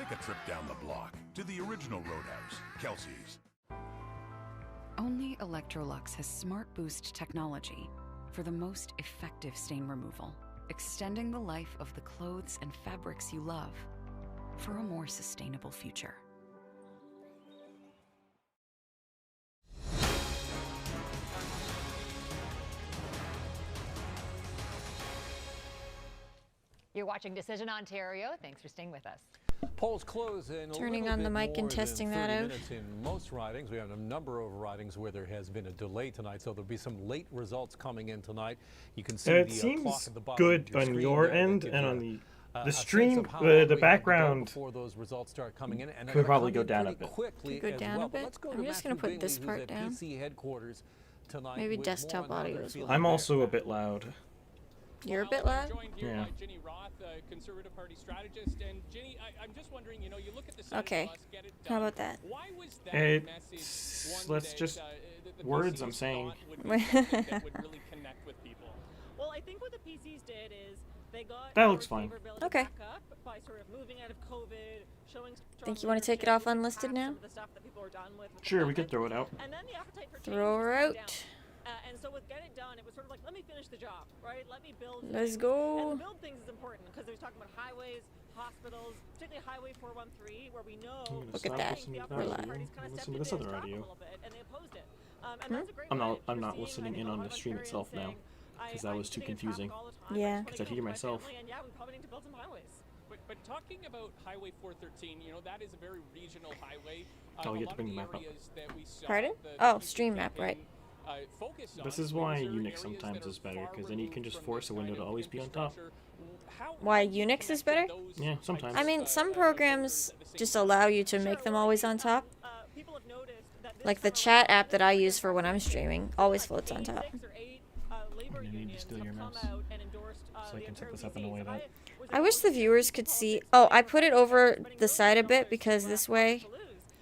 Take a trip down the block to the original Roadhouse, Kelsey's. Only Electrolux has Smart Boost technology for the most effective stain removal, extending the life of the clothes and fabrics you love for a more sustainable future. You're watching Decision Ontario. Thanks for staying with us. Polls close in Turning on the mic and testing that out. In most ridings, we have a number of ridings where there has been a delay tonight, so there'll be some late results coming in tonight. You can see It the seems clock at the bottom good of your on screen your there. end, That gives and you on a the sense stream, of how long we have the to go background before those results start coming in, and they're could gonna probably come go in down a pretty bit. quickly Go as down well. a But bit? let's go I'm to just gonna Matthew put this Bingley, part who's at down. PC headquarters tonight Maybe with desktop more on how audio they're as well. feeling I'm there. also a bit loud. You're a bit loud? Yeah. Ginny Roth, Conservative Party strategist. And Ginny, I'm just wondering, you look at the Senate Okay. bus, get it How done. about that? Why was that It's- message one let's that, just the words PCs I'm saying. thought would be something that would really connect with people? Well, I think what the PCs did is they got That looks fine. favorability Okay. back up by sort of moving out of COVID, showing Think you want to take it off unlisted some now? of the stuff that people were done with the Sure, we could COVID. throw it out. And then the appetite for change Throw her was out. down. And so with Get It Done, it was sort of like, let me finish the job, right? Let me build Let's things. go. And the build things is important because they're talking about highways, hospitals, particularly Highway 413, where we know Look at that. the We're opposition live. parties kind of Listen stepped to in this and other stopped a audio. little bit, and they opposed it. And that's a great I'm not- win. I'm We're not seeing, listening I think, in a on lot the of stream Ontarians itself now, saying, 'cause that was too sitting in confusing. traffic all the time. Yeah. I just 'Cause wanna I hear go with my myself. family, and yeah, we probably need to build some highways. But talking about Highway 413, that is a very regional highway. Oh, A you have to lot bring of the map up. areas that we saw Pardon? the Oh, PC stream map, right. campaign, focus on This is were why there Unix areas sometimes that are is better, far because then you can removed just from force this a window kind to of always be on top. infrastructure? Why Unix is better? Yeah, sometimes. I mean, some programs just allow you to make them always on top. People have noticed that this Like the summer chat we're app that I seeing use for when I'm streaming always floats on top. 86 or 8 labor I'm gonna need to unions steal have your come mouse, out and endorsed, so I the can set Ontario this up in a PCs. way If that- was I wish the able to viewers could see. Oh, I put it over the side a bit because this way,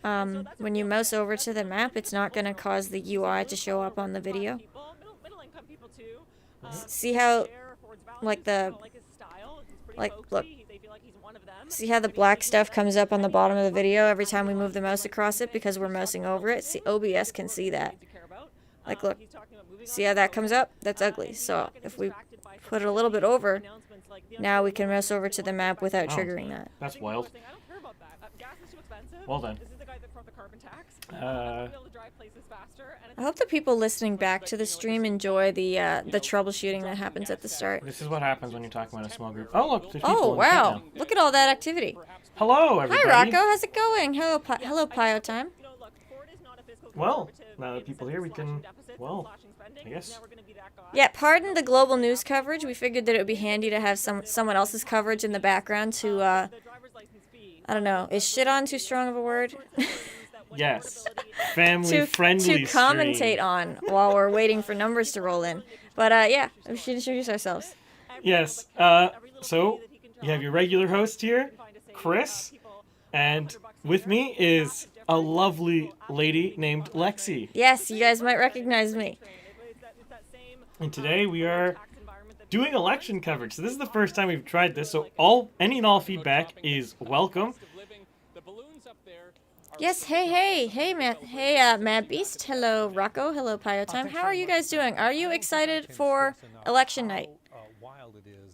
when you mouse over to the map, it's not going to cause the UI to show up on the video. Middle-income people too. See how, share Ford's values, like the, like his style. He's pretty like, look. folksy. They feel like he's one of them. See how the black stuff comes up on the bottom of the video every time we move the mouse across it because we're mousing over it? See, OBS can see that. Like, look. See how that comes up? That's ugly. So if we put it a little bit over, now we can mouse over to the map without Oh. triggering that. That's wild. I don't care about that. Gas is too expensive. Well then. This is the guy that brought the carbon tax. Uh, Be able to drive places faster, and I hope the people listening back to the stream enjoy the troubleshooting that happens at the start. This is what happens when you're talking about a small group. Oh, look, there's people Oh, in the chat wow. now. Look at all that activity. Hello, Hi, everybody. Rocco. How's it going? Hello, hello, Pio Time. look, Ford is not a fiscal Well, conservative now that in people here, we slashing can, deficits and well, slashing spending. I guess. Now we're gonna be that guy. Yeah, pardon the global news coverage. We figured that it would be handy to have someone else's coverage in the background to, The driver's license fee. I don't know, is shit on too strong of a word? Yes. to Family-friendly commentate stream. on while we're waiting for numbers to roll in. But yeah, we should introduce ourselves. Yes, so you have your regular host here, Chris, and with me is a lovely lady named Lexie. Yes, you guys might recognize me. And today we are doing election coverage. So this is the first time we've tried this, so any and all feedback is welcome. Yes, hey, Mad Beast. Hello, Rocco. Hello, Pio Time. How are you guys doing? Are you excited for election night?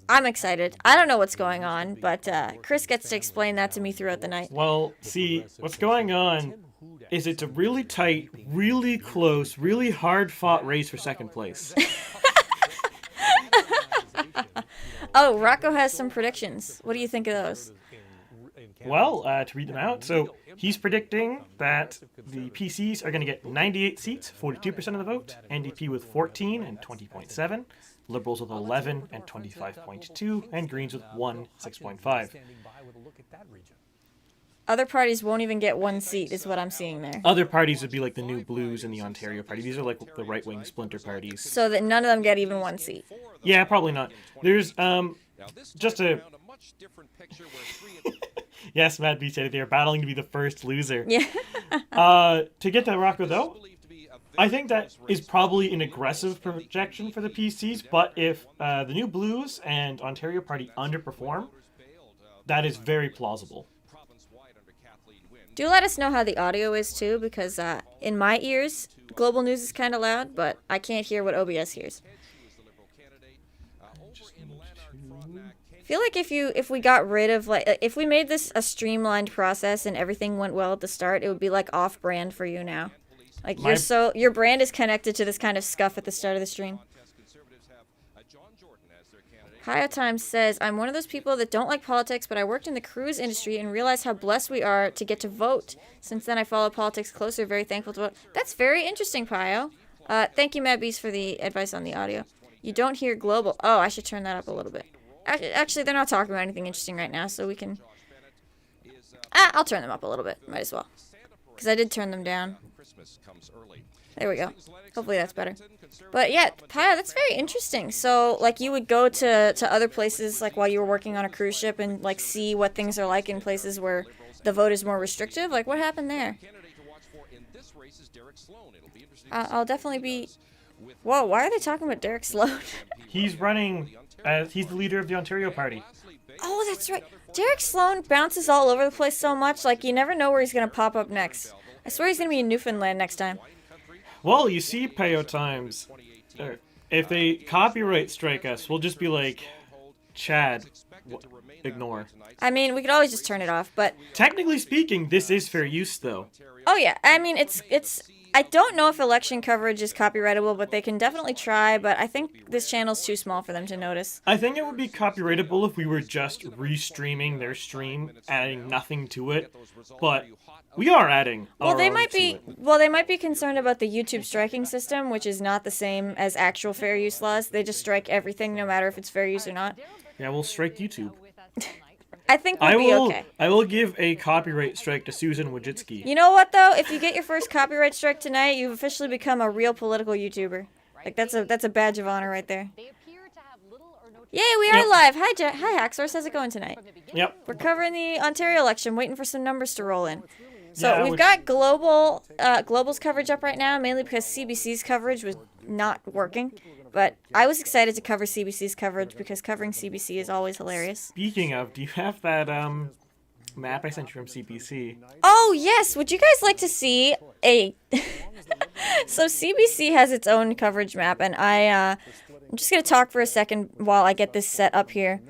I'm excited. I don't know what's going on, but Chris gets to explain that to me throughout the night. Well, see, what's going on is it's a really tight, really close, really hard-fought race for second place. Oh, Rocco has some predictions. What do you think of those? Well, to read them out, so he's predicting that the PCs are going to get 98 seats, 42% of the vote, NDP with 14 and 20.7, Liberals with 11 and 25.2, and Greens with 1, 6.5. Other parties won't even get one seat, is what I'm seeing there. Other parties would be like the New Blues and the Ontario Party. These are like the right-wing splinter parties. So that none of them get even one seat. Yeah, probably not. There's, just a... Yes, Matt B said it. They're battling to be the first loser. Yeah. To get to Rocco, though, I think that is probably an aggressive projection for the PCs, but if the New Blues and Ontario Party underperform, that is very plausible. Do let us know how the audio is too, because in my ears, Global News is kind of loud, but I can't hear what OBS hears. I feel like if we got rid of if we made this a streamlined process and everything went well at the start, it would be like off-brand for you now. Like your brand is connected to this kind of scuff at the start of the stream. Kaya Times says, I'm one of those people that don't like politics, but I worked in the cruise industry and realized how blessed we are to get to vote. Since then, I follow politics closer. Very thankful to vote. That's very interesting, Pio. Thank you, Matt Beast, for the advice on the audio. You don't hear global. Oh, I should turn that up a little bit. Actually, they're not talking about anything interesting right now, so we can... I'll turn them up a little bit. Might as well. Because I did turn them down. There we go. Hopefully that's better. But yeah, Paya, that's very interesting. So, like, you would go to other places, like, while you were working on a cruise ship and, like, see what things are like in places where the vote is more restrictive? Like, what happened there? I'll definitely be... Whoa, why are they talking about Derek Sloan? He's running as... He's the leader of the Ontario Party. Oh, that's right. Derek Sloan bounces all over the place so much, like, you never know where he's going to pop up next. I swear he's going to be in Newfoundland next time. Well, you see, Payo Times, if they copyright strike us, we'll just be like, Chad, ignore. I mean, we could always just turn it off, but... Technically speaking, this is fair use, though. Oh, yeah. I mean, it's... I don't know if election coverage is copyrightable, but they can definitely try, but I think this channel's too small for them to notice. I think it would be copyrightable if we were just restreaming their stream, adding nothing to it, but we are adding Well, they might be concerned about the YouTube striking system, which is not the same as actual fair use laws. They just strike everything, no matter if it's fair use or not. Yeah, we'll strike YouTube. I think we'll be okay. I will give a copyright strike to Susan Wojcicki. You know what, though? If you get your first copyright strike tonight, you've officially become a real political YouTuber. Like, that's a badge of honor right there. Yay, we are live. Hi, Hacksource. How's it going tonight? Yep. We're covering the Ontario election, waiting for some numbers to roll in. So we've got Global's coverage up right now, mainly because CBC's coverage was not working. But I was excited to cover CBC's coverage because covering CBC is always hilarious. Speaking of, do you have that map I sent you from CBC? Oh, yes. Would you guys like to see a... So CBC has its own coverage map, and I'm just going to talk for a second while I get this set up here.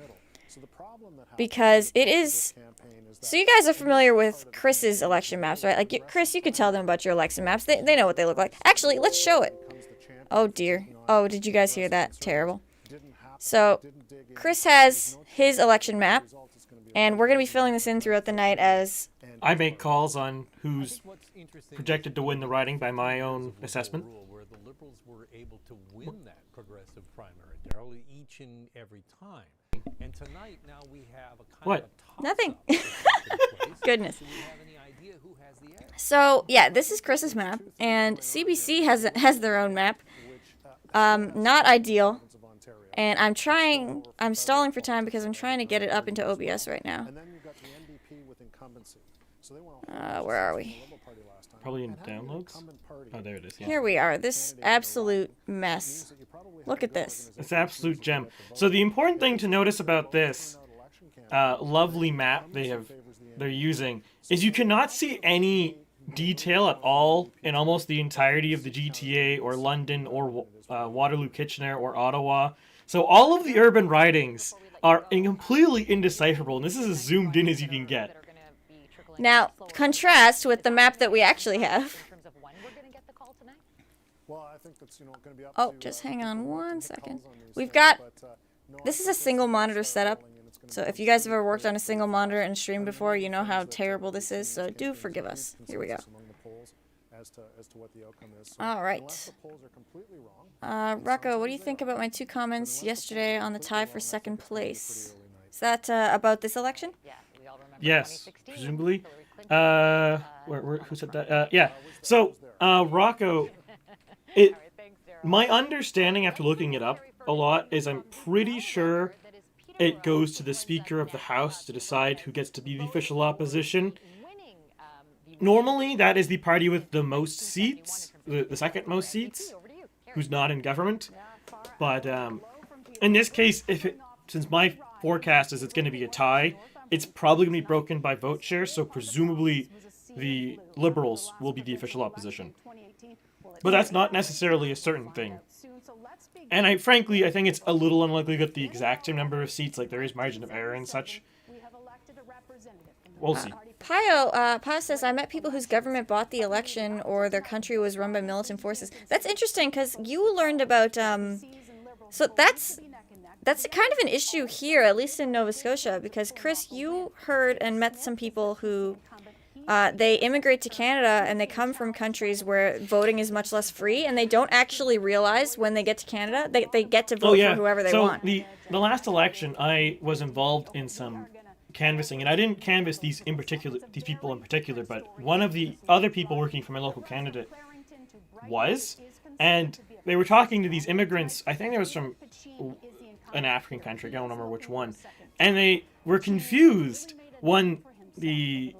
Because it is... So you guys are familiar with Chris's election maps, right? Like, Chris, you could tell them about your election maps. They know what they look like. Actually, let's show it. Oh, dear. Oh, did you guys hear that? Terrible. So, Chris has his election map, and we're going to be filling this in throughout the night as... I make calls on who's projected to win the riding by my own assessment. Where the Liberals were able to win that progressive primary, Darryl, each and every time. And tonight, now we have a kind of a Nothing. Goodness. So, yeah, this is Chris's map, and CBC has their own map. Not ideal. And I'm stalling for time because I'm trying to get it up into OBS right now. Where are we? Probably in downloads? Oh, there it is. Yeah. Here we are. This absolute mess. Look at this. It's an absolute gem. So the important thing to notice about this lovely map they're using is you cannot see any detail at all in almost the entirety of the GTA or London or Waterloo, Kitchener or Ottawa. So all of the urban ridings are completely indecipherable, and this is as zoomed in as you can get. Now, contrast with the map that we actually have. Oh, just hang on one second. We've got... This is a single monitor setup. So if you guys have ever worked on a single monitor and streamed before, you know how terrible this is. So do forgive us. Here we go. All right. Rocco, what do you think about my 2 comments yesterday on the tie for second place? Is that about this election? Yes, presumably. Who said that? Yeah. So, Rocco, my understanding after looking it up a lot is I'm pretty sure it goes to the Speaker of the House to decide who gets to be the official opposition. Normally, that is the party with the most seats, the second most seats, who's not in government. But in this case, since my forecast is it's going to be a tie, it's probably going to be broken by vote share, so presumably the Liberals will be the official opposition. But that's not necessarily a certain thing. And I think it's a little unlikely to get the exact same number of seats, like there is margin of error and such. We'll see. Pio says, I met people whose government bought the election or their country was run by militant forces. That's interesting because you learned about, so that's kind of an issue here, at least in Nova Scotia, because Chris, you heard and met some people who, they immigrate to Canada and they come from countries where voting is much less free, and they don't actually realize when they get to Canada, they get to vote for whoever they want. The last election, I was involved in some canvassing, and I didn't canvass these people in particular, but one of the other people working for my local candidate was, and they were talking to these immigrants. I think it was from an African country, I don't remember which one, and they were confused when the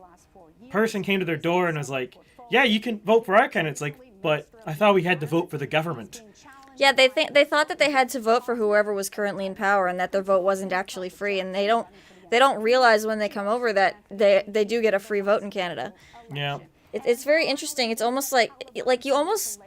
person came to their door and was like, yeah, you can vote for our candidate. It's like, but I thought we had to vote for the government. Yeah, they thought that they had to vote for whoever was currently in power and that their vote wasn't actually free, and they don't realize when they come over that they do get a free vote in Canada. Yeah. It's very interesting. It's almost like you almost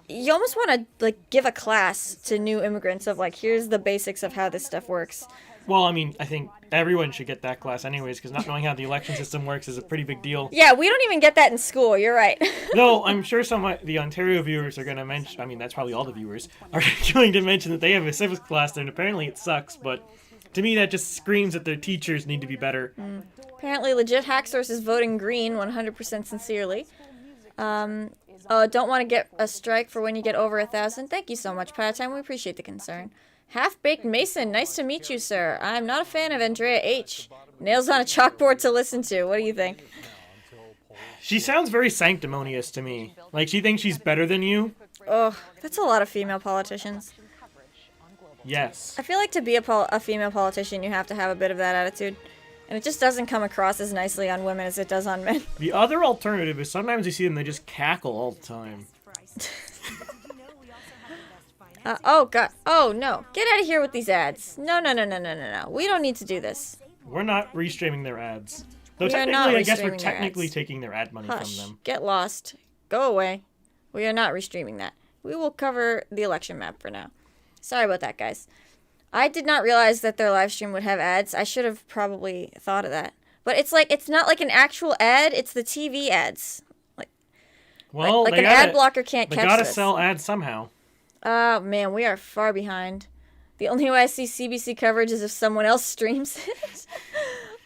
want to like give a class to new immigrants of like, here's the basics of how this stuff works. Well, I mean, I think everyone should get that class anyways, because not knowing how the election system works is a pretty big deal. Yeah, we don't even get that in school. You're right. No, I'm sure some of the Ontario viewers are going to mention, I mean, that's probably all the viewers, are going to mention that they have a civics class there, and apparently it sucks, but to me that just screams that their teachers need to be better. Apparently Legit Hack Source is voting green 100% sincerely. Don't want to get a strike for when you get over 1,000. Thank you so much, Time. We appreciate the concern. Half-Baked Mason, nice to meet you, sir. I'm not a fan of Andrea H. Nails on a chalkboard to listen to. What do you think? She sounds very sanctimonious to me. Like she thinks she's better than you. Oh, that's a lot of female politicians. Yes. I feel like to be a female politician, you have to have a bit of that attitude. And it just doesn't come across as nicely on women as it does on men. The other alternative is sometimes you see them, they just cackle all the time. Oh, God. Oh, no. Get out of here with these ads. No. We don't need to do this. We're not restreaming their ads. Though We are technically, not I guess we're restreaming their technically ads. taking their ad money Hush. from them. Get lost. Go away. We are not restreaming that. We will cover the election map for now. Sorry about that, guys. I did not realize that their live stream would have ads. I should have probably thought of that. But it's not like an actual ad. It's the TV ads. Well, an ad blocker can't catch They gotta this. sell ads somehow. Oh, man, we are far behind. The only way I see CBC coverage is if someone else streams it.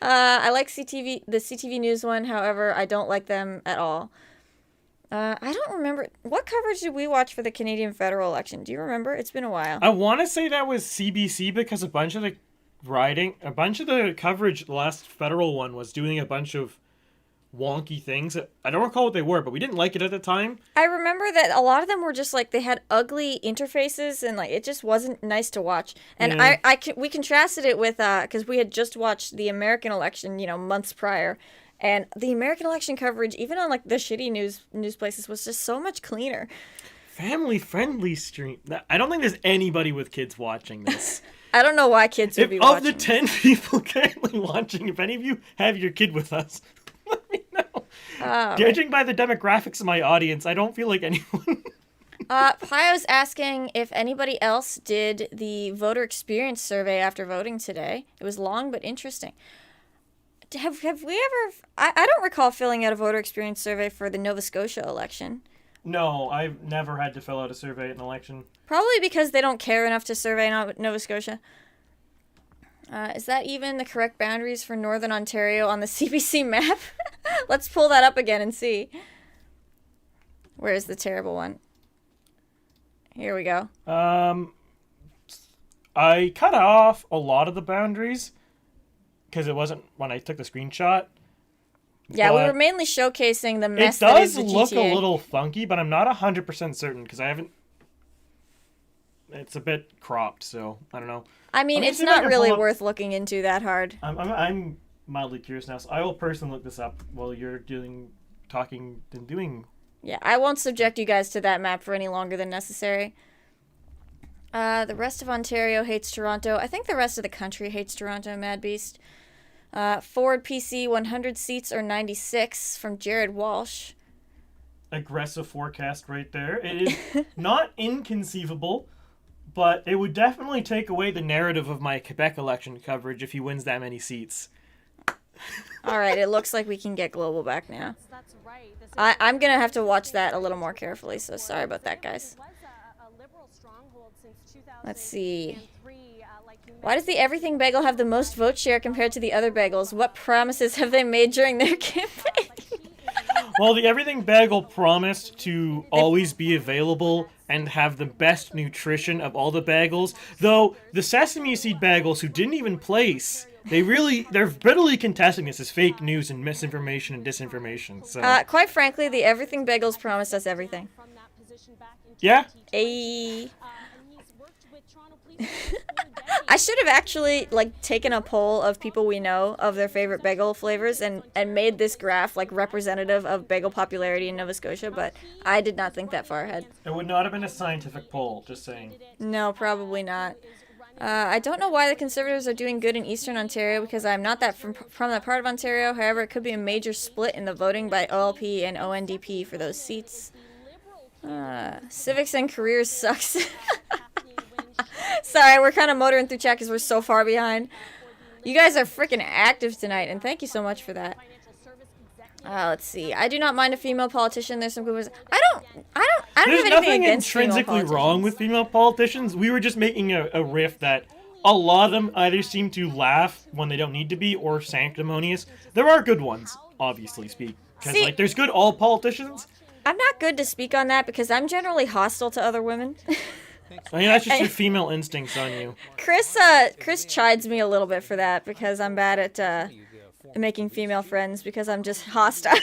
I like the CTV News one. However, I don't like them at all. I don't remember. What coverage did we watch for the Canadian federal election? Do you remember? It's been a while. I want to say that was CBC because a bunch of the coverage, the last federal one, was doing a bunch of wonky things. I don't recall what they were, but we didn't like it at the time. I remember that a lot of them were just like they had ugly interfaces and like it just wasn't nice to watch. And Yeah. we contrasted it with because we had just watched the American election, months prior, and the American election coverage, even on like the shitty news places, was just so much cleaner. Family friendly stream. I don't think there's anybody with kids watching this. I don't know why kids would be watching. Of the 10 people currently watching, if any of you have your kid with us, let me know. Judging by the demographics of my audience, I don't feel like anyone. Pio's asking if anybody else did the voter experience survey after voting today. It was long but interesting. Have we ever... I don't recall filling out a voter experience survey for the Nova Scotia election. No, I've never had to fill out a survey at an election. Probably because they don't care enough to survey Nova Scotia. Is that even the correct boundaries for Northern Ontario on the CBC map? Let's pull that up again and see. Where's the terrible one? Here we go. I cut off a lot of the boundaries because it wasn't when I took the screenshot. Yeah, we But were mainly showcasing the mess it that is does the look GTA. a little funky, but I'm not 100% certain because I haven't. It's a bit cropped, so I don't know. I mean, Let me it's see if I not can really pull up- worth looking into that hard. I'm mildly curious now, so I will personally look this up while you're talking and doing. Yeah, I won't subject you guys to that map for any longer than necessary. The rest of Ontario hates Toronto. I think the rest of the country hates Toronto, Mad Beast. Ford PC 100 seats or 96 from Jared Walsh. Aggressive forecast right there. It is not inconceivable, but it would definitely take away the narrative of my Quebec election coverage if he wins that many seats. All right, it looks like we can get global back now. I'm going to have to watch that a little more carefully, so sorry about that, guys. Let's see. Why does the Everything Bagel have the most vote share compared to the other bagels? What promises have they made during their campaign? Well, the Everything Bagel promised to always be available and have the best nutrition of all the bagels, though the sesame seed bagels who didn't even place, they're bitterly contesting this as fake news and misinformation and disinformation. So quite frankly, the Everything Bagels promised us everything. Yeah. I should have actually taken a poll of people we know of their favorite bagel flavors and made this graph representative of bagel popularity in Nova Scotia, but I did not think that far ahead. It would not have been a scientific poll, just saying. No, probably not. I don't know why the Conservatives are doing good in Eastern Ontario because I'm not that from that part of Ontario. However, it could be a major split in the voting by OLP and ONDP for those seats. Civics and careers sucks. Sorry, we're kind of motoring through chat because we're so far behind. You guys are freaking active tonight, and thank you so much for that. Let's see. I do not mind a female politician. There's some good ones. I don't There's have anything nothing against intrinsically wrong with female politicians. We were just making a riff that a lot of them either seem to laugh when they don't need to be or sanctimonious. There are good ones, obviously speak. Because there's good all politicians. I'm not good to speak on that because I'm generally hostile to other women. I mean, that's just your female instincts on you. Chris chides me a little bit for that because I'm bad at making female friends because I'm just hostile.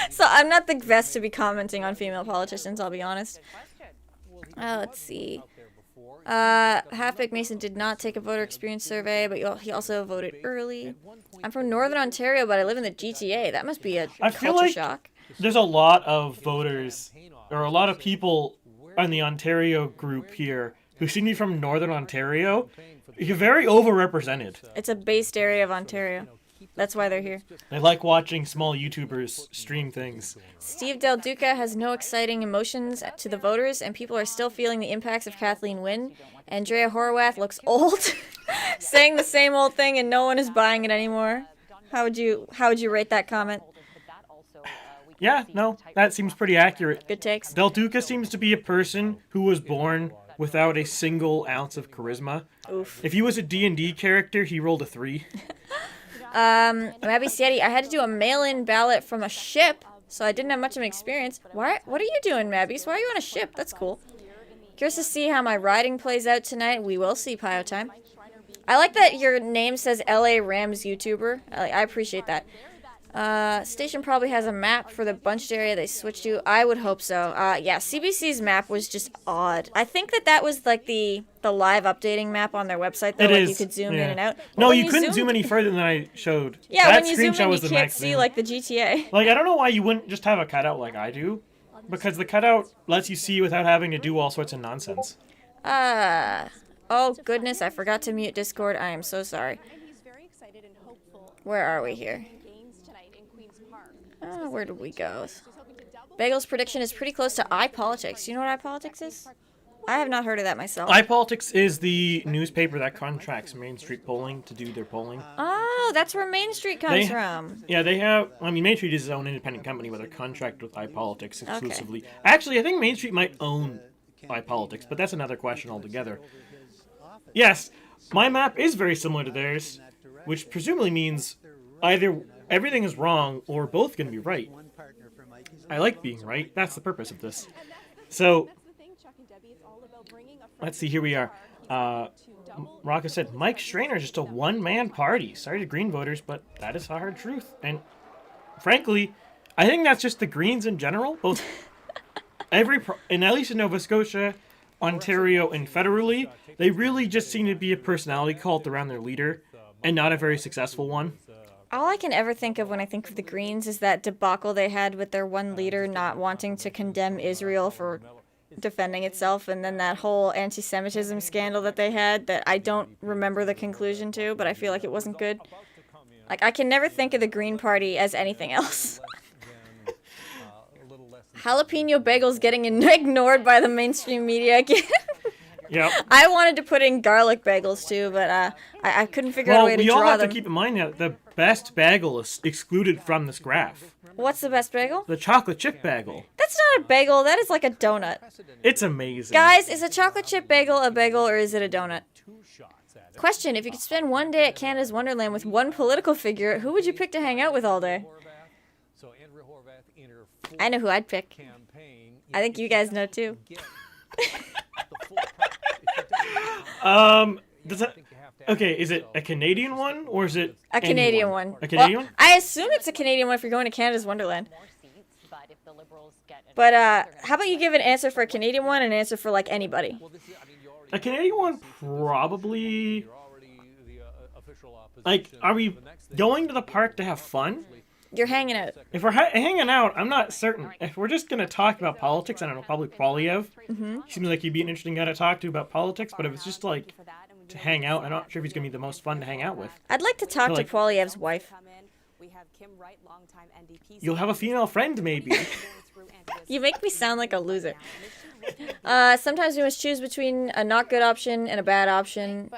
So I'm not the best to be commenting on female politicians, I'll be honest. Let's see. Halfback Mason did not take a voter experience survey, but he also voted early. I'm from Northern Ontario, but I live in the GTA. That must be a culture shock. There's a lot of voters, or a lot of people on the Ontario group here who seem to be from Northern Ontario. You're very overrepresented. It's a based area of Ontario. That's why they're here. They like watching small YouTubers stream things. Steve Del Duca has no exciting emotions to the voters, and people are still feeling the impacts of Kathleen Wynne. Andrea Horwath looks old, saying the same old thing, and no one is buying it anymore. How would you rate that comment? Yeah, no, that seems pretty accurate. Good takes. Del Duca seems to be a person who was born without a single ounce of charisma. Oof. If he was a D&D character, he rolled a 3. Mabby Steady, I had to do a mail-in ballot from a ship, so I didn't have much of an experience. What are you doing, Mabby? Why are you on a ship? That's cool. Curious to see how my riding plays out tonight. We will see, Pio Time. I like that your name says LA Rams YouTuber. I appreciate that. Station probably has a map for the bunched area they switched to. I would hope so. Yeah, CBC's map was just odd. I think that was the live updating map on their website, though. You could zoom in and out. No, you couldn't zoom any further than I showed. Yeah, that when you zoom in, you can't see, zoom. the GTA. I don't know why you wouldn't just have a cutout like I do. Because the cutout lets you see without having to do all sorts of nonsense. Oh, goodness, I forgot to mute Discord. I am so sorry. Where are we here? Where did we go? Bagel's prediction is pretty close to iPolitics. You know what iPolitics is? I have not heard of that myself. iPolitics is the newspaper that contracts Main Street Polling to do their polling. Oh, that's where Main Street comes from. Yeah, they have... I mean, Main Street is its own independent company, but they're contracted with iPolitics exclusively. Okay. Actually, I think Main Street might own iPolitics, but that's another question altogether. Yes, my map is very similar to theirs, which presumably means either everything is wrong or both can be right. I like being right. That's the purpose of this. So, let's see. Here we are. Rocco said, Mike Strainer is just a one-man party. Sorry to Green voters, but that is the hard truth. And frankly, I think that's just the Greens in general. Both, and at least in Nova Scotia, Ontario, and federally, they really just seem to be a personality cult around their leader, and not a very successful one. All I can ever think of when I think of the Greens is that debacle they had with their one leader not wanting to condemn Israel for defending itself, and then that whole anti-Semitism scandal that they had that I don't remember the conclusion to, but I feel like it wasn't good. Like, I can never think of the Green Party as anything else. Jalapeno bagels getting ignored by the mainstream media again. Yep. I wanted to put in garlic bagels too, but I couldn't figure out a way to draw them. Well, we all have to keep in mind that the best bagel is excluded from this graph. What's the best bagel? The chocolate chip bagel. That's not a bagel. That is like a donut. It's amazing. Guys, is a chocolate chip bagel a bagel or is it a donut? Question, if you could spend one day at Canada's Wonderland with one political figure, who would you pick to hang out with all day? I know who I'd pick. I think you guys know too. Okay, is it a Canadian one or is it a Canadian one? A Canadian one? I assume it's a Canadian one if you're going to Canada's Wonderland. But how about you give an answer for a Canadian one and an answer for like anybody? A Canadian one probably. Like, are we going to the park to have fun? You're hanging out. If we're hanging out, I'm not certain. If we're just going to talk about politics, I don't know, probably Polyev. Seems like he'd be an interesting guy to talk to about politics, but if it's just like to hang out, I'm not sure if he's going to be the most fun to hang out with. I'd like to talk to Polyev's wife. You'll have a female friend, maybe. You make me sound like a loser. Sometimes we must choose between a not good option and a bad option.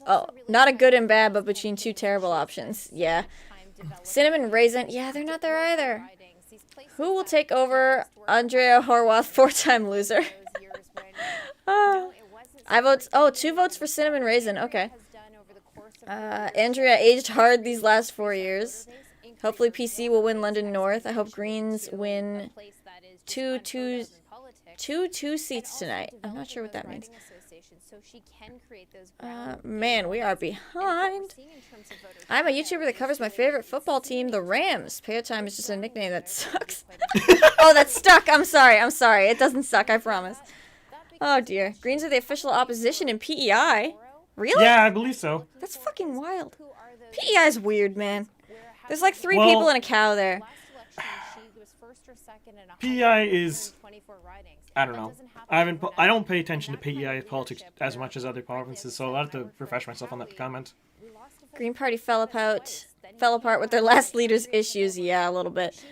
Oh, not a good and bad, but between two terrible options. Yeah. Cinnamon Raisin. Yeah, they're not there either. Who will take over Andrea Horwath, four-time loser? I vote. Oh, 2 votes for Cinnamon Raisin. Okay. Andrea aged hard these last 4 years. Hopefully PC will win London North. I hope Greens win two seats tonight. I'm not sure what that means. Man, we are behind. I'm a YouTuber that covers my favorite football team, the Rams. Paytime is just a nickname that sucks. Oh, that's stuck. I'm sorry. It doesn't suck, I promise. Oh, dear. Greens are the official opposition in PEI. Really? Yeah, I believe so. That's fucking wild. PEI is weird, man. There's like 3 people and a cow there. PEI is... I don't know. I don't pay attention to PEI politics as much as other provinces, so I'll have to refresh myself on that comment. Green Party fell apart with their last leader's issues. Yeah, a little bit.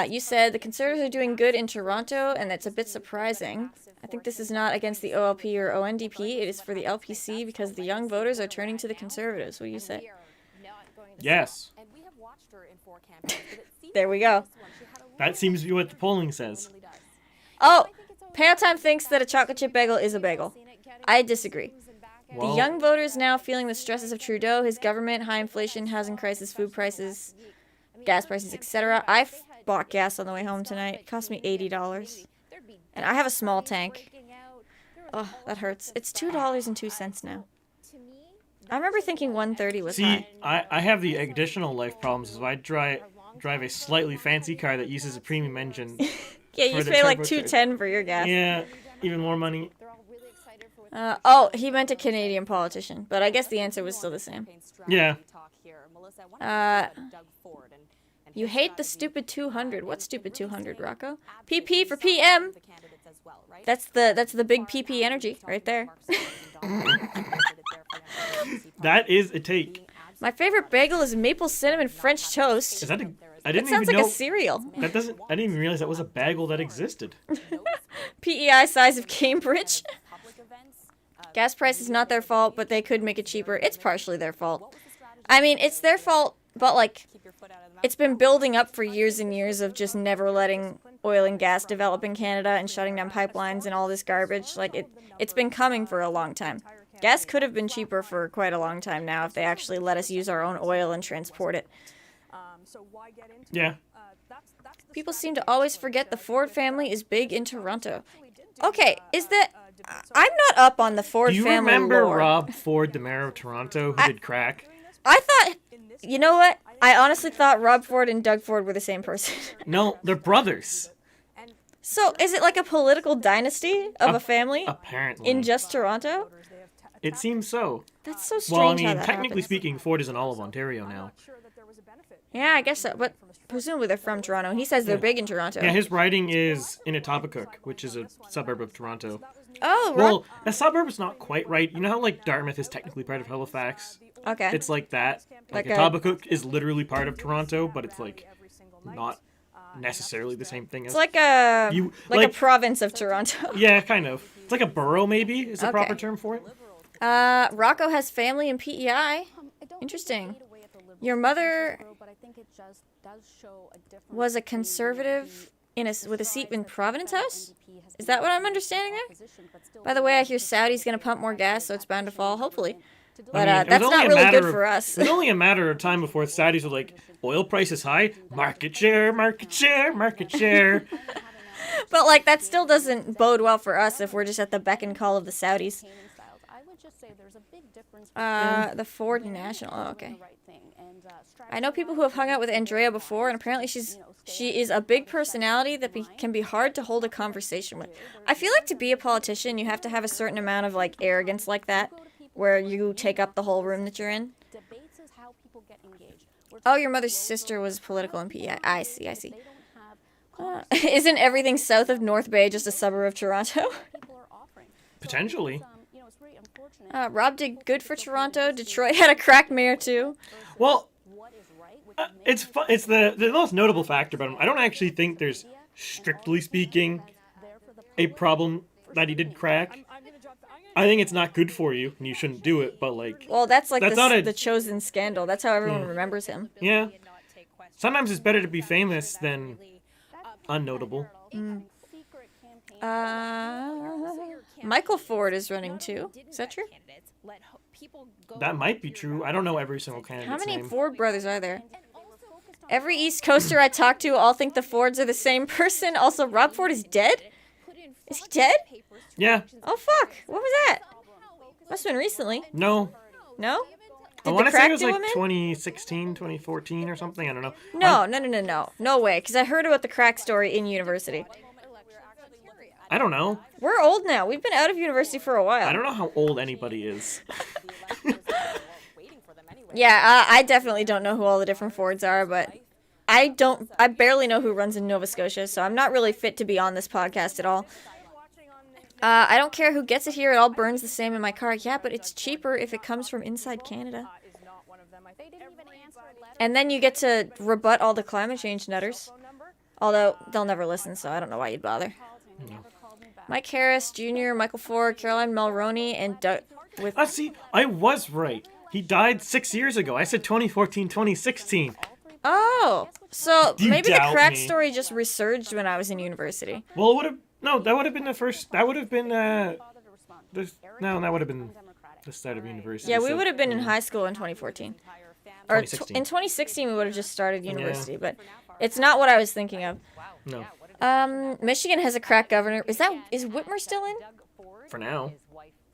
You said the Conservatives are doing good in Toronto, and that's a bit surprising. I think this is not against the OLP or ONDP. It is for the LPC because the young voters are turning to the Conservatives. What do you say? Yes. There we go. That seems to be what the polling says. Oh, Paytime thinks that a chocolate chip bagel is a bagel. I disagree. Well, the young voters now feeling the stresses of Trudeau, his government, high inflation, housing crisis, food prices, gas prices, etc. I bought gas on the way home tonight. It cost me $80. And I have a small tank. Oh, that hurts. It's $2.02 now. I remember thinking $1.30 was high. I have the additional life problems. So I drive a slightly fancy car that uses a premium engine. Yeah, you pay like $2.10 for your gas. Yeah, even more money. Oh, he meant a Canadian politician, but I guess the answer was still the same. Yeah. You hate the stupid 200. What stupid 200, Rocco? PP for PM. That's the big PP energy right there. That is a take. My favorite bagel is maple cinnamon French toast. Is that a... I It sounds like a cereal. I didn't even realize that was a bagel that existed. PEI size of Cambridge. Gas price is not their fault, but they could make it cheaper. It's partially their fault. I mean, it's their fault, but like, it's been building up for years and years of just never letting oil and gas develop in Canada and shutting down pipelines and all this garbage. Like, it's been coming for a long time. Gas could have been cheaper for quite a long time now if they actually let us use our own oil and transport it. Yeah. People seem to always forget the Ford family is big in Toronto. Okay, is that... I'm not up on the Ford family Do you remember lore. Rob Ford, the mayor of Toronto, who did crack? I thought... You know what? I honestly thought Rob Ford and Doug Ford were the same person. No, they're brothers. So, is it like a political dynasty of a family? Apparently. In just Toronto? It seems so. That's so strange. Well, I mean, how that technically happens. speaking, Ford is in all of Ontario now. Yeah, I guess so. But presumably they're from Toronto. He says they're big in Toronto. Yeah, his riding is in Etobicoke, which is a suburb of Toronto. Oh, right. Well, a suburb is not quite right. You know how like Dartmouth is technically part of Halifax? Okay. It's like that. Like Like a- Etobicoke is literally part of Toronto, but it's like not necessarily the same thing as. It's like a You- like like- a province of Toronto. Yeah, kind of. It's like a borough, maybe, is the proper Okay. term for it. Rocco has family in PEI. Interesting. Your mother was a conservative with a seat in Providence House? Is that what I'm understanding there? By the way, I hear Saudi's going to pump more gas, so it's bound to fall, hopefully. But I mean, it was that's only not a really matter good of- for us. It was only a matter of time before the Saudis were like, oil price is high, market share, market share, market share. But, like, that still doesn't bode well for us if we're just at the beck and call of the Saudis. The Ford National. Oh, okay. I know people who have hung out with Andrea before, and apparently she is a big personality that can be hard to hold a conversation with. I feel like to be a politician, you have to have a certain amount of like arrogance like that, where you take up the whole room that you're in. Oh, your mother's sister was political in PEI. I see. Isn't everything south of North Bay just a suburb of Toronto? Potentially. Rob did good for Toronto. Detroit had a crack mayor too. Well, it's the most notable factor about him. I don't actually think there's, strictly speaking, a problem that he did crack. I think it's not good for you, and you shouldn't do it, but like... Well, that's like That's not a- the chosen scandal. That's how everyone remembers him. Yeah. Sometimes it's better to be famous than unnotable. Michael Ford is running too. Is that true? That might be true. I don't know every single candidate's How many name. Ford brothers are there? Every East Coaster I talk to all think the Fords are the same person. Also, Rob Ford is dead? Is he dead? Yeah. Oh, fuck. What was that? Must have been recently. No. No? I Did want the to say crack it was do like him in? 2016, 2014 or something. I don't know. No. No way. Because I heard about the crack story in university. I don't know. We're old now. We've been out of university for a while. I don't know how old anybody is. Yeah, I definitely don't know who all the different Fords are, but I barely know who runs in Nova Scotia, so I'm not really fit to be on this podcast at all. I don't care who gets it here, it all burns the same in my car. Yeah, but it's cheaper if it comes from inside Canada. And then you get to rebut all the climate change nutters. Although, they'll never listen, so I don't know why you'd bother. No. Mike Harris Jr., Michael Ford, Caroline Mulroney, and Doug... See, I was right. He died 6 years ago. I said 2014, 2016. Oh, so You maybe the doubt crack me. story just resurged when I was in university. Well, it would have... No, that would have been the first... That would have been... that would have been the start of university. Yeah, we so- would have been in high school in 2014. Or 2016. in 2016, we would have just started university, but it's not what I was thinking of. No, Michigan has a crack governor. Is Whitmer still in? for now.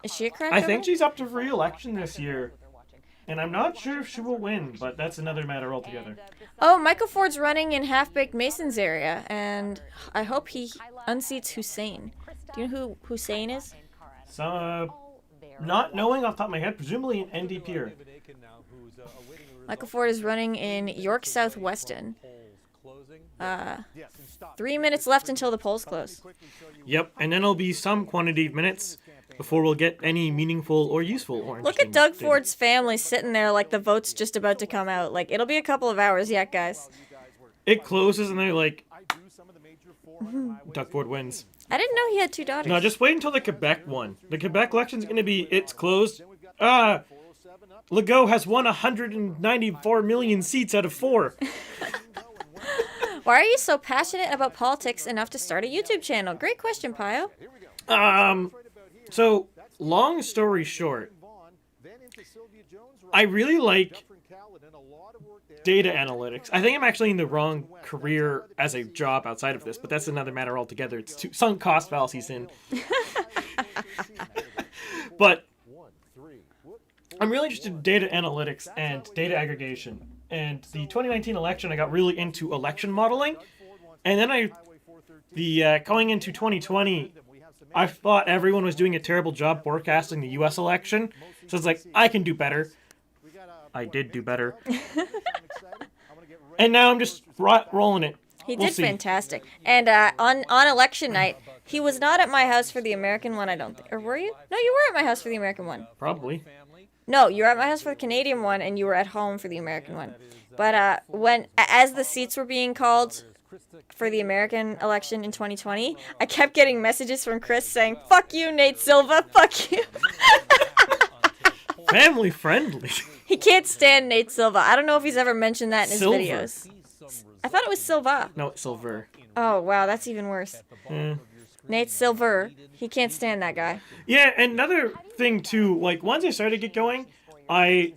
Is she a crack I governor? think she's up to re-election this year. And I'm not sure if she will win, but that's another matter altogether. Oh, Michael Ford's running in Half-Baked Mason's area, and I hope he unseats Hussein. Do you know who Hussein is? So, not knowing off the top of my head, presumably an NDPer. Michael Ford is running in York Southwestern. 3 minutes left until the polls close. Yep, and then it'll be some quantity of minutes before we'll get any meaningful or useful or Look at interesting Doug data. Ford's family sitting there like the vote's just about to come out. Like, it'll be a couple of hours yet, guys. It closes and they're like, Doug Ford wins. I didn't know he had 2 daughters. No, just wait until the Quebec one. The Quebec election's going to be, it's closed. Legault has won 194 million seats out of 4. Why are you so passionate about politics enough to start a YouTube channel? Great question, Pio. So, long story short, I really like data analytics. I think I'm actually in the wrong career as a job outside of this, but that's another matter altogether. It's sunk cost fallacies in. But I'm really interested in data analytics and data aggregation. And the 2019 election, I got really into election modeling. And then going into 2020, I thought everyone was doing a terrible job forecasting the U.S. election. So it's like, I can do better. I did do better. And now I'm just rolling it. He We'll did see. fantastic. And on election night, he was not at my house for the American one, I don't think. Or were you? No, you were at my house for the American one. Probably. No, you were at my house for the Canadian one, and you were at home for the American one. But as the seats were being called for the American election in 2020, I kept getting messages from Chris saying, "Fuck you, Nate Silva, fuck you." Family friendly. He can't stand Nate Silva. I don't know if he's ever mentioned that in his Silver. videos. I thought it was Silva. No, it's Silver. Oh, wow, that's even worse. Nate Silver. He can't stand that guy. Yeah, another thing too, like once I started to get going, I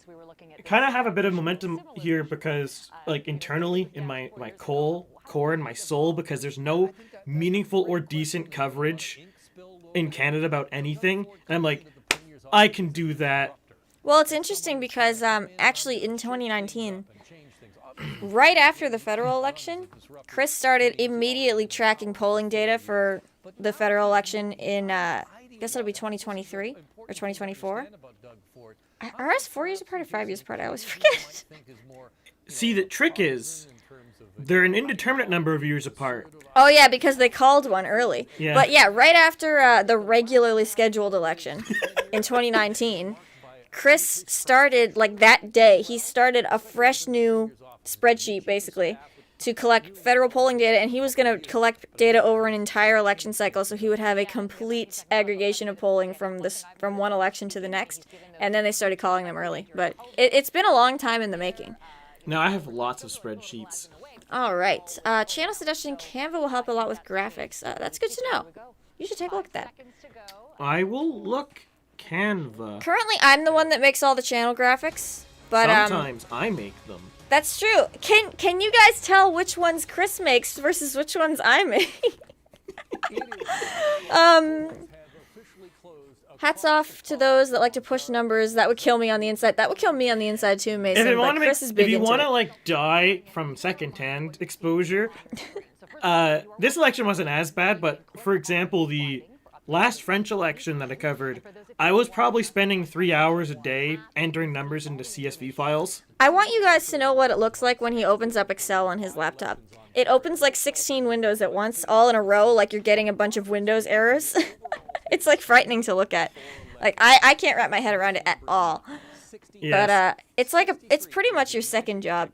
kind of have a bit of momentum here because, like, internally in my core and my soul, because there's no meaningful or decent coverage in Canada about anything. And I'm like, I can do that. Well, it's interesting because actually in 2019, right after the federal election, Chris started immediately tracking polling data for the federal election in, I guess it'll be 2023 or 2024. Are us 4 years apart or 5 years apart? I always forget. See, the trick is they're an indeterminate number of years apart. Oh, yeah, because they called one early. Yeah. But yeah, right after the regularly scheduled election in 2019, Chris started, like that day, he started a fresh new spreadsheet, basically, to collect federal polling data, and he was going to collect data over an entire election cycle, so he would have a complete aggregation of polling from one election to the next, and then they started calling them early. But it's been a long time in the making. Now I have lots of spreadsheets. All right. Channel suggestion, Canva will help a lot with graphics. That's good to know. You should take a look at that. I will look Canva. Currently, I'm the one that makes all the channel graphics, but Sometimes I make them. that's true. Can you guys tell which ones Chris makes versus which ones I make? Hats off to those that like to push numbers. That would kill me on the inside. That would kill me on the inside too, Mason. But Chris is big if you into want to it. like die from secondhand exposure, this election wasn't as bad. But for example, the last French election that I covered, I was probably spending 3 hours a day entering numbers into CSV files. I want you guys to know what it looks like when he opens up Excel on his laptop. It opens like 16 windows at once, all in a row, like you're getting a bunch of Windows errors. It's like frightening to look at. Like I can't wrap my head around it at all. Yes. But it's pretty much your second job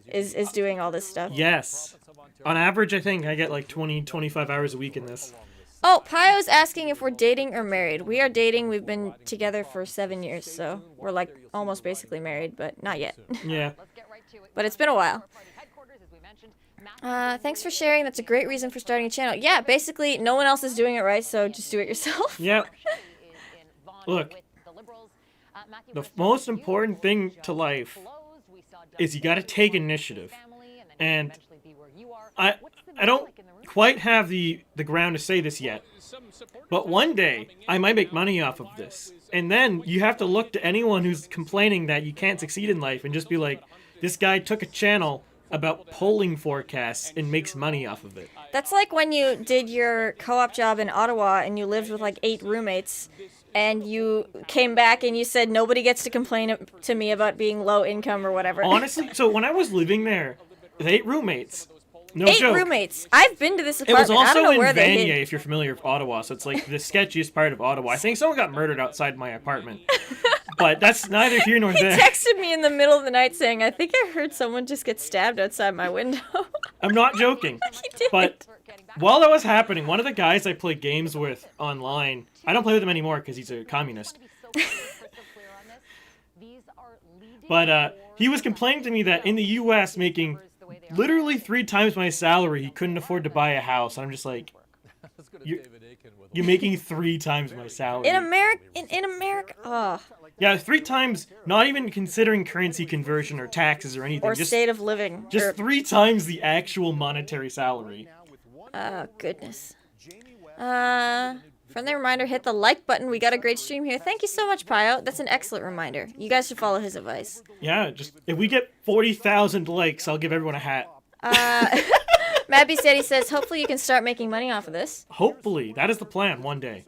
is doing all this stuff. Yes. On average, I think I get like 20, 25 hours a week in this. Oh, Pio's asking if we're dating or married. We are dating. We've been together for 7 years, so we're like almost basically married, but not yet. Yeah. But it's been a while. Thanks for sharing. That's a great reason for starting a channel. Yeah, basically, no one else is doing it right, so just do it yourself. Yep. Look, the most important thing to life is you gotta take initiative. And I don't quite have the ground to say this yet, but one day I might make money off of this. And then you have to look to anyone who's complaining that you can't succeed in life and just be like, this guy took a channel about polling forecasts and makes money off of it. That's like when you did your co-op job in Ottawa and you lived with like 8 roommates and you came back and you said nobody gets to complain to me about being low income or whatever. Honestly, so when I was living there, with 8 roommates, no 8 joke. roommates. I've been to this It was apartment. I don't also know where in they Vanier, hid. if you're familiar with Ottawa, so it's like the sketchiest part of Ottawa. I think someone got murdered outside my apartment. But that's neither here nor He there. texted me in the middle of the night saying, I think I heard someone just get stabbed outside my window. I'm not joking. He did. But while that was happening, one of the guys I play games with online, I don't play with him anymore because he's a communist. But he was complaining to me that in the U.S. making literally 3 times my salary, he couldn't afford to buy a house. And I'm just like, you're making 3 times my salary. In America, oh. Yeah, 3 times, not even considering currency conversion or taxes or anything. Or just, state of living. Just 3 times the actual monetary salary. Oh, goodness. Friendly reminder, hit the like button. We got a great stream here. Thank you so much, Pio. That's an excellent reminder. You guys should follow his advice. Yeah, just if we get 40,000 likes, I'll give everyone a hat. Mabby said, he says, hopefully you can start making money off of this. Hopefully. That is the plan one day.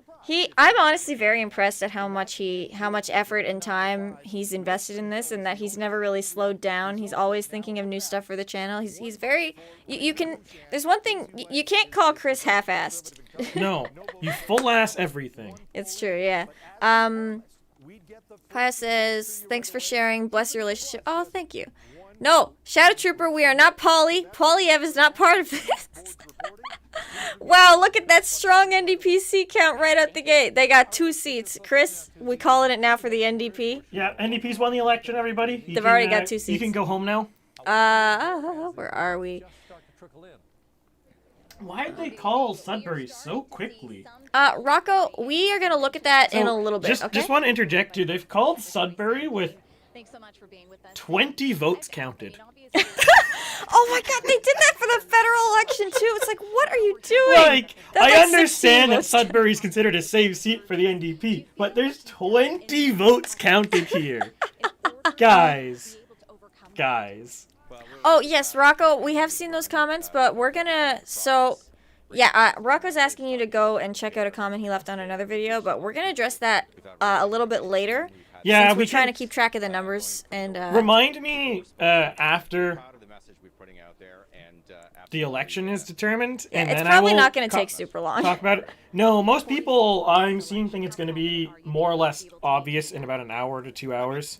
I'm honestly very impressed at how much effort and time he's invested in this, and that he's never really slowed down. He's always thinking of new stuff for the channel. He's very, you can, there's one thing, you can't call Chris half-assed. No, you full-ass everything. It's true, yeah. Paya says, thanks for sharing, bless your relationship. Oh, thank you. No, Shadow Trooper, we are not Polly. Polyev is not part of this. Wow, look at that strong NDP seat count right out the gate. They got 2 seats. Chris, we calling it now for the NDP. Yeah, NDP's won the election, everybody. They've already got 2 seats. You can go home now. Where are we? Why did they call Sudbury so quickly? Rocco, we are going to look at that in a little bit, okay? Just want to interject, too. They've called Sudbury with 20 votes counted. Oh my god, they did that for the federal election too. It's like, what are you doing? Like, I understand that Sudbury is considered a safe seat for the NDP, but there's 20 votes counted here. Guys. Oh, yes, Rocco, we have seen those comments, but we're gonna, Rocco's asking you to go and check out a comment he left on another video, but we're gonna address that a little bit later. Yeah, we're trying to keep track of the numbers and remind me after the election is determined, and it's then probably I will not going to take super long. Talk about it. No, most people I'm seeing think it's going to be more or less obvious in about an hour to 2 hours.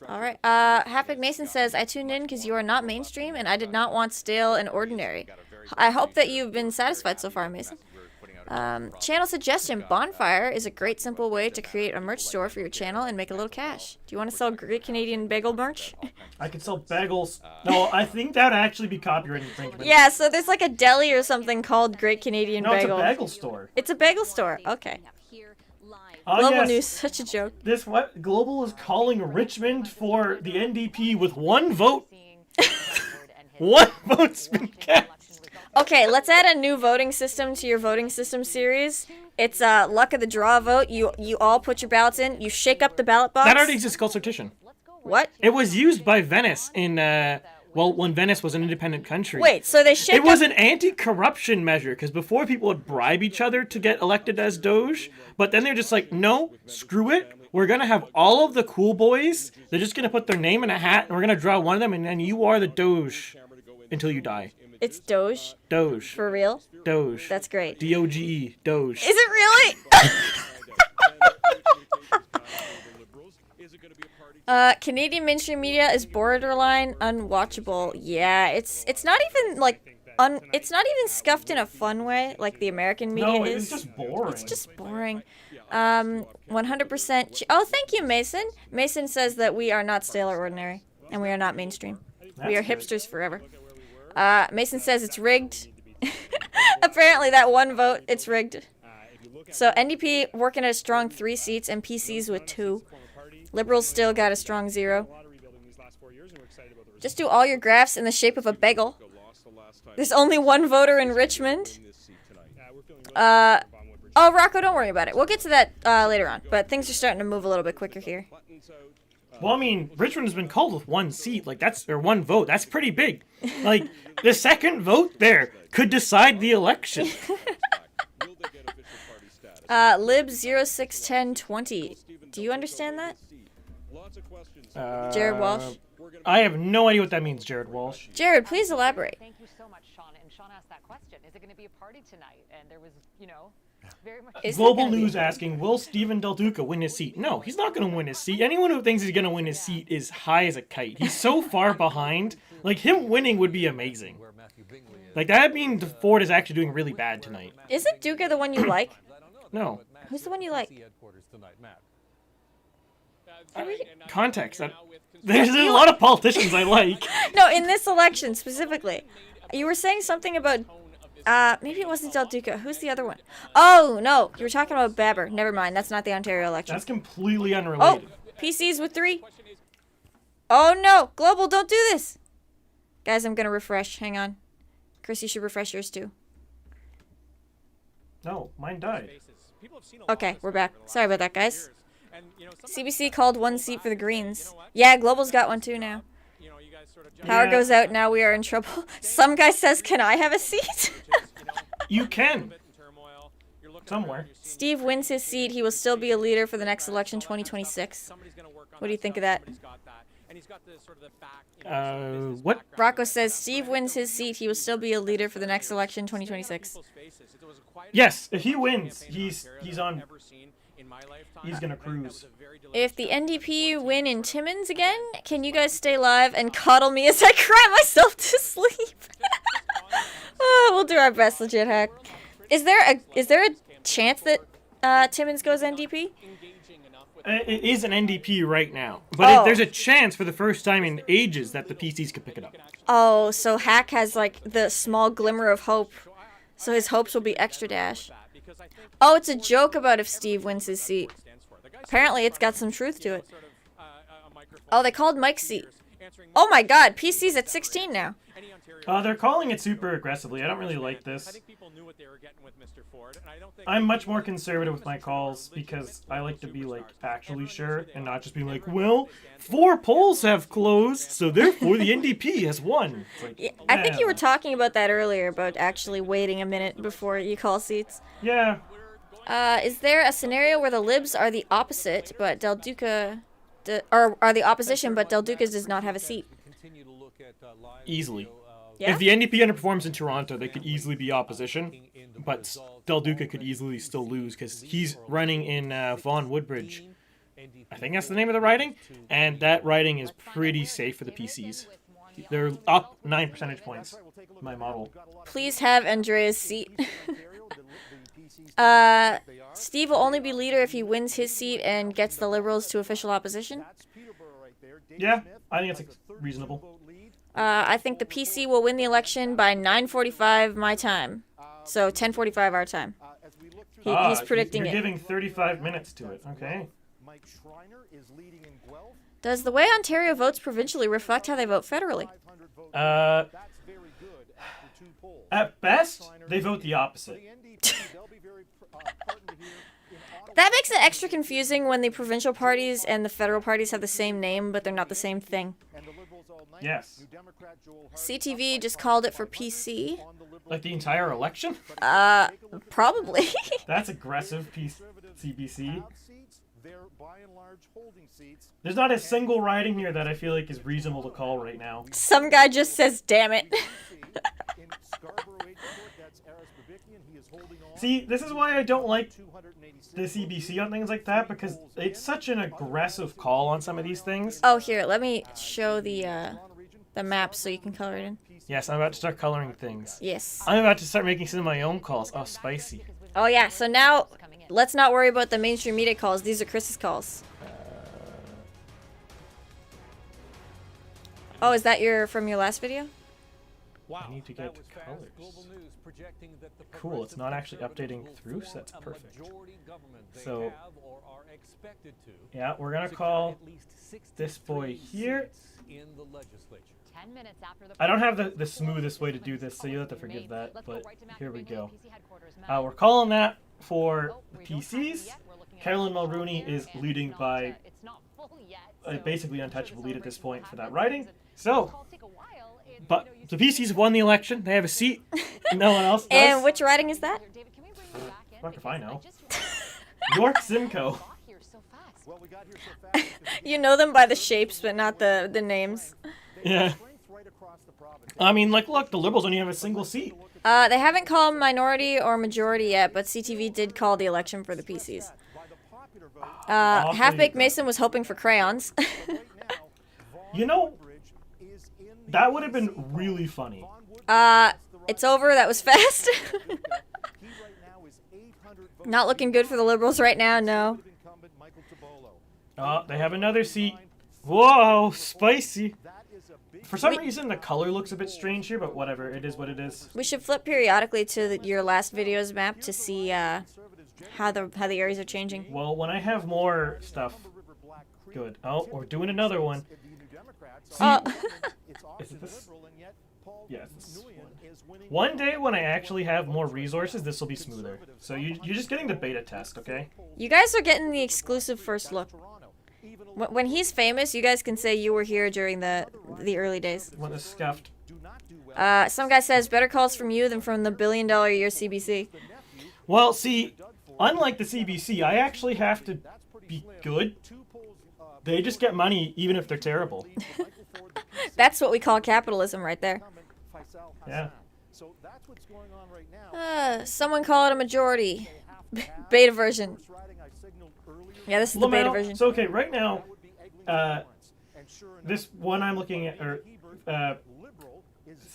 All right. Haptic Mason says, I tuned in because you are not mainstream, and I did not want stale and ordinary. I hope that you've been satisfied so far, Mason. Channel suggestion, Bonfire is a great simple way to create a merch store for your channel and make a little cash. Do you want to sell Great Canadian Bagel merch? I could sell bagels. No, I think that would actually be copyright infringement. Yeah, so there's like a deli or something called Great Canadian Bagel. No, it's a bagel store. It's a bagel store. Okay. Global yes. News, such a joke. This what Global is calling Richmond for the NDP with 1 vote. 1 vote's been cast. Okay, let's add a new voting system to your voting system series. It's luck of the draw vote. You all put your ballots in. You shake up the ballot box. That already exists called sortition. What? It was used by Venice in when Venice was an independent country. Wait, so they shake It was an anti-corruption measure because before people would bribe each other to get elected as Doge, but then they're just like, no, screw it. We're gonna have all of the cool boys. They're just gonna put their name in a hat, and we're gonna draw one of them, and then you are the Doge until you die. It's Doge? Doge. For real? Doge. That's great. D-O-G-E. Doge. Is it really? Canadian mainstream media is borderline unwatchable. Yeah, it's not even like it's not even scuffed in a fun way like the American media is. It's just boring. It's just boring. 100%. Oh, thank you, Mason. Mason says that we are not stale or ordinary, and we are not mainstream. We are hipsters forever. Mason says it's rigged. Apparently that 1 vote, it's rigged. So NDP working at a strong 3 seats and PCs with 2. Liberals still got a strong 0. Just do all your graphs in the shape of a bagel. There's only 1 voter in Richmond. Oh, Rocco, don't worry about it. We'll get to that later on. But things are starting to move a little bit quicker here. Well, I mean, Richmond has been called with 1 seat, like or 1 vote. That's pretty big. Like the second vote there could decide the election. Lib 061020. Do you understand that? Jared Walsh. I have no idea what that means, Jared Walsh. Jared, please elaborate. Thank you so much, Sean. And Sean asked that question. Is it going to be a party tonight? And there was, very much... Global News asking, will Stephen Del Duca win his seat? No, he's not going to win his seat. Anyone who thinks he's going to win his seat is high as a kite. He's so far behind. Like, him winning would be amazing. Like, that means Ford is actually doing really bad tonight. Isn't Duca the one you like? No. Who's the one you like? Context. There's a lot of politicians I like. No, in this election specifically. You were saying something about... maybe it wasn't Del Duca. Who's the other one? Oh, no. You were talking about Babber. Never mind. That's not the Ontario election. That's completely unrelated. Oh, PCs with 3. Oh, no. Global, don't do this. Guys, I'm going to refresh. Hang on. Chris, you should refresh yours too. No, mine died. Okay, we're back. Sorry about that, guys. CBC called 1 seat for the Greens. Yeah, Global's got 1 too now. Power goes out, now we are in trouble. Some guy says, can I have a seat? You can. somewhere. Steve wins his seat. He will still be a leader for the next election, 2026. What do you think of that? What? Rocco says Steve wins his seat. He will still be a leader for the next election, 2026. Yes, if he wins, he's gonna cruise. If the NDP win in Timmins again, can you guys stay live and coddle me as I cry myself to sleep? We'll do our best, legit hack. Is there a chance that Timmins goes NDP? It is an NDP right now, but there's a chance for the first time in ages that the PCs could pick it up. Oh, so Hack has like the small glimmer of hope. So his hopes will be extra dash. Oh, it's a joke about if Steve wins his seat. Apparently, it's got some truth to it. Oh, they called Mike's seat. Oh my god, PC's at 16 now. They're calling it super aggressively. I don't really like this. I'm much more conservative with my calls because I like to be like actually sure and not just be like, well, 4 polls have closed, so therefore the NDP has won. Like, yeah, I think you were talking about that earlier, about actually waiting a minute before you call seats. Yeah. Is there a scenario where the Libs are the opposite, but Del Duca, or are the opposition, but Del Duca does not have a seat? Easily. Yeah? If the NDP underperforms in Toronto, they could easily be opposition, but Del Duca could easily still lose because he's running in Vaughan Woodbridge. I think that's the name of the riding, and that riding is pretty safe for the PCs. They're up 9 percentage points, my model. Please have Andrea's seat. Steve will only be leader if he wins his seat and gets the Liberals to official opposition. Yeah, I think it's reasonable. I think the PC will win the election by 9:45 my time. So 10:45 our time. He's predicting you're it. Giving 35 minutes to it. Okay. Does the way Ontario votes provincially reflect how they vote federally? At best, they vote the opposite. That makes it extra confusing when the provincial parties and the federal parties have the same name, but they're not the same thing. Yes. CTV just called it for PC. Like the entire election? Probably. That's aggressive, CBC. There's not a single riding here that I feel like is reasonable to call right now. Some guy just says, damn it. See, this is why I don't like the CBC on things like that, because it's such an aggressive call on some of these things. Oh, here, let me show the map so you can color it in. Yes, I'm about to start coloring things. Yes. I'm about to start making some of my own calls. Oh, spicy. Oh, yeah, so now let's not worry about the mainstream media calls. These are Chris's calls. Oh, is that from your last video? I need to get colors. Cool, it's not actually updating through, so that's perfect. So, yeah, we're going to call this boy here. I don't have the smoothest way to do this, so you'll have to forgive that, but here we go. We're calling that for the PCs. Carolyn Mulrooney is leading by a basically untouchable lead at this point for that riding. So, but the PCs won the election. They have a seat. No one else does. And which riding is that? Fuck if I know. York Simcoe. You know them by the shapes, but not the names. Yeah. I mean, like, look, the Liberals only have a single seat. They haven't called minority or majority yet, but CTV did call the election for the PCs. Half-Baked Mason was hoping for crayons. You know, that would have been really funny. It's over. That was fast. Not looking good for the Liberals right now, no. They have another seat. Whoa, spicy. For some reason, the color looks a bit strange here, but whatever. It is what it is. We should flip periodically to your last video's map to see how the areas are changing. Well, when I have more stuff, good. Oh, we're doing another one. See, is it this? Yeah, it's this one. One day when I actually have more resources, this will be smoother. So you're just getting the beta test, okay? You guys are getting the exclusive first look. When he's famous, you guys can say you were here during the early days. When it's scuffed. Some guy says better calls from you than from the $1 billion a year CBC. Well, see, unlike the CBC, I actually have to be good. They just get money even if they're terrible. That's what we call capitalism right there. Yeah. Someone call it a majority. Beta version. Yeah, this is the beta version. So, okay, right now, this one I'm looking at, or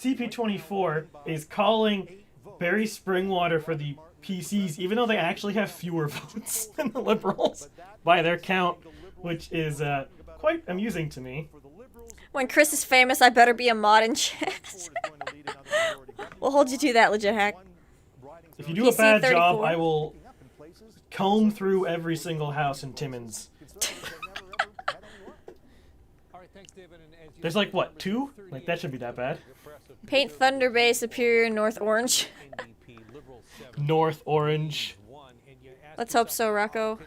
CP24 is calling Barry Springwater for the PCs, even though they actually have fewer votes than the Liberals by their count, which is quite amusing to me. When Chris is famous, I better be a mod in chat. We'll hold you to that, legit hack. If you do a bad job, I will comb through every single house in Timmins. There's like, what, 2? Like, that shouldn't be that bad. Paint Thunder Bay Superior North Orange. North Orange. Let's hope so, Rocco.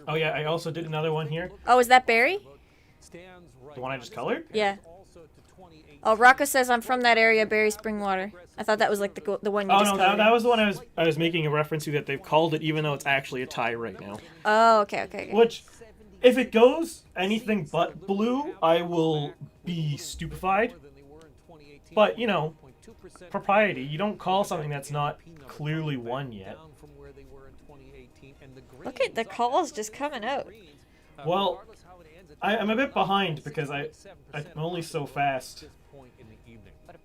Oh yeah, I also did another one here. Oh, is that Barry? The one I just colored? Yeah. Oh, Rocco says I'm from that area, Barry Springwater. I thought that was like the one you just colored. That was the one I was making a reference to, that they've called it, even though it's actually a tie right now. Oh, okay. Which, if it goes anything but blue, I will be stupefied. But, you know, propriety. You don't call something that's not clearly won yet. Look at the calls just coming out. Well, I'm a bit behind because I'm only so fast.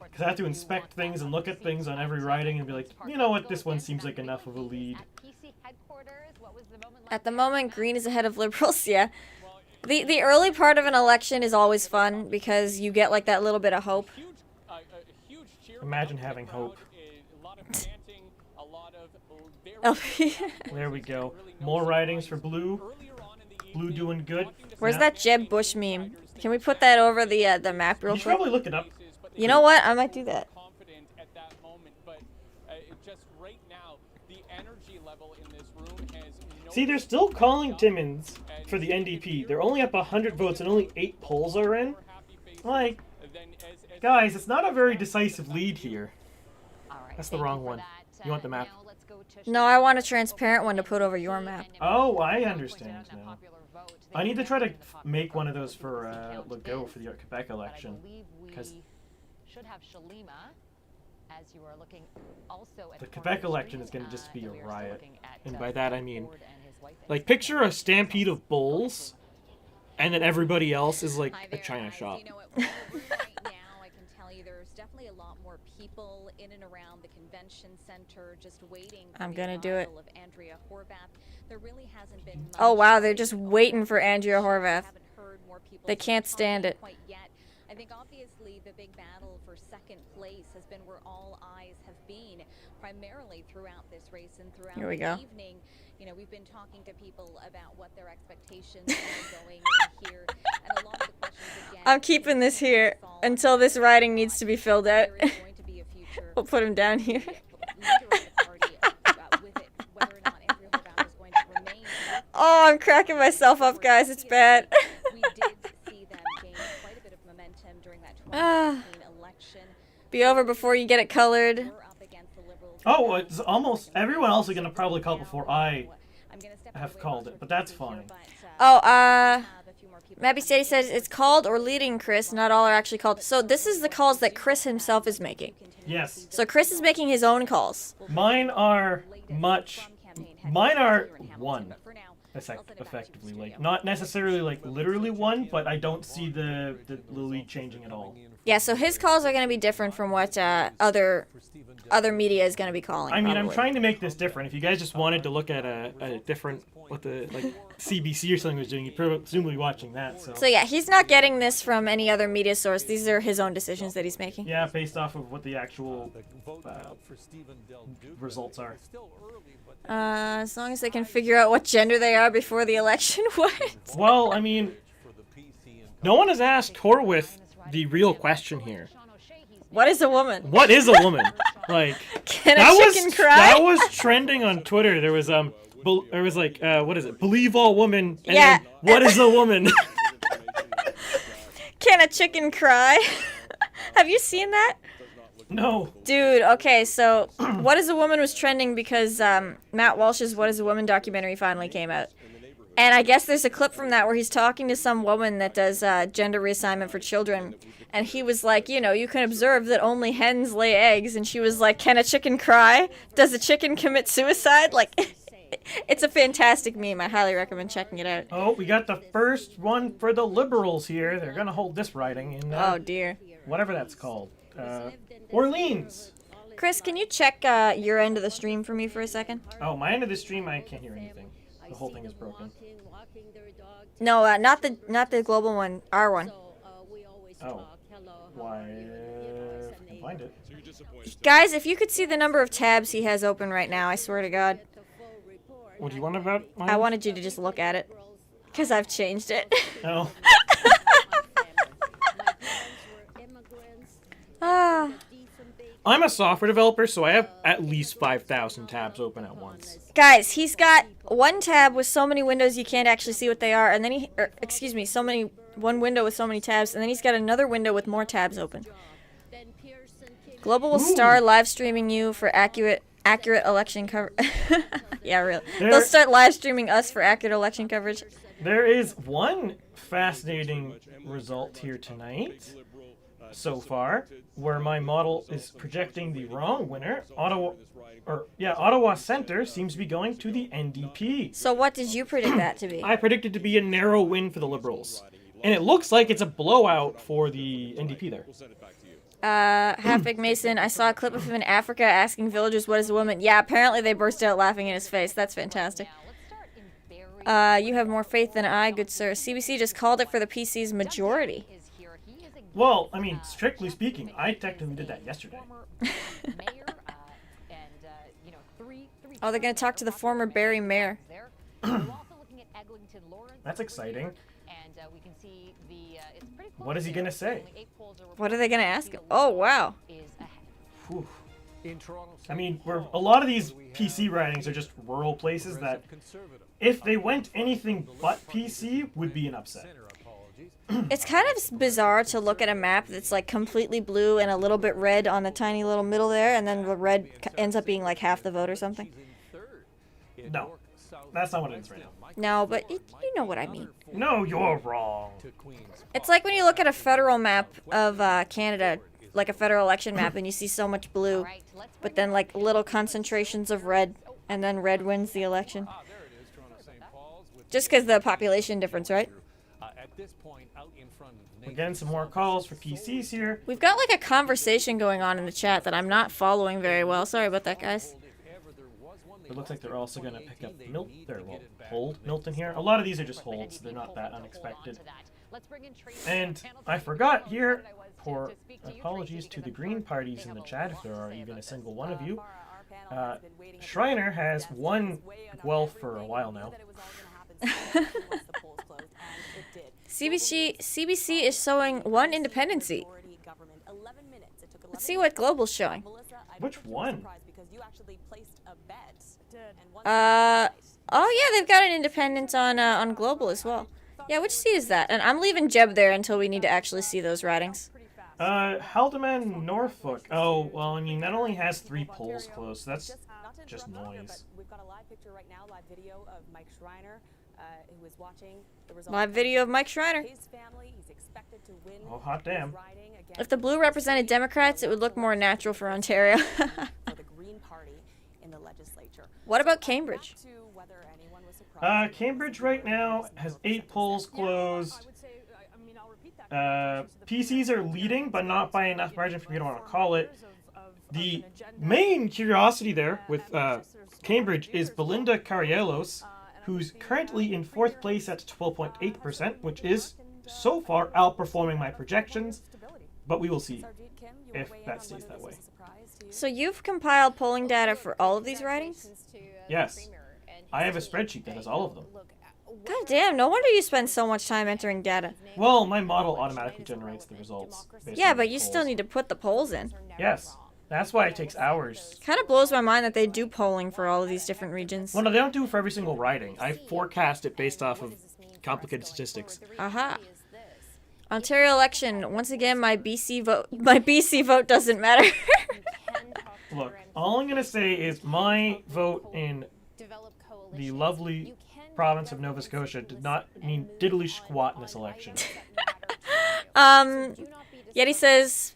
Because I have to inspect things and look at things on every writing and be like, you know what, this one seems like enough of a lead. At the moment, green is ahead of liberals, yeah. The early part of an election is always fun because you get like that little bit of hope. Imagine having hope. There we go. More writings for blue. Blue doing good. Where's that Jeb Bush meme? Can we put that over the map real quick? You should probably look it up. You know what? I might do that. See, they're still calling Timmins for the NDP. They're only up 100 votes and only 8 polls are in. Like, guys, it's not a very decisive lead here. That's the wrong one. You want the map? No, I want a transparent one to put over your map. Oh, I understand now. I need to try to make one of those for Legault for the Quebec election. Because the Quebec election is going to just be a riot. And by that I mean, like, picture a stampede of bulls, and then everybody else is like a China shop. Definitely a lot more people in and around the convention center just waiting for I'm gonna do it. of Andrea Horvath. There really hasn't been much. Oh wow, they're just waiting for Andrea Horvath. They can't stand it. Quite yet. I think obviously the big battle for second place has been where all eyes have been, primarily throughout this race and throughout Here we the go. evening. You know, we've been talking to people about what their expectations are going in here, and a lot of the questions again. I'm keeping this here until this writing needs to be filled out. There is going to be a future. We'll put him down here. Oh, I'm cracking myself up, guys. It's bad. We did see them gain quite a bit of momentum during that 2018 election. Be over before you get it colored. Oh, it's almost everyone else is going to probably call before I have called it, but that's fine. Oh, Mabby Steady says it's called or leading Chris. Not all are actually called. So this is the calls that Chris himself is making. Yes. So Chris is making his own calls. Mine are one. Effectively, like, not necessarily like literally one, but I don't see the lead changing at all. Yeah, so his calls are going to be different from what other media is going to to be calling. I mean, probably. I'm trying to make this different. If you guys just wanted to look at a different, what the like CBC or something was doing, you'd presumably be watching that. So yeah, he's not getting this from any other media source. These are his own decisions that he's making. Yeah, based off of what the actual results are. As long as they can figure out what gender they are before the election. What? Well, I mean, no one has asked Horwath the real question here. What is a woman? What is a woman? Like, can a chicken cry? That was trending on Twitter. There was like what is it? Believe all women. And yeah. Then, what is a woman? Can a chicken cry? Have you seen that? No. Dude, okay, so What is a Woman was trending because Matt Walsh's What is a Woman documentary finally came out. And I guess there's a clip from that where he's talking to some woman that does gender reassignment for children. And he was like, you know, you can observe that only hens lay eggs. And she was like, can a chicken cry? Does a chicken commit suicide? Like, it's a fantastic meme. I highly recommend checking it out. Oh, we got the first one for the Liberals here. They're going to hold this riding in, Oh, dear. whatever that's called. Orleans. Chris, can you check your end of the stream for me for a second? Oh, my end of the stream, I can't hear anything. The whole thing is broken. No, not the global one. Our one. Oh. Why? If I can find it. Guys, if you could see the number of tabs he has open right now, I swear to God. What do you want about mine? I wanted you to just look at it. Because I've changed it. Oh. Ah. I'm a software developer, so I have at least 5,000 tabs open at once. Guys, he's got one tab with so many windows you can't actually see what they are, and then one window with so many tabs, and then he's got another window with more tabs open. Global will start live streaming you for accurate election coverage. Yeah, really. They'll start live streaming us for accurate election coverage. There is one fascinating result here tonight, so far, where my model is projecting the wrong winner. Ottawa Centre seems to be going to the NDP. So what did you predict that to be? I predicted to be a narrow win for the Liberals. And it looks like it's a blowout for the NDP there. Half-Baked Mason, I saw a clip of him in Africa asking villagers what is a woman. Yeah, apparently they burst out laughing in his face. That's fantastic. You have more faith than I, good sir. CBC just called it for the PC's majority. Well, I mean, strictly speaking, I technically did that yesterday. Oh, they're going to talk to the former Barrie mayor. That's exciting. What is he going to say? What are they going to ask him? Oh, wow. Whew. I mean, a lot of these PC ridings are just rural places that, if they went anything but PC, would be an upset. It's kind of bizarre to look at a map that's like completely blue and a little bit red on the tiny little middle there, and then the red ends up being like half the vote or something. No, that's not what it is right now. No, but you know what I mean. No, you're wrong. It's like when you look at a federal map of Canada, like a federal election map, and you see so much blue, but then like little concentrations of red, and then red wins the election. Just because the population difference, right? We're getting some more calls for PCs here. We've got like a conversation going on in the chat that I'm not following very well. Sorry about that, guys. It looks like they're also going to pick up hold Milton here. A lot of these are just holds. They're not that unexpected. And I forgot here, for apologies to the Green parties in the chat, if there are even a single one of you, Schreiner has won Guelph for a while now. CBC is showing one independent seat. Let's see what Global's showing. Which one? Oh yeah, they've got an independent on Global as well. Yeah, which seat is that? And I'm leaving Jeb there until we need to actually see those ridings. Haldeman Norfolk. Oh, well, I mean, that only has 3 polls closed, so that's just noise. We've got a live picture right now, live video of Mike Schreiner, who is watching the results. Live video of Mike Schreiner. His family, he's expected to win. Oh, hot damn. If the blue represented Democrats, it would look more natural for Ontario. For the Green Party in the legislature. What about Cambridge? Cambridge right now has 8 polls closed. PCs are leading, but not by enough margin for me to want to call it. The main curiosity there with Cambridge is Belinda Carrielos, who's currently in 4th place at 12.8%, which is so far outperforming my projections, but we will see if that stays that way. So you've compiled polling data for all of these ridings? Yes. I have a spreadsheet that has all of them. God damn, no wonder you spend so much time entering data. Well, my model automatically generates the results. Yeah, but you still need to put the polls in. Yes. That's why it takes hours. Kind of blows my mind that they do polling for all of these different regions. Well, no, they don't do it for every single riding. I forecast it based off of complicated statistics. Aha. Ontario election. Once again, my BC vote doesn't matter. Look, all I'm going to say is my vote in the lovely province of Nova Scotia did not mean diddly squat in this election. Yeti says,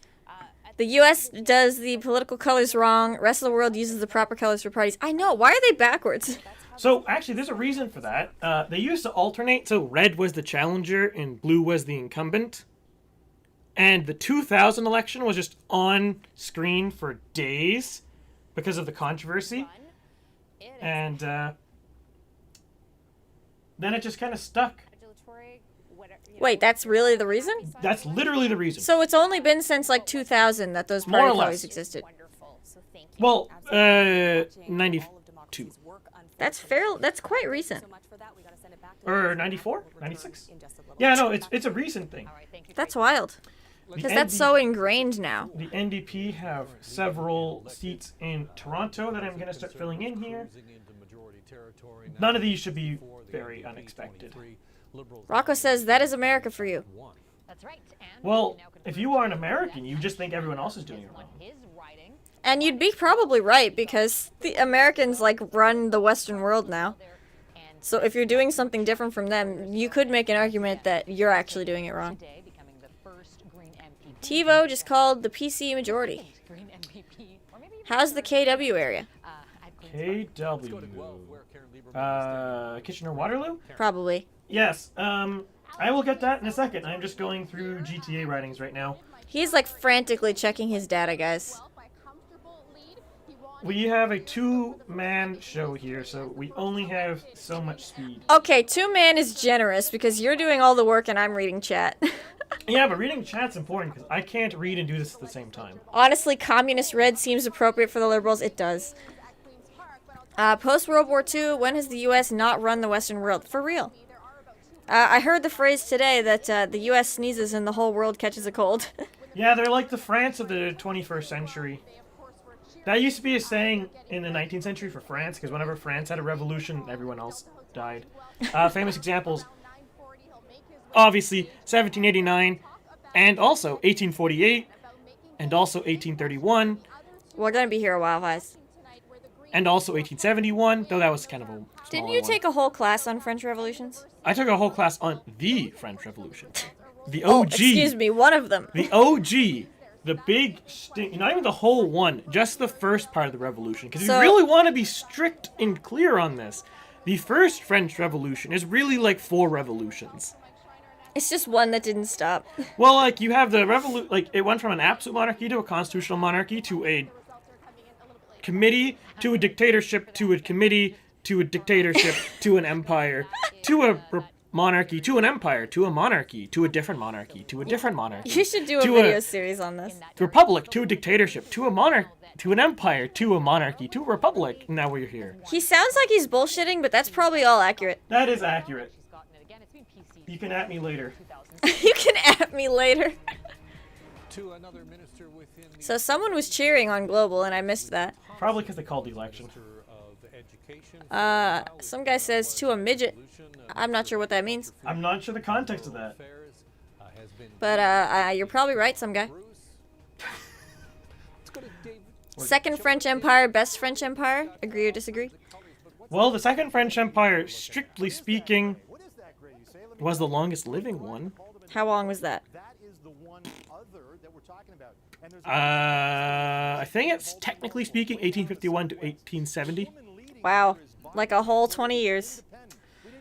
the U.S. does the political colors wrong. Rest of the world uses the proper colors for parties. I know. Why are they backwards? So, actually, there's a reason for that. They used to alternate, so red was the challenger and blue was the incumbent. And the 2000 election was just on screen for days because of the controversy. And then it just kind of stuck. Wait, that's really the reason? That's literally the reason. So it's only been since like 2000 that those More or party less. colors existed. Well, 92. That's fair. That's quite recent. Or 94? 96? Yeah, no, it's a recent thing. That's wild. Because that's so ingrained now. The NDP have several seats in Toronto that I'm going to start filling in here. None of these should be very unexpected. Rocco says, that is America for you. That's right. Well, if you are an American, you just think everyone else is doing it wrong. And you'd be probably right, because the Americans, like, run the Western world now. So if you're doing something different from them, you could make an argument that you're actually doing it wrong. TiVo just called the PC majority. How's the KW area? KW. Kitchener-Waterloo? Probably. Yes. I will get that in a second. I'm just going through GTA writings right now. He's like frantically checking his data, guys. We have a two-man show here, so we only have so much speed. Okay, 2-man is generous because you're doing all the work and I'm reading chat. Yeah, but reading chat's important because I can't read and do this at the same time. Honestly, communist red seems appropriate for the liberals. It does. Post-World War II, when has the U.S. not run the Western world? For real. I heard the phrase today that the U.S. sneezes and the whole world catches a cold. Yeah, they're like the France of the 21st century. That used to be a saying in the 19th century for France, because whenever France had a revolution, everyone else died. Famous examples, obviously, 1789, and also 1848, and also 1831. We're going to be here a while, guys. And also 1871, though that was kind of a Didn't you take a whole class on French revolutions? I took a whole class on the French Revolution. The Oh, OG. excuse me, one of them. The OG. The big, not even the whole one, just the first part of the revolution. Because So- you really want to be strict and clear on this. The first French Revolution is really like 4 revolutions. It's just one that didn't stop. Well, like, you have the it went from an absolute monarchy to a constitutional monarchy to a committee to a dictatorship to a committee to a dictatorship to an empire to a monarchy to an empire to a monarchy to a different monarchy to a different monarchy. You should do a to video series on this. republic to a dictatorship to a monarch to an empire to a monarchy to a republic. Now we're here. He sounds like he's bullshitting, but that's probably all accurate. That is accurate. You can at me later. You can at me later. So someone was cheering on Global, and I missed that. Probably because they called the election. Some guy says to a midget. I'm not sure what that means. I'm not sure the context of that. But you're probably right, some guy. Second French Empire, best French Empire? Agree or disagree? Well, the Second French Empire, strictly speaking, was the longest living one. How long was that? I think it's technically speaking 1851 to 1870. Wow. Like a whole 20 years.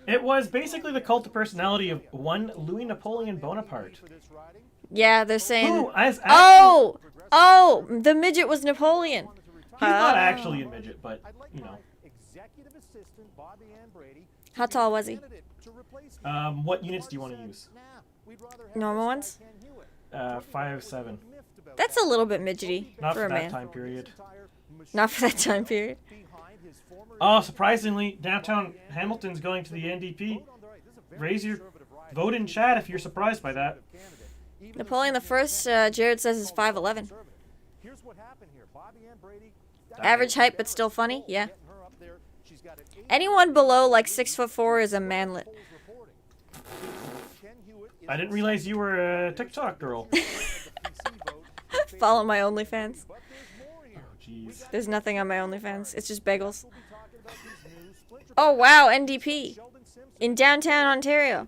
It was basically the cult of personality of one Louis Napoleon Bonaparte. Yeah, they're saying... Who, as Oh! The midget was Napoleon. He's not actually a midget, but, you know. How tall was he? What units do you want to use? Normal ones? 5'7". That's a little bit midgety Not for for a that man. time period. Not for that time period. Oh, surprisingly, downtown Hamilton's going to the NDP. Raise your vote in chat if you're surprised by that. Napoleon the First, Jared says, is 5'11". Average height, but still funny? Yeah. Anyone below like 6'4" is a manlet. I didn't realize you were a TikTok girl. Follow my OnlyFans. Oh, jeez. There's nothing on my OnlyFans. It's just bagels. Oh, wow, NDP. In downtown Ontario.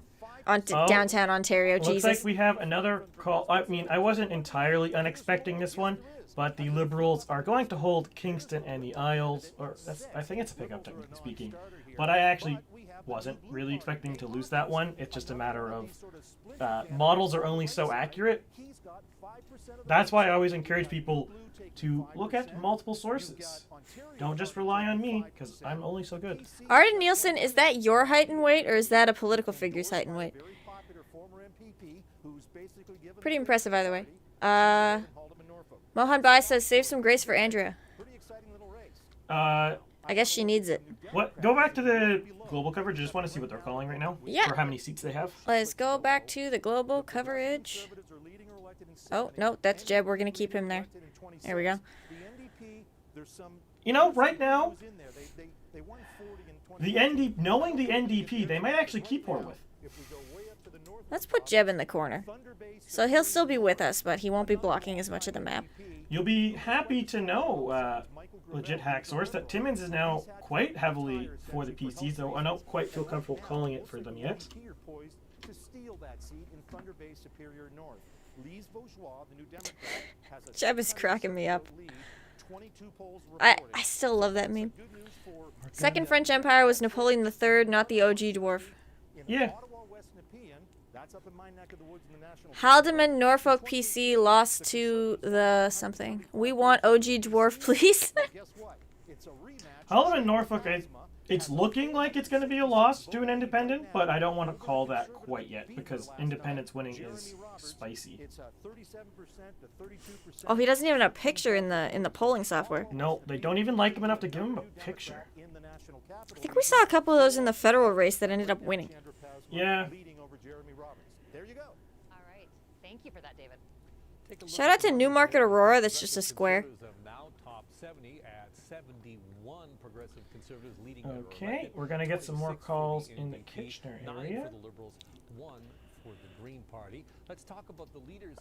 Downtown Ontario, Looks Jesus. like we have another call. I mean, I wasn't entirely unexpecting this one, but the Liberals are going to hold Kingston and the Isles, or I think it's a pickup, technically speaking. But I actually wasn't really expecting to lose that one. It's just a matter of models are only so accurate. That's why I always encourage people to look at multiple sources. Don't just rely on me, because I'm only so good. Arden Nielsen, is that your height and weight, or is that a political figure's height and weight? Pretty impressive, either way. Mohan Bai says, save some grace for Andrea. I guess she needs it. What? Go back to the global coverage. I just want to see what they're calling right now. Yeah. Or how many seats they have. Let's go back to the global coverage. Oh, no, that's Jeb. We're going to keep him there. There we go. You know, right now, knowing the NDP, they might actually keep Horwath. Let's put Jeb in the corner. So he'll still be with us, but he won't be blocking as much of the map. You'll be happy to know, legit hack source, that Timmins is now quite heavily for the PCs, though I don't quite feel comfortable calling it for them yet. Jeb is cracking me up. I still love that meme. Second French Empire was Napoleon III, not the OG dwarf. Yeah. Haldeman Norfolk PC lost to the something. We want OG dwarf, please. Haldeman Norfolk, it's looking like it's going to be a loss to an independent, but I don't want to call that quite yet, because independence winning is spicy. Oh, he doesn't even have a picture in the polling software. No, they don't even like him enough to give him a picture. I think we saw a couple of those in the federal race that ended up winning. Yeah. All right. Thank you for that, David. Shout out to Newmarket Aurora, that's just a square. Okay, we're going to get some more calls in the Kitchener area.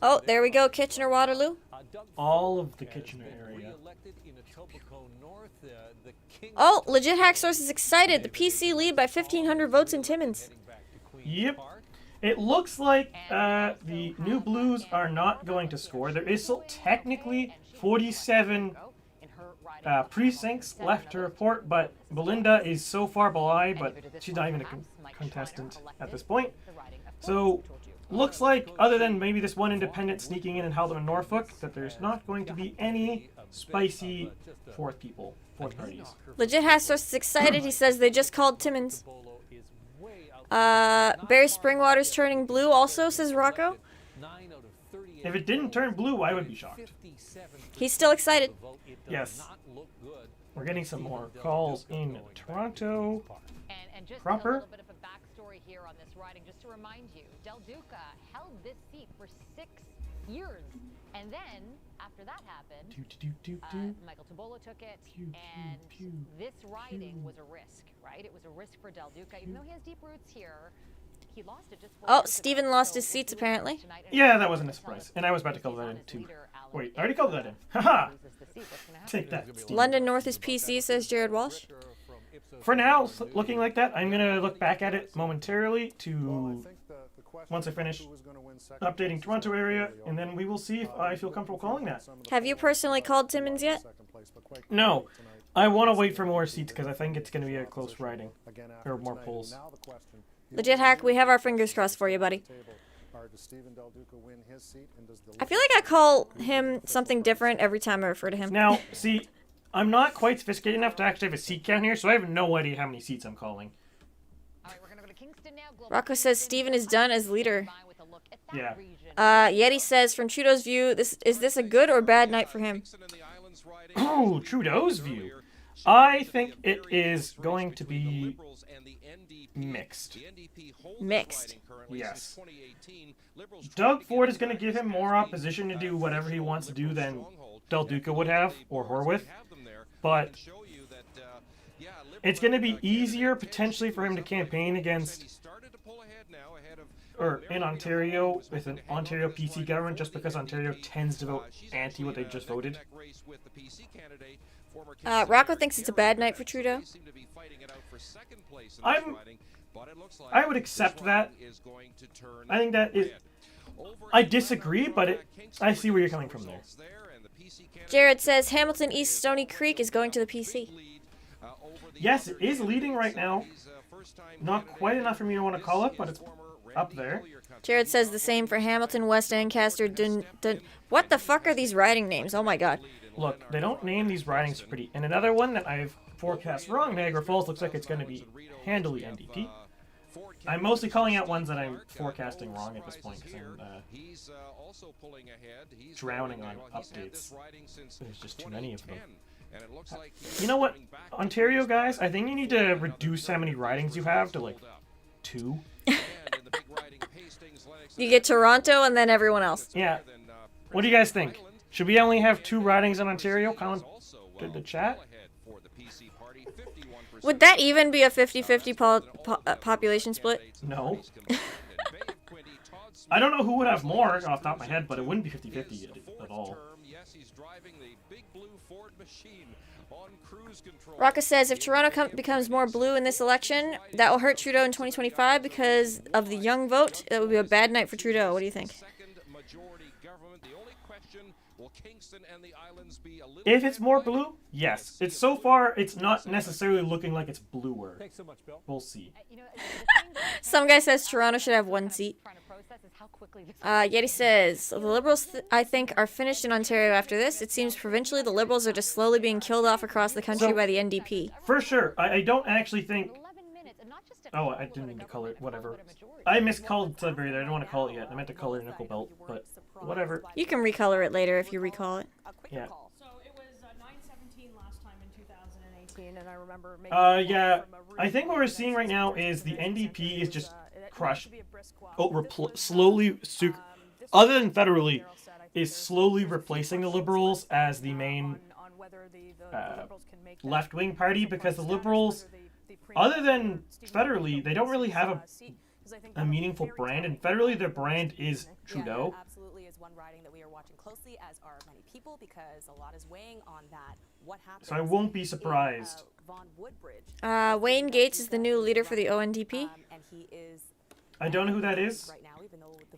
Oh, there we go, Kitchener-Waterloo. All of the Kitchener area. Oh, Legit Hack Source is excited. The PC lead by 1,500 votes in Timmins. Yep. It looks like the New Blues are not going to score. There is still technically 47 precincts left to report, but Belinda is so far behind, but she's not even a contestant at this point. So, looks like, other than maybe this one independent sneaking in Haldeman Norfolk, that there's not going to be any spicy fourth parties. Legit Hack Source is excited. He says they just called Timmins. Barry Springwater's turning blue also, says Rocco. If it didn't turn blue, I would be shocked. He's still excited. Yes. We're getting some more calls in Toronto And just proper. a little bit of a backstory here on this riding, just to remind you, Del Duca held this seat for 6 years. And then, after that happened, Michael Tobolo took it, and this riding was a risk, right? It was a risk for Del Duca. Even though he has deep roots here, he lost it just for... Oh, Stephen lost his seats, apparently. Yeah, that wasn't a surprise. And I was about to call that in, too. Wait, I already called that in. Haha! Take that, Steve. London North is PC, says Jared Walsh. For now, looking like that, I'm going to look back at it momentarily to... Once I finish updating Toronto area, and then we will see if I feel comfortable calling that. Have you personally called Timmins yet? No. I want to wait for more seats because I think it's going to be a close riding. Or more polls. Legit Hack, we have our fingers crossed for you, buddy. I feel like I call him something different every time I refer to him. Now, see, I'm not quite sophisticated enough to actually have a seat count here, so I have no idea how many seats I'm calling. Rocco says Steven is done as leader. Yeah. Yeti says, from Trudeau's view, is this a good or bad night for him? Oh, Trudeau's view. I think it is going to be mixed. Mixed. Yes. Doug Ford is going to give him more opposition to do whatever he wants to do than Del Duca would have, or Horwath. But it's going to be easier potentially for him to campaign against or in Ontario with an Ontario PC government just because Ontario tends to vote anti what they just voted. Rocco thinks it's a bad night for Trudeau. I would accept that. I think that is. I disagree, but I see where you're coming from there. Jared says Hamilton East Stony Creek is going to the PC. Yes, it is leading right now. Not quite enough for me to want to call it, but it's up there. Jared says the same for Hamilton, West Ancaster, What the fuck are these riding names? Oh my god. Look, they don't name these ridings pretty. And another one that I've forecast wrong, Niagara Falls, looks like it's going to be handily NDP. I'm mostly calling out ones that I'm forecasting wrong at this point because I'm drowning on updates. There's just too many of them. You know what, Ontario guys? I think you need to reduce how many ridings you have to like 2. You get Toronto and then everyone else. Yeah. What do you guys think? Should we only have 2 ridings in Ontario? Comment in the chat. Would that even be a 50-50 population split? No. I don't know who would have more off the top of my head, but it wouldn't be 50-50 at all. Rocca says, if Toronto becomes more blue in this election, that will hurt Trudeau in 2025 because of the young vote. It would be a bad night for Trudeau. What do you think? If it's more blue, yes. It's so far, it's not necessarily looking like it's bluer. We'll see. Some guy says Toronto should have 1 seat. Yeti says, the Liberals, I think, are finished in Ontario after this. It seems provincially the Liberals are just slowly being killed off across the country by the NDP. For sure. I don't actually think... Oh, I didn't mean to color it. Whatever. I miscalled Sudbury there. I don't want to call it yet. I meant to color Nickel Belt, but whatever. You can recolor it later if you recall it. Yeah. So it was 917 last time in 2018, and I remember yeah. I think what we're seeing right now is the NDP is just crushed. Slowly, other than federally, is slowly replacing the Liberals as the main left-wing party because the Liberals, other than federally, they don't really have a meaningful brand, and federally their brand is Trudeau. Absolutely is one riding that we are watching closely, as are many people, because a lot is weighing on that. What happens? So I won't be surprised. Wayne Gates is the new leader for the ONDP. I don't know who that is.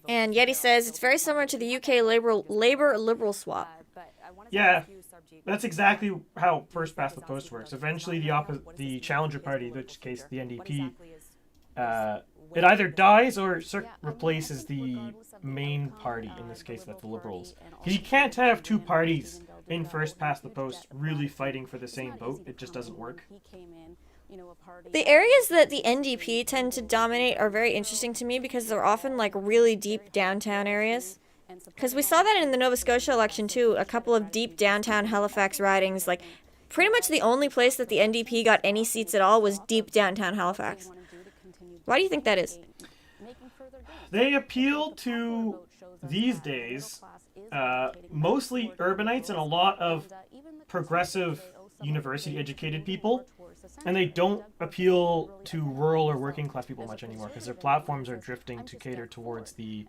And Yeti says it's very similar to the UK Labor-Liberal swap. Yeah, that's exactly how first past the post works. Eventually, the challenger party, in which case the NDP, it either dies or replaces the main party. In this case, that's the Liberals. Because you can't have 2 parties in first past the post really fighting for the same vote. It just doesn't work. The areas that the NDP tend to dominate are very interesting to me because they're often like really deep downtown areas. Because we saw that in the Nova Scotia election too, a couple of deep downtown Halifax ridings. Like pretty much the only place that the NDP got any seats at all was deep downtown Halifax. Why do you think that is? They appeal to, these days, mostly urbanites and a lot of progressive university-educated people. And they don't appeal to rural or working class people much anymore because their platforms are drifting to cater towards the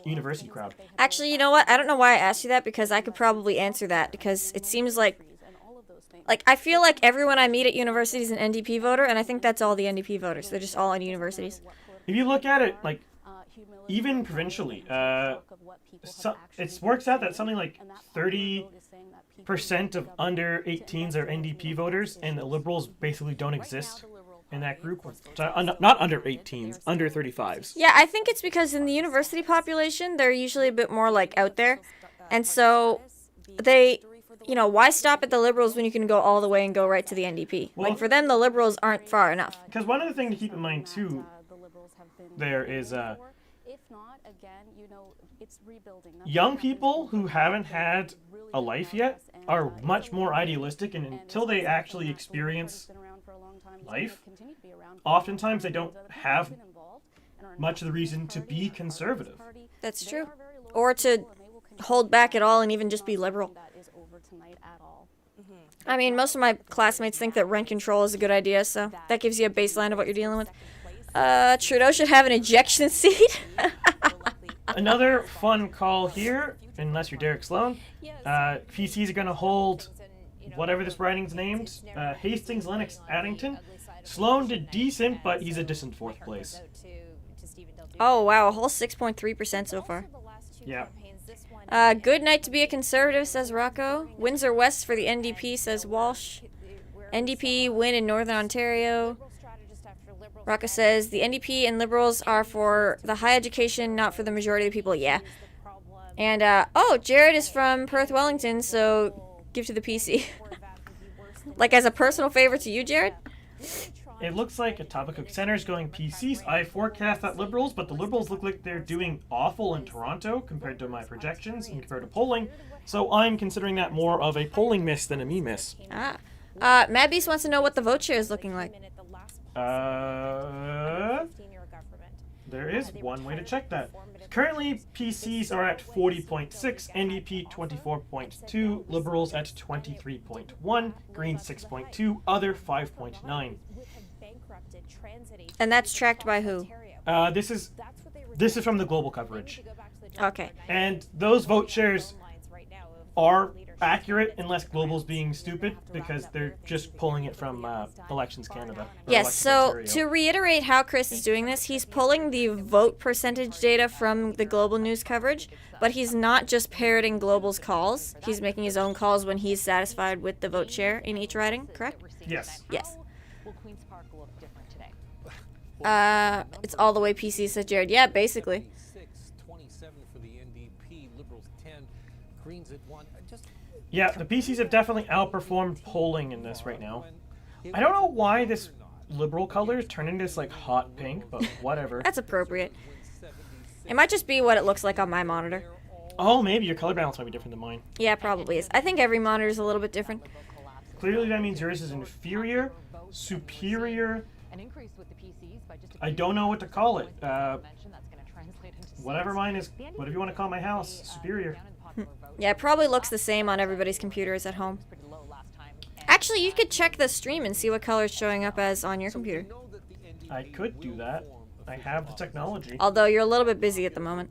university crowd. Actually, you know what? I don't know why I asked you that because I could probably answer that because it seems like I feel like everyone I meet at university is an NDP voter, and I think that's all the NDP voters. They're just all in universities. If you look at it, like, even provincially, it works out that something like 30% of under 18s are NDP voters, and the Liberals basically don't exist in that group. Not under 18s, under 35s. Yeah, I think it's because in the university population, they're usually a bit more, like, out there. And so they, you know, why stop at the Liberals when you can go all the way and go right to the NDP? Well, like, for them, the Liberals aren't far enough. Because one other thing to keep in mind, too, there is... young people who haven't had a life yet are much more idealistic, and until they actually experience life, oftentimes they don't have much of the reason to be conservative. That's true. Or to hold back at all and even just be liberal. I mean, most of my classmates think that rent control is a good idea, so that gives you a baseline of what you're dealing with. Trudeau should have an ejection seat. Another fun call here, unless you're Derek Sloan. PCs are going to hold whatever this riding's named. Hastings, Lennox, Addington. Sloan did decent, but he's a distant 4th place. Oh, wow, a whole 6.3% so far. Yeah. Good night to be a conservative, says Rocco. Windsor West for the NDP, says Walsh. NDP win in Northern Ontario. Rocco says the NDP and Liberals are for the high education, not for the majority of the people. Yeah. And, oh, Jared is from Perth, Wellington, so give to the PC. Like, as a personal favor to you, Jared? It looks like Etobicoke Centre is going PCs. I forecast that Liberals, but the Liberals look like they're doing awful in Toronto compared to my projections and compared to polling. So I'm considering that more of a polling miss than a me miss. Mad Beast wants to know what the vote share is looking like. There is one way to check that. Currently, PCs are at 40.6, NDP 24.2, Liberals at 23.1, Greens 6.2, Other 5.9. And that's tracked by who? This is from the global coverage. Okay. And those vote shares are accurate unless Global's being stupid, because they're just pulling it from Elections Canada. Yes, so to reiterate how Chris is doing this, he's pulling the vote percentage data from the Global news coverage, but he's not just parroting Global's calls. He's making his own calls when he's satisfied with the vote share in each riding, correct? Yes. Yes. Will Queen's Park look different today? It's all the way PC, said Jared. Yeah, basically. 27 for the NDP, Liberals 10, Greens at 1. Yeah, the PCs have definitely outperformed polling in this right now. I don't know why this Liberal colors turn into this like hot pink, but whatever. That's appropriate. It might just be what it looks like on my monitor. Oh, maybe your color balance might be different than mine. Yeah, probably is. I think every monitor is a little bit different. Clearly that means yours is inferior, superior. I don't know what to call it. Whatever mine is, whatever you want to call my house, superior. Yeah, it probably looks the same on everybody's computers at home. Actually, you could check the stream and see what color it's showing up as on your computer. I could do that. I have the technology. Although you're a little bit busy at the moment.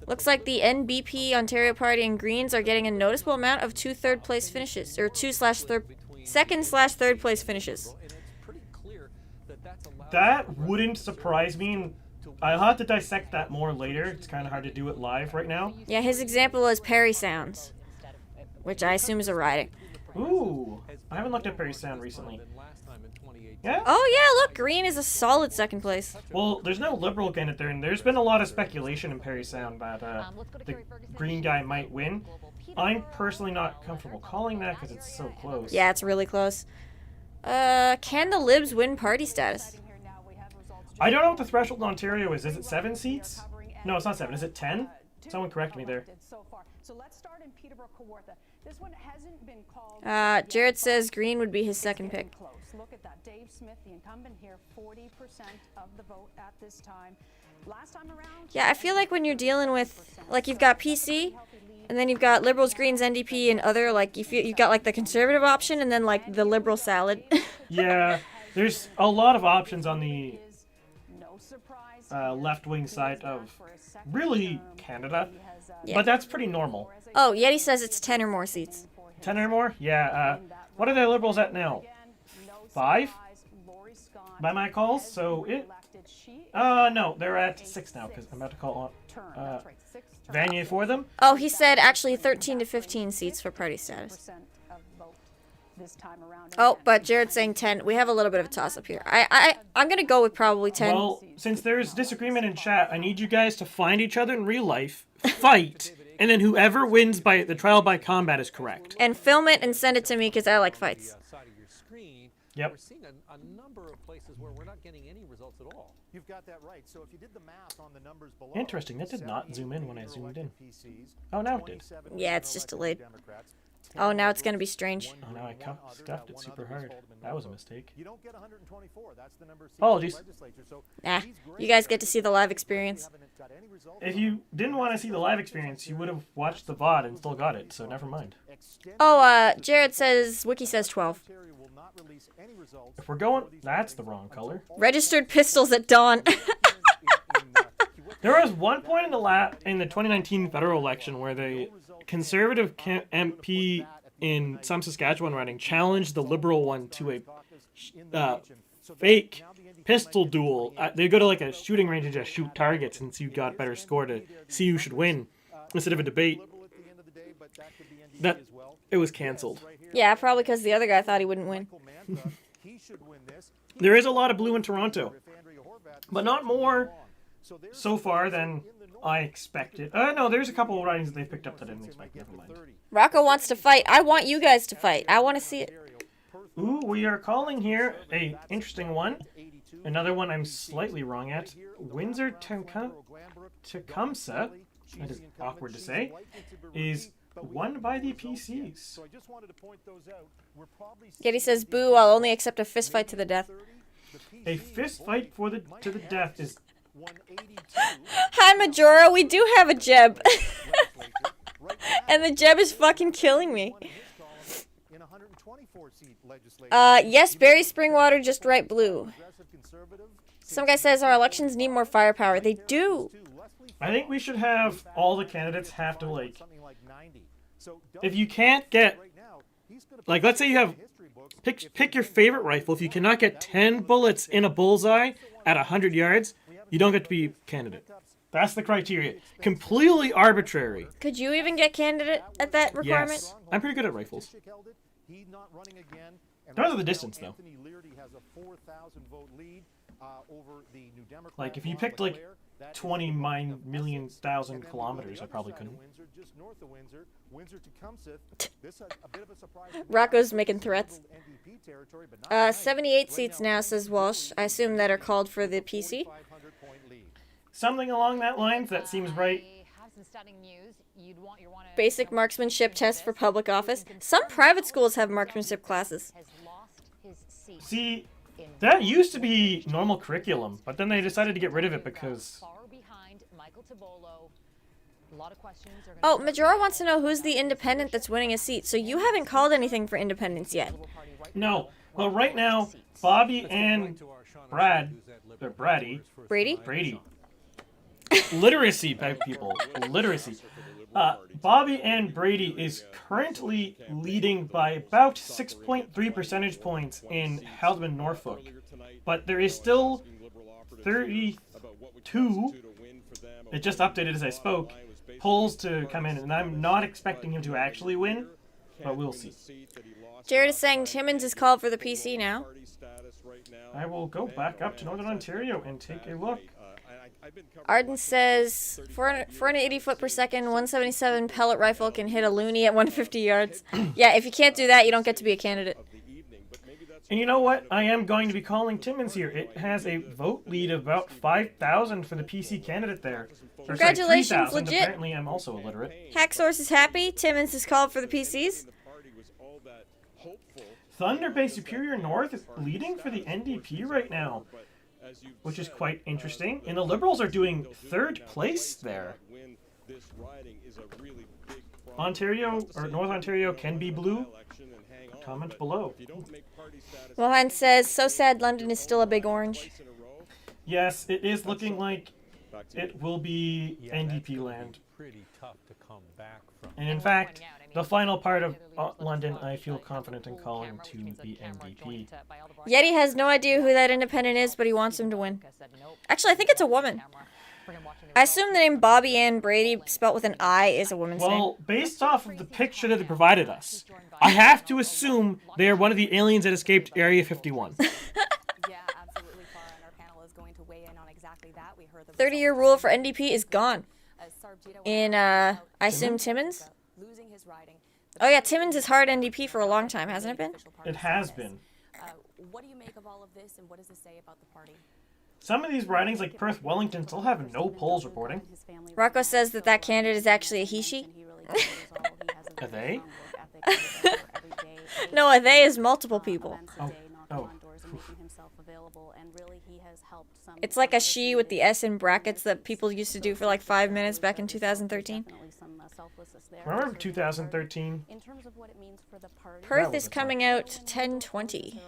Looks like the NBP, Ontario Party, and Greens are getting a noticeable amount of 2 third place finishes, or 2/3 place finishes. That wouldn't surprise me. And I'll have to dissect that more later. It's kind of hard to do it live right now. Yeah, his example was Perry Sounds, which I assume is a riding. Ooh, I haven't looked at Perry Sound recently. Yeah? Oh yeah, look, Green is a solid 2nd place. Well, there's no Liberal candidate there, and there's been a lot of speculation in Perry Sound that the Green guy might win. I'm personally not comfortable calling that because it's so close. Yeah, it's really close. Can the Libs win party status? I don't know what the threshold in Ontario is. Is it 7 seats? No, it's not 7. Is it 10? Someone correct me there. Jared says Green would be his 2nd pick. Look at that. Dave Smith, the incumbent here, 40% of the vote at this time. Last time around. Yeah, I feel like when you're dealing with, like, you've got PC, and then you've got Liberals, Greens, NDP, and other, like, you've got, like, the conservative option, and then, like, the Liberal salad. Yeah, there's a lot of options on the left-wing side of, really, Canada. Yeah. But that's pretty normal. Oh, Yeti says it's 10 or more seats. 10 or more? Yeah, what are the Liberals at now? 5? By my calls, so it... no, they're at 6 now, because I'm about to call on Vanier for them. Oh, he said actually 13 to 15 seats for party status. Oh, but Jared's saying 10. We have a little bit of a toss-up here. I'm going to go with probably 10. Well, since there's disagreement in chat, I need you guys to find each other in real life, fight, and then whoever wins by the trial by combat is correct. And film it and send it to me, because I like fights. Yep. We're seeing a number of places where we're not getting any results at all. You've got that right. So if you did the math on the numbers below. Interesting. That did not zoom in when I zoomed in. Oh, now it did. Yeah, it's just delayed. Oh, now it's gonna be strange. Oh, now I stuffed it super hard. That was a mistake. You don't get 124. That's the number of seats Apologies. in the legislature. So Nah, you guys get to see the live experience. If you didn't want to see the live experience, you would have watched the VOD and still got it, so never mind. Oh, Jared says, Wiki says 12. If we're going, that's the wrong color. Registered pistols at dawn. There was one point in the 2019 federal election where the conservative MP in some Saskatchewan riding challenged the liberal one to a fake pistol duel. They go to like a shooting range and just shoot targets and see who got a better score to see who should win instead of a debate. That it was canceled. Yeah, probably because the other guy thought he wouldn't win. There is a lot of blue in Toronto, but not more so far than I expected. No, there's a couple of ridings that they picked up that I didn't expect. Never mind. Rocco wants to fight. I want you guys to fight. I want to see it. Ooh, we are calling here a interesting one. Another one I'm slightly wrong at. Windsor Tecumseh, that is awkward to say, is won by the PCs. Getty says, boo, I'll only accept a fist fight to the death. A fist fight to the death is... Hi, Majora, we do have a Jeb. And the Jeb is fucking killing me. Yes, Barry Springwater, just right blue. Some guy says our elections need more firepower. They do. I think we should have all the candidates have to, like... If you can't get... Like, let's say you have... Pick your favorite rifle. If you cannot get 10 bullets in a bullseye at 100 yards, you don't get to be candidate. That's the criteria. Completely arbitrary. Could you even get candidate at that requirement? Yes. I'm pretty good at rifles. Depends on the distance, though. Like, if you picked, like, 20,000,000 kilometers, I probably couldn't. Rocco's making threats. 78 seats now, says Walsh. I assume that are called for the PC. Something along that line, that seems right. Basic marksmanship test for public office. Some private schools have marksmanship classes. See, that used to be normal curriculum, but then they decided to get rid of it because... Oh, Majora wants to know who's the independent that's winning a seat. So you haven't called anything for independents yet. No. Well, right now, Bobby and Brady. Literacy, people. Literacy. Bobby and Brady is currently leading by about 6.3 percentage points in Haldimand, Norfolk. But there is still 32, it just updated as I spoke, polls to come in, and I'm not expecting him to actually win, but we'll see. Jared is saying Timmins is called for the PC now. I will go back up to Northern Ontario and take a look. Arden says 480 foot per second, 177 pellet rifle can hit a loony at 150 yards. Yeah, if you can't do that, you don't get to be a candidate. And you know what? I am going to be calling Timmins here. It has a vote lead of about 5,000 for the PC candidate there. Congratulations, 3,000. legit. Apparently, I'm also illiterate. Hacksource is happy. Timmins is called for the PCs. Thunder Bay Superior North is leading for the NDP right now, which is quite interesting. And the Liberals are doing third place there. Ontario, or North Ontario, can be blue. Comment below. Mohan says, so sad London is still a big orange. Yes, it is looking like it will be NDP land. And in fact, the final part of London, I feel confident in calling to be NDP. Yeti has no idea who that independent is, but he wants him to win. Actually, I think it's a woman. I assume the name Bobby Ann Brady, spelt with an I, is a woman's name. Well, based off of the picture that they provided us, I have to assume they are one of the aliens that escaped Area 51. Yeah, absolutely. Farah and our panel is going to weigh in on exactly that. We heard the 30-year rule for NDP is gone. In, I assume Timmins? Oh yeah, Timmins is hard NDP for a long time, hasn't it been? It has been. What do you make of all of this, and what does this say about the party? Some of these ridings, like Perth Wellington, still have no polls reporting. Rocco says that candidate is actually a he, she. Are they? No, a they is multiple people. Oh. It's like a she with the S in brackets that people used to do for like 5 minutes back in 2013. Remember 2013? Perth is coming out 10/20.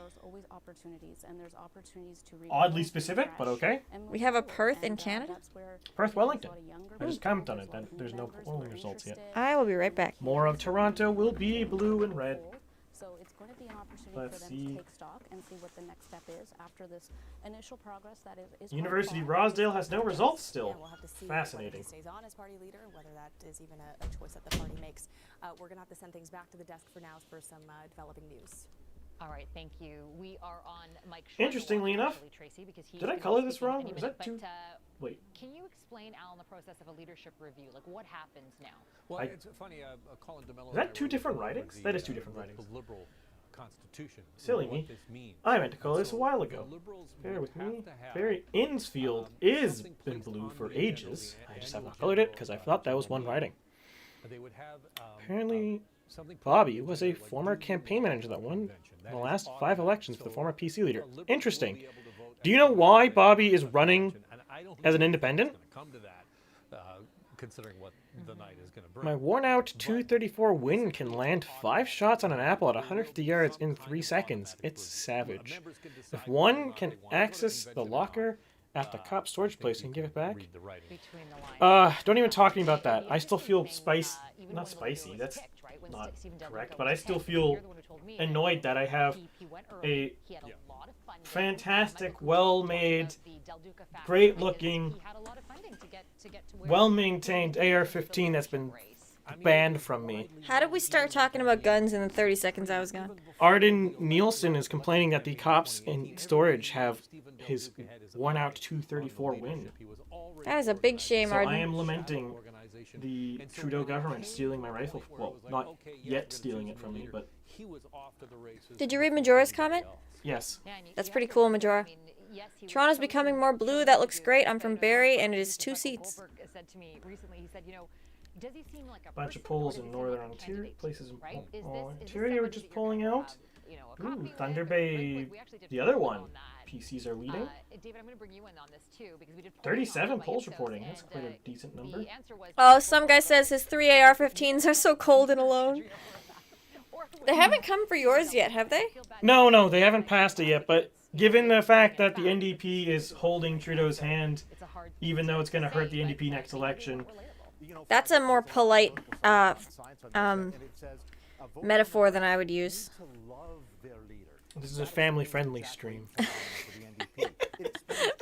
Oddly specific, but okay. We have a Perth in Canada? Perth Wellington. I just commented on it. There's no polling results yet. I will be right back. More of Toronto will be blue and red. So it's going to be an opportunity Let's for them see. to take stock and see what the next step is after this initial progress that is University of Rosedale has no results still. We'll have to see Fascinating. whether he stays on as party leader and whether that is even a choice that the party makes. We're going to have to send things back to the desk for now for some developing news. All right, thank you. We are on Mike. Interestingly enough, Tracy, because did I color this wrong? Is that too? Wait. Can you explain, Al, in the process of a leadership review, like what happens now? Well, it's funny. Colin DeMello. Is that two different writings? That is two different writings. The liberal constitution. Silly me. I meant to color this a while ago. Bear with me. Barry Innsfield is been blue for ages. I just have not colored it because I thought that was one writing. Apparently, Bobby was a former campaign manager that won the last 5 elections for the former PC leader. Interesting. Do you know why Bobby is running as an independent? Considering what the night is going to bring. My worn-out 234 Win can land 5 shots on an apple at 150 yards in 3 seconds. It's savage. If one can access the locker at the cop storage place and give it back. Don't even talk to me about that. I still feel not spicy. That's not correct. But I still feel annoyed that I have a fantastic, well-made, great-looking, well-maintained AR-15 that's been banned from me. How did we start talking about guns in the 30 seconds I was gone? Arden Nielsen is complaining that the cops in storage have his worn-out 234 Win. That is a big shame, So Arden. I am lamenting the Trudeau government stealing my rifle. Well, not yet stealing it from me, but... Did you read Majora's comment? Yes. That's pretty cool, Majora. Toronto's becoming more blue. That looks great. I'm from Barrie, and it is 2 seats. Bunch of polls in Northern Ontario, places in Ontario are just pulling out. Ooh, Thunder Bay, the other one. PCs are leading. 37 polls reporting. That's quite a decent number. Oh, some guy says his 3 AR-15s are so cold and alone. They haven't come for yours yet, have they? No, they haven't passed it yet, but given the fact that the NDP is holding Trudeau's hand, even though it's going to hurt the NDP next election... That's a more polite metaphor than I would use. This is a family-friendly stream.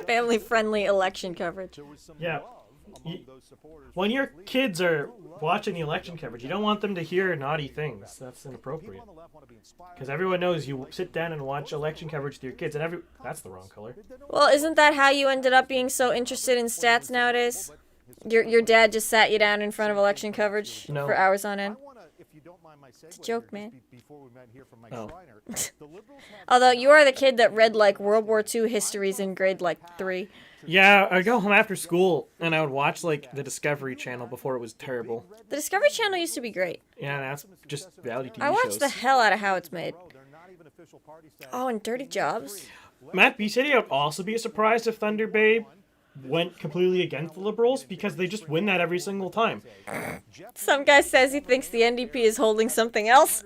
Family-friendly election coverage. Yeah. When your kids are watching the election coverage, you don't want them to hear naughty things. That's inappropriate. Because everyone knows you sit down and watch election coverage with your kids, and that's the wrong color. Well, isn't that how you ended up being so interested in stats nowadays? Your dad just sat you down in front of election coverage for hours on end? It's a joke, man. Oh. Although you are the kid that read like World War II histories in grade like 3. Yeah, I'd go home after school and I would watch like the Discovery Channel before it was terrible. The Discovery Channel used to be great. Yeah, that's just reality TV I watched shows. the hell out of How It's Made. Oh, and Dirty Jobs. Matt B said he would also be surprised if Thunder Bay went completely against the Liberals because they just win that every single time. Some guy says he thinks the NDP is holding something else.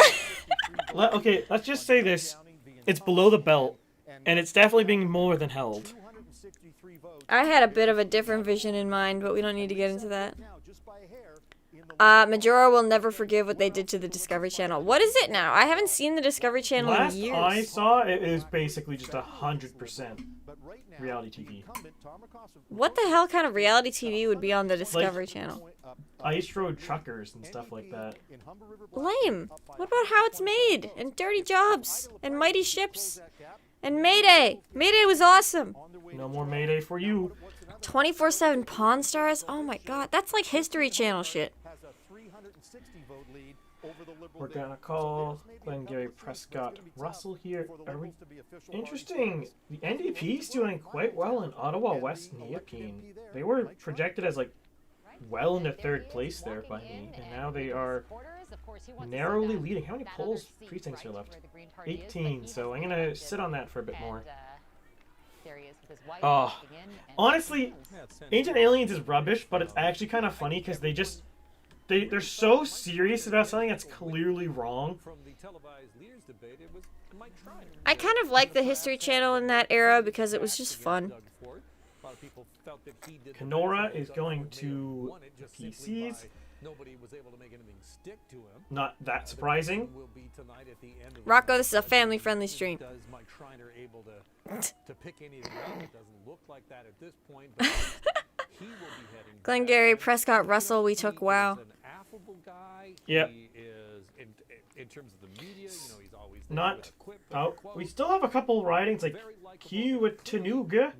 Okay, let's just say this. It's below the belt, and it's definitely being more than held. I had a bit of a different vision in mind, but we don't need to get into that. Majora will never forgive what they did to the Discovery Channel. What is it now? I haven't seen the Discovery Channel in years. Last I saw, it is basically just 100% reality TV. What the hell kind of reality TV would be on the Discovery Channel? Ice Road Truckers and stuff like that. Lame. What about How It's Made? And Dirty Jobs? And Mighty Ships? And Mayday? Mayday was awesome. No more Mayday for you. 24/7 Pawn Stars? Oh my god, that's like History Channel shit. We're gonna call Glengarry Prescott Russell here. Are we... Interesting. The NDP's doing quite well in Ottawa West Nepean. They were projected as like well into 3rd place there by me, and now they are narrowly leading. How many polls precincts are left? 18, so I'm going to sit on that for a bit more. Honestly, Ancient Aliens is rubbish, but it's actually kind of funny because they're so serious about something that's clearly wrong. I kind of like the History Channel in that era because it was just fun. Kenora is going to PCs. Not that surprising. Rocco, this is a family-friendly stream. Glengarry, Prescott, Russell, we took wow. Yep. Not. Oh, we still have a couple ridings like Kiwatanuga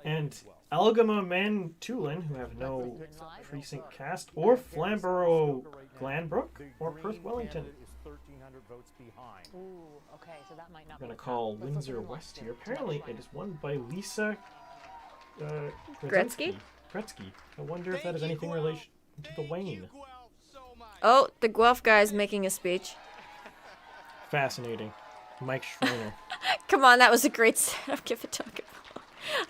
and Algama Mantulan, who have no precinct cast, or Flamborough Glanbrook, or Perth Wellington. I'm going to call Windsor West here. Apparently, it is won by Lisa Gretzky? Gretzky. I wonder if that has anything in relation to the Wayne. Oh, the Guelph guy is making a speech. Fascinating. Mike Schreiner. Come on, that was a great setup. Give it to him.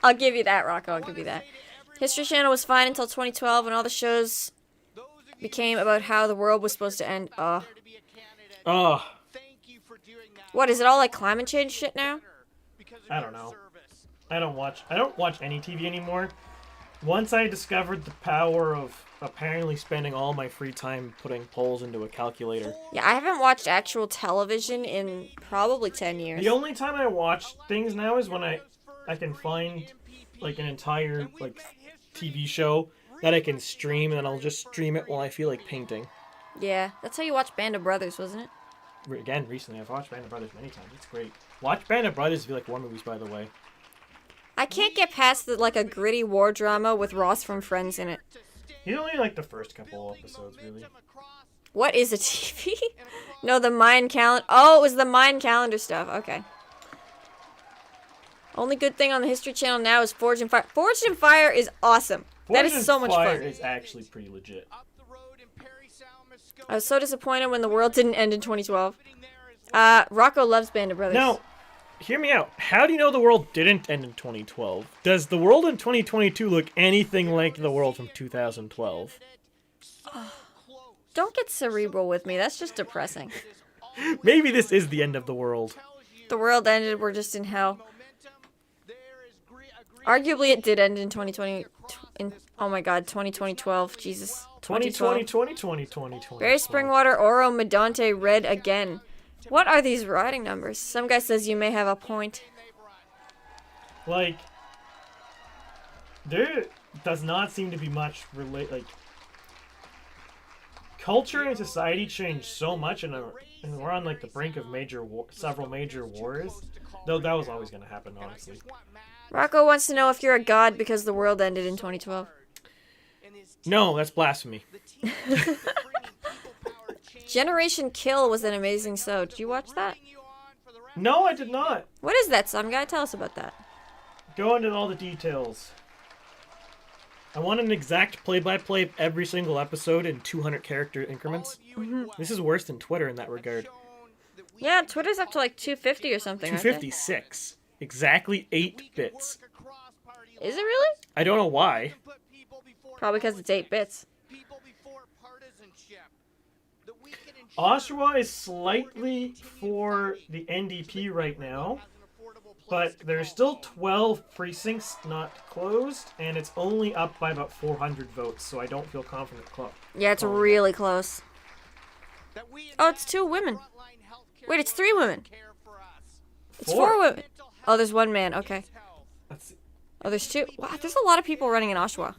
I'll give you that, Rocco. I'll give you that. History Channel was fine until 2012 when all the shows became about how the world was supposed to end. What, is it all like climate change shit now? I don't know. I don't watch any TV anymore. Once I discovered the power of apparently spending all my free time putting polls into a calculator. Yeah, I haven't watched actual television in probably 10 years. The only time I watch things now is when I can find like an entire like TV show that I can stream, and then I'll just stream it while I feel like painting. Yeah, that's how you watched Band of Brothers, wasn't it? Again, recently I've watched Band of Brothers many times. It's great. Watch Band of Brothers if you like war movies, by the way. I can't get past like a gritty war drama with Ross from Friends in it. You only like the first couple episodes, really. What is a TV? No, the Mayan calendar. Oh, it was the Mayan calendar stuff. Okay. Only good thing on the History Channel now is Forged in Fire. Forged in Fire is awesome. That is so much fun. Forged in Fire is actually pretty legit. I was so disappointed when the world didn't end in 2012. Rocco loves Band of Brothers. Now, hear me out. How do you know the world didn't end in 2012? Does the world in 2022 look anything like the world from 2012? Don't get cerebral with me. That's just depressing. Maybe this is the end of the world. The world ended. We're just in hell. Arguably, it did end in 2020. Oh my God, 2012. Jesus. 2020. Barry Springwater, Oro, Medante, Red again. What are these riding numbers? Some guy says you may have a point. Like, there does not seem to be much culture and society changed so much, and we're on like the brink of several major wars. Though that was always going to happen, honestly. Rocco wants to know if you're a god because the world ended in 2012. No, that's blasphemy. Generation Kill was an amazing show. Did you watch that? No, I did not. What is that, some guy? Tell us about that. Go into all the details. I want an exact play-by-play of every single episode in 200 character increments. This is worse than Twitter in that regard. Yeah, Twitter's up to like 250 or something. 256. Exactly 8 bits. Is it really? I don't know why. Probably because it's 8 bits. Oshawa is slightly for the NDP right now, but there's still 12 precincts not closed, and it's only up by about 400 votes, so I don't feel confident. Yeah, it's really close. Oh, it's 2 women. Wait, it's 3 women. It's 4 women. Oh, there's 1 man. Okay. Oh, there's 2. Wow, there's a lot of people running in Oshawa.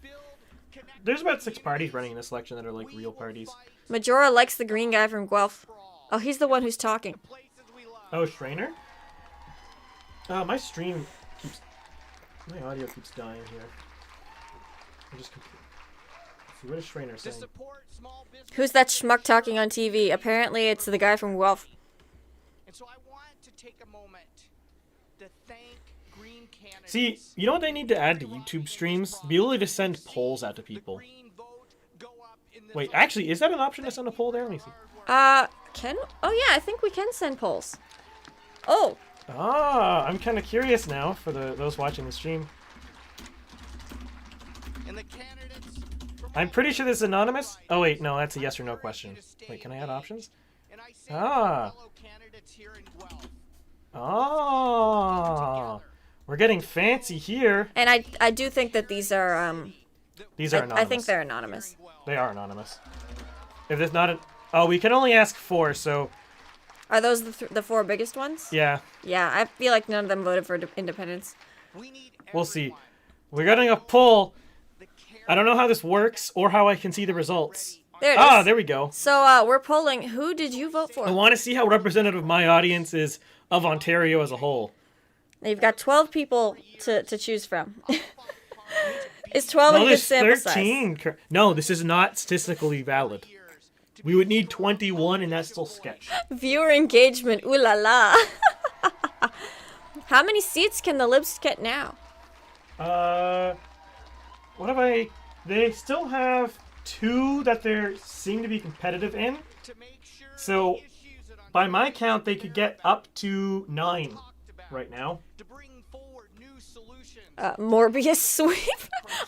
There's about 6 parties running in this election that are like real parties. Majora likes the green guy from Guelph. Oh, he's the one who's talking. Oh, Schreiner? My stream keeps... My audio keeps dying here. I'm just... What is Schreiner saying? Who's that schmuck talking on TV? Apparently it's the guy from Guelph. See, you know what they need to add to YouTube streams? The ability to send polls out to people. Wait, actually, is that an option to send a poll there? Let me see. Oh yeah, I think we can send polls. Oh. Ah, I'm kind of curious now for those watching the stream. I'm pretty sure this is anonymous. Oh wait, no, that's a yes or no question. Wait, can I add options? Ah. Oh. We're getting fancy here. And I do think that these are anonymous. I think they're anonymous. They are anonymous. If there's not oh, we can only ask 4, so. Are those the 4 biggest ones? Yeah. Yeah, I feel like none of them voted for independence. We'll see. We're getting a poll. I don't know how this works or how I can see the results. There it is. There we go. So we're polling. Who did you vote for? I want to see how representative my audience is of Ontario as a whole. Now you've got 12 people to choose from. Is 12 a good sample 13. size? No, this is not statistically valid. We would need 21, and that's still sketch. Viewer engagement, ooh la la. How many seats can the Libs get now? What have I... They still have 2 that they seem to be competitive in. So, by my count, they could get up to 9 right now. Morbius sweep?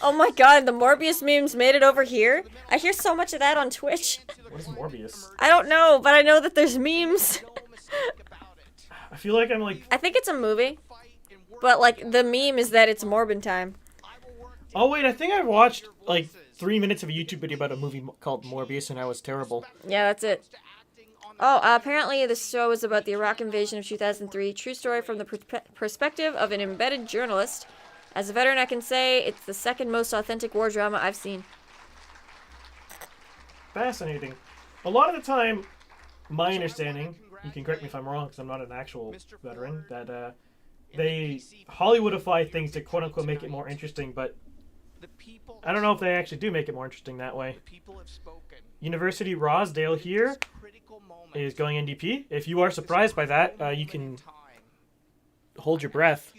Oh my god, the Morbius memes made it over here? I hear so much of that on Twitch. What is Morbius? I don't know, but I know that there's memes. I feel like I'm like... I think it's a movie. But, like, the meme is that it's Morbin time. Oh wait, I think I watched, like, 3 minutes of a YouTube video about a movie called Morbius, and I was terrible. Yeah, that's it. Oh, apparently the show is about the Iraq invasion of 2003. True story from the perspective of an embedded journalist. As a veteran, I can say it's the second most authentic war drama I've seen. Fascinating. A lot of the time, my understanding, you can correct me if I'm wrong because I'm not an actual veteran, that they Hollywoodify things to quote-unquote make it more interesting, but I don't know if they actually do make it more interesting that way. University Rosedale here is going NDP. If you are surprised by that, you can hold your breath.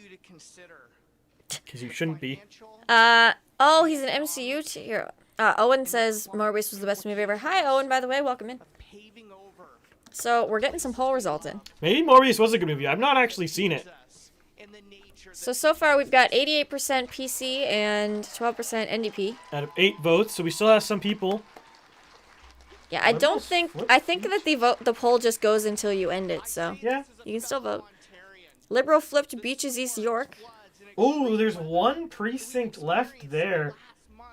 Because you shouldn't be. Oh, he's an MCU hero. Owen says Morbius was the best movie ever. Hi, Owen, by the way. Welcome in. So, we're getting some poll results in. Maybe Morbius was a good movie. I've not actually seen it. So far we've got 88% PC and 12% NDP. Out of 8 votes, so we still have some people. Yeah, I think that the poll just goes until you end it, so yeah, you can still vote. Liberal flipped Beaches East York. Oh, there's 1 precinct left there.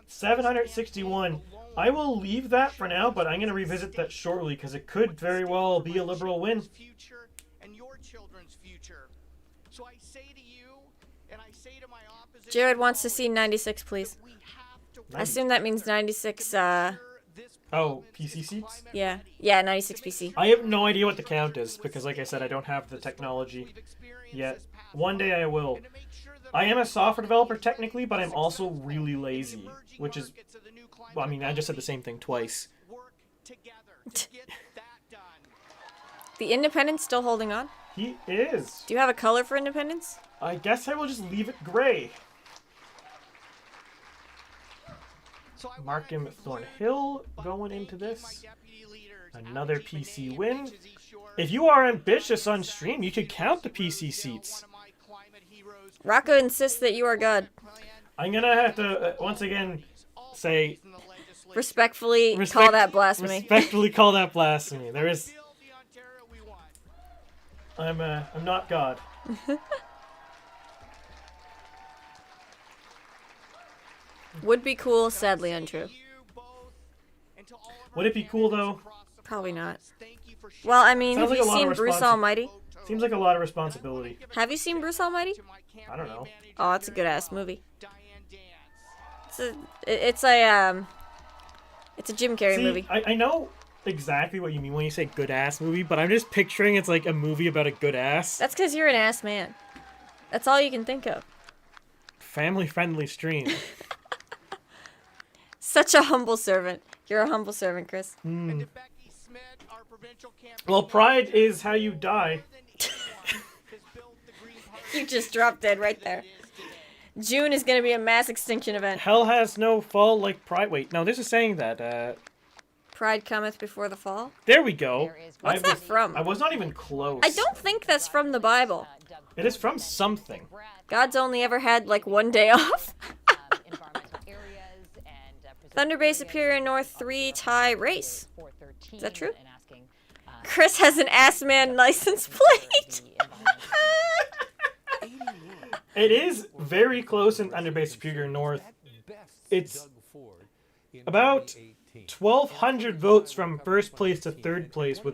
761. I will leave that for now, but I'm going to revisit that shortly because it could very well be a Liberal win. Jared wants to see 96, please. I assume that means 96, Oh, PC seats? Yeah. Yeah, 96 PC. I have no idea what the count is, because like I said, I don't have the technology yet. One day I will. I am a software developer technically, but I'm also really lazy, which is... Well, I mean, I just said the same thing twice. The Independent's still holding on? He is. Do you have a color for Independence? I guess I will just leave it gray. Markham Thornhill going into this. Another PC win. If you are ambitious on stream, you could count the PC seats. Rocco insists that you are God. I'm gonna have to, once again, say... Respectfully call that blasphemy. Respectfully call that blasphemy. There is... I'm not God. Would be cool, sadly untrue. Would it be cool, though? Probably not. Well, I mean, have you seen Bruce Almighty? Seems like a lot of responsibility. Have you seen Bruce Almighty? I don't know. Oh, it's a good-ass movie. It's a Jim Carrey movie. I know exactly what you mean when you say good-ass movie, but I'm just picturing it's like a movie about a good ass. That's because you're an ass man. That's all you can think of. Family-friendly stream. Such a humble servant. You're a humble servant, Chris. Mm. Well, pride is how you die. You just dropped dead right there. June is going to be a mass extinction event. Hell has no fall like pride. Wait, no, this is saying that. Pride cometh before the fall. There we go. What's that from? I was not even close. I don't think that's from the Bible. It is from something. God's only ever had like one day off. Thunder Bay Superior North 3 tie race. Is that true? Chris has an ass man license plate. It is very close in Thunder Bay Superior North. It's about 1,200 votes from first place to third place, with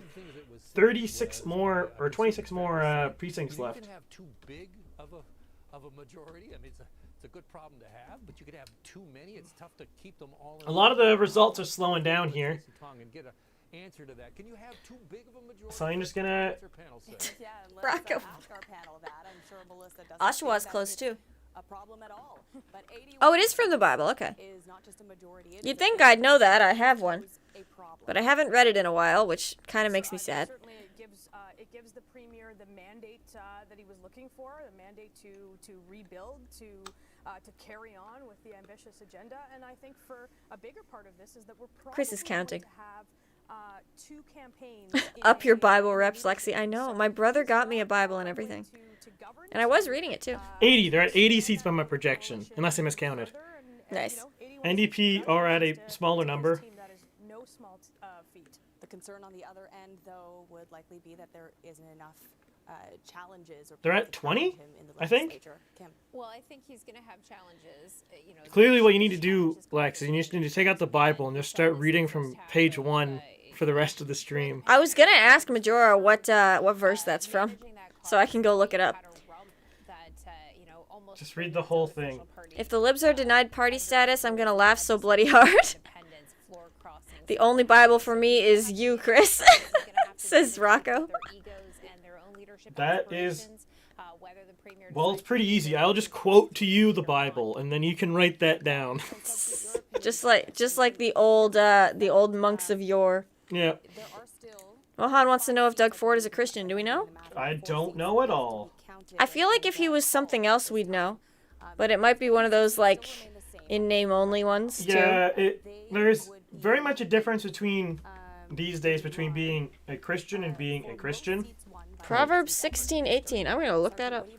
36 more or 26 more precincts left. You can have too big of a majority. I mean, it's a good problem to have, but you could have too many. It's tough to keep them all. A lot of the results are slowing down here. And get an answer to that. Can you have too big of a majority? So I'm just gonna. Rocco. Ask our panel that. I'm sure Melissa doesn't Oshawa's think close that too. a problem at all. But Oh, it is from the Bible. Okay. is not just a majority. It You'd is think I'd know that. I have one, but I haven't read it in a while, which kind of makes me sad. Certainly, it gives the premier the mandate that he was looking for, the mandate to rebuild, to carry on with the ambitious agenda. And I think for a bigger part of this is that we're probably Chris is counting. going to have two campaigns. Up your Bible reps, Lexie. I know. My brother got me a Bible and everything, and I was reading it too. 80. They're at 80 seats by my projection, unless I miscounted. Nice. NDP are at a smaller number. No small feat. The concern on the other end, though, would likely be that there isn't enough challenges. Or They're at 20, I think. Well, I think he's going to have challenges. Clearly, what you need to do, Lex, is you just need to take out the Bible and just start reading from page 1 for the rest of the stream. I was gonna ask Majora what verse that's from, so I can go look it up. Just read the whole thing. If the libs are denied party status, I'm gonna laugh so bloody hard. The only Bible for me is you, Chris, says Rocco. That is... Well, it's pretty easy. I'll just quote to you the Bible, and then you can write that down. just like the old monks of yore. Yeah. Mohan wants to know if Doug Ford is a Christian. Do we know? I don't know at all. I feel like if he was something else, we'd know. But it might be one of those, like, in-name only ones, too. Yeah, there's very much a difference between, these days, between being a Christian and being a Christian. Proverbs 16:18. I'm going to look that up.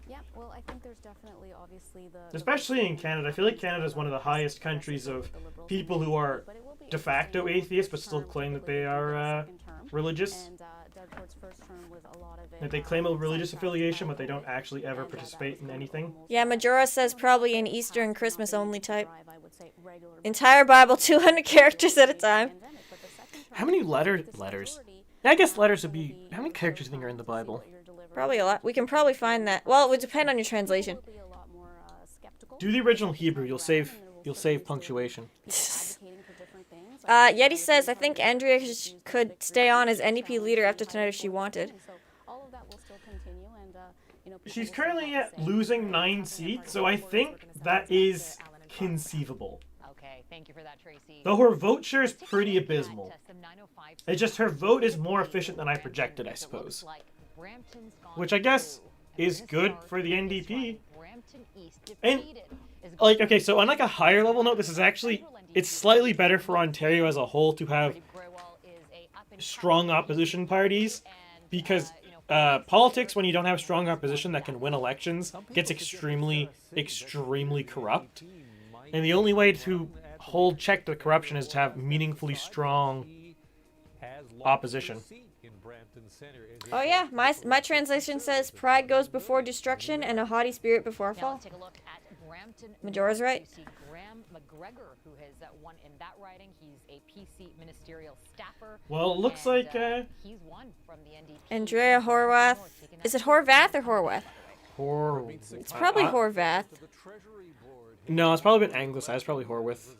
Yeah, well, I think there's definitely, obviously, Especially in Canada. I feel like Canada is one of the highest countries of people who are de facto atheists but still claim that they are religious. That they claim a religious affiliation, but they don't actually ever participate in anything. Yeah, Majora says probably an Easter and Christmas only type. Entire Bible, 200 characters at a time. How many letters? I guess letters would be... How many characters do you think are in the Bible? Probably a lot. We can probably find that. Well, it would depend on your translation. Do the original Hebrew. You'll save punctuation. Yeti says, I think Andrea could stay on as NDP leader after tonight if she wanted. She's currently losing 9 seats, so I think that is conceivable. Okay, thank you for that, Tracy. Though her vote share is pretty abysmal. It's just her vote is more efficient than I projected, I suppose. Which I guess is good for the NDP. And, like, okay, so on like a higher level note, this is actually, it's slightly better for Ontario as a whole to have strong opposition parties, because politics, when you don't have strong opposition that can win elections, gets extremely, extremely corrupt. And the only way to hold check to corruption is to have meaningfully strong opposition. Oh yeah, my translation says pride goes before destruction and a haughty spirit before a fall. Majora's right. Graham McGregor, who has won in that riding. He's a PC ministerial staffer. Well, it looks like he's won from the NDP. Andrea Horwath. Is it Horvath or Horwath? It's probably Horvath. No, it's probably been anglicized. Probably Horwath.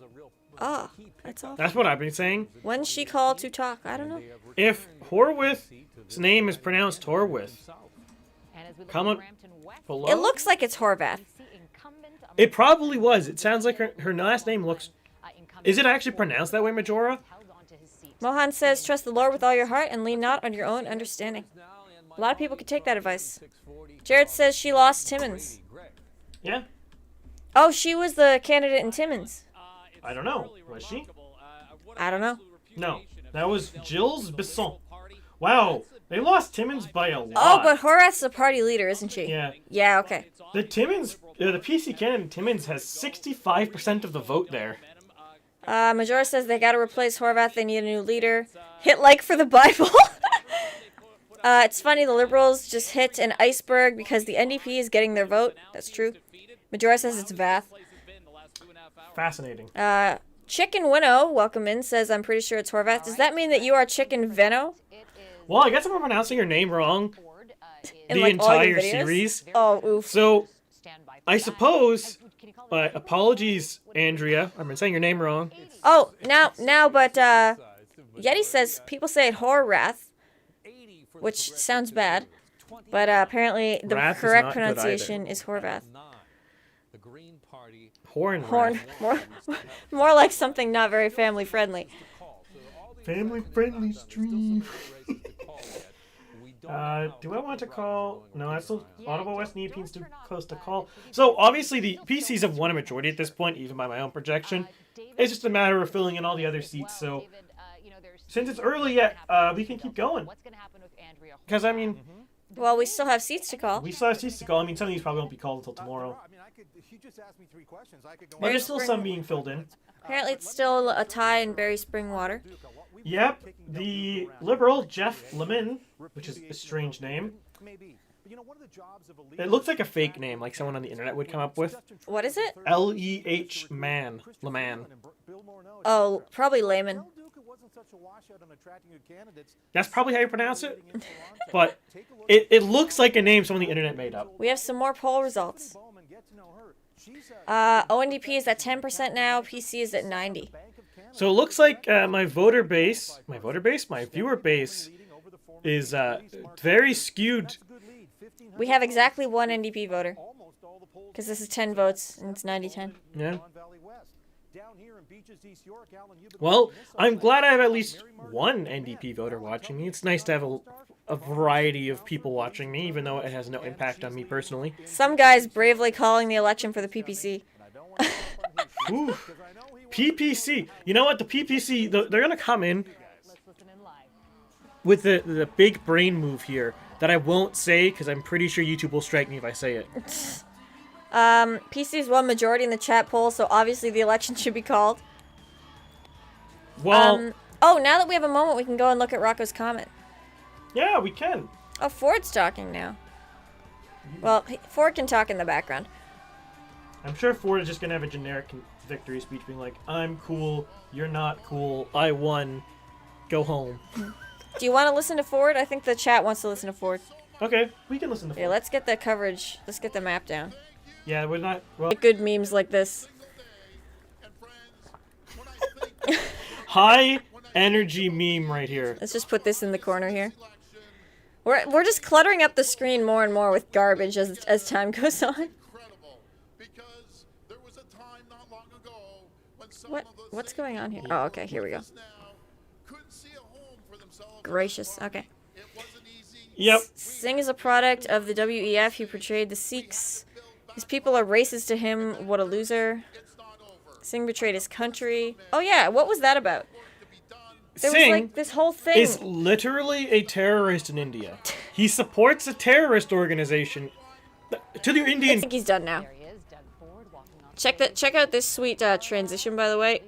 Oh, that's awful. That's what I've been saying. When's she called to talk? I don't know. If Horwath's name is pronounced Horwath, comment below. It looks like it's Horvath. It probably was. It sounds like her last name looks... Is it actually pronounced that way, Majora? Mohan says, trust the Lord with all your heart and lean not on your own understanding. A lot of people could take that advice. Jared says she lost Timmins. Yeah. Oh, she was the candidate in Timmins. I don't know. Was she? I don't know. No, that was Gilles Besson. Wow, they lost Timmins by a lot. Oh, but Horath's the party leader, isn't she? Yeah. Yeah, okay. The PC candidate Timmins has 65% of the vote there. Majora says they gotta replace Horvath, they need a new leader. Hit like for the Bible. It's funny, the Liberals just hit an iceberg because the NDP is getting their vote. That's true. Majora says it's Vath. Fascinating. Chicken Winnow, welcome in, says I'm pretty sure it's Horvath. Does that mean that you are Chicken Venno? Well, I guess I'm pronouncing your name wrong. In, the like, entire series. Oh, oof. So, I suppose, apologies, Andrea. I've been saying your name wrong. Oh, now, but, Yeti says people say it Horrath, which sounds bad, but Apparently the Wrath correct is not good pronunciation is Horvath. Horn. More like something not very family friendly. Family friendly stream. Do I want to call? No, that's still Ottawa West Nepean's too close to call. So obviously the PCs have won a majority at this point, even by my own projection. It's just a matter of filling in all the other seats. So since it's early yet, we can keep going. Because I mean, well, we still have seats to call. We still have seats to call. I mean, some of these probably won't be called until tomorrow. But there's still some being filled in. Apparently it's still a tie in Berry Spring Water. Yep, the Liberal, Jeff Lemon, which is a strange name. It looks like a fake name, like someone on the internet would come up with. What is it? L-E-H man. Leman. Oh, probably layman. That's probably how you pronounce it. But it looks like a name someone on the internet made up. We have some more poll results. ONDP is at 10% now, PC is at 90%. So it looks like my viewer base is very skewed. We have exactly one NDP voter. Because this is 10 votes, and it's 90-10. Yeah. Well, I'm glad I have at least one NDP voter watching me. It's nice to have a variety of people watching me, even though it has no impact on me personally. Some guy's bravely calling the election for the PPC. Ooh. PPC. You know what? The PPC, they're going to come in with the big brain move here that I won't say because I'm pretty sure YouTube will strike me if I say it. PC's won majority in the chat poll, so obviously the election should be called. Well, oh, now that we have a moment, we can go and look at Rocco's comment. Yeah, we can. Oh, Ford's talking now. Well, Ford can talk in the background. I'm sure Ford is just going to have a generic victory speech being like, I'm cool, you're not cool, I won, go home. Do you want to listen to Ford? I think the chat wants to listen to Ford. Okay, we can listen to Ford. Yeah, let's get the coverage. Let's get the map down. Yeah, we're not... Well, good memes like this. High energy meme right here. Let's just put this in the corner here. We're just cluttering up the screen more and more with garbage as time goes on. What's going on here? Oh, okay, here we go. Gracious, okay. Yep. Singh is a product of the WEF. He portrayed the Sikhs. His people are racist to him. What a loser. Singh betrayed his country. Oh yeah, what was that about? There was like this whole thing. Is literally a terrorist in India. He supports a terrorist organization. To the Indian. I think he's done now. Check out this sweet transition, by the way.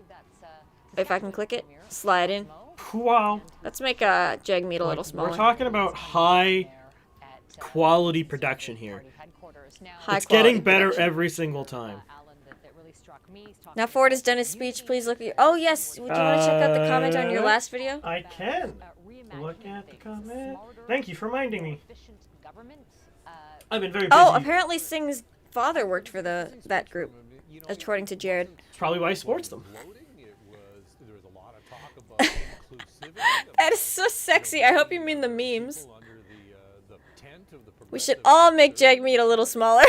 If I can click it, slide in. Wow. Let's make Jagmeet a little smaller. We're talking about high quality production here. It's getting better every single time. Now Ford has done his speech. Please look at your... Oh, yes. Would you want to check out the comment on your last video? I can. Look at the comment. Thank you for reminding me. I've been very busy. Oh, apparently Singh's father worked for that group, according to Jared. That's probably why he supports them. That is so sexy. I hope you mean the memes. We should all make Jagmeet a little smaller.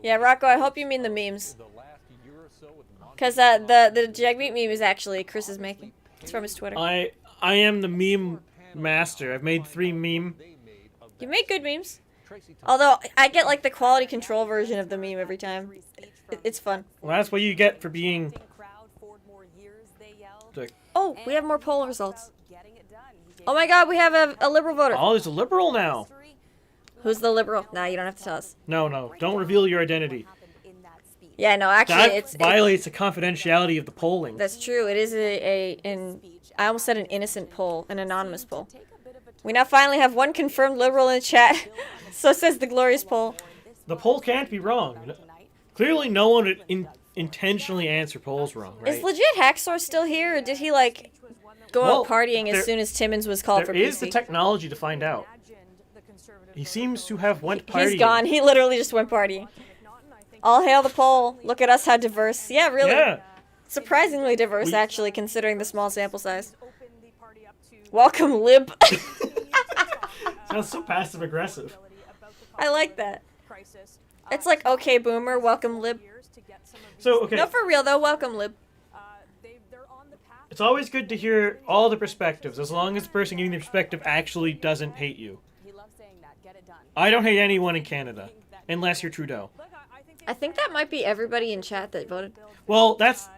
Yeah, Rocco, I hope you mean the memes. Because the Jagmeet meme is actually Chris's making. It's from his Twitter. I am the meme master. I've made 3 meme. You make good memes. Although, I get like the quality control version of the meme every time. It's fun. Well, that's what you get for being... Oh, we have more poll results. Oh my god, we have a liberal voter. Oh, there's a liberal now. Who's the liberal? Nah, you don't have to tell us. No. Don't reveal your identity. Yeah, no, actually, that violates the confidentiality of the polling. That's true. It is I almost said an innocent poll, an anonymous poll. We now finally have one confirmed liberal in the chat. So says the glorious poll. The poll can't be wrong. Clearly, no one would intentionally answer polls wrong, right? Is legit Hacksaw still here, or did he, like, go out partying as soon as Timmons was called for PC? There is the technology to find out. He seems to have went partying. He's gone. He literally just went partying. All hail the poll. Look at us, how diverse. Yeah, really. Yeah. Surprisingly diverse, actually, considering the small sample size. Welcome, lib. Sounds so passive-aggressive. I like that. It's like, okay, boomer, welcome, lib. So, okay. No, for real, though, welcome, lib. It's always good to hear all the perspectives, as long as the person giving the perspective actually doesn't hate you. I don't hate anyone in Canada, unless you're Trudeau. I think that might be everybody in chat that voted. Well, that's...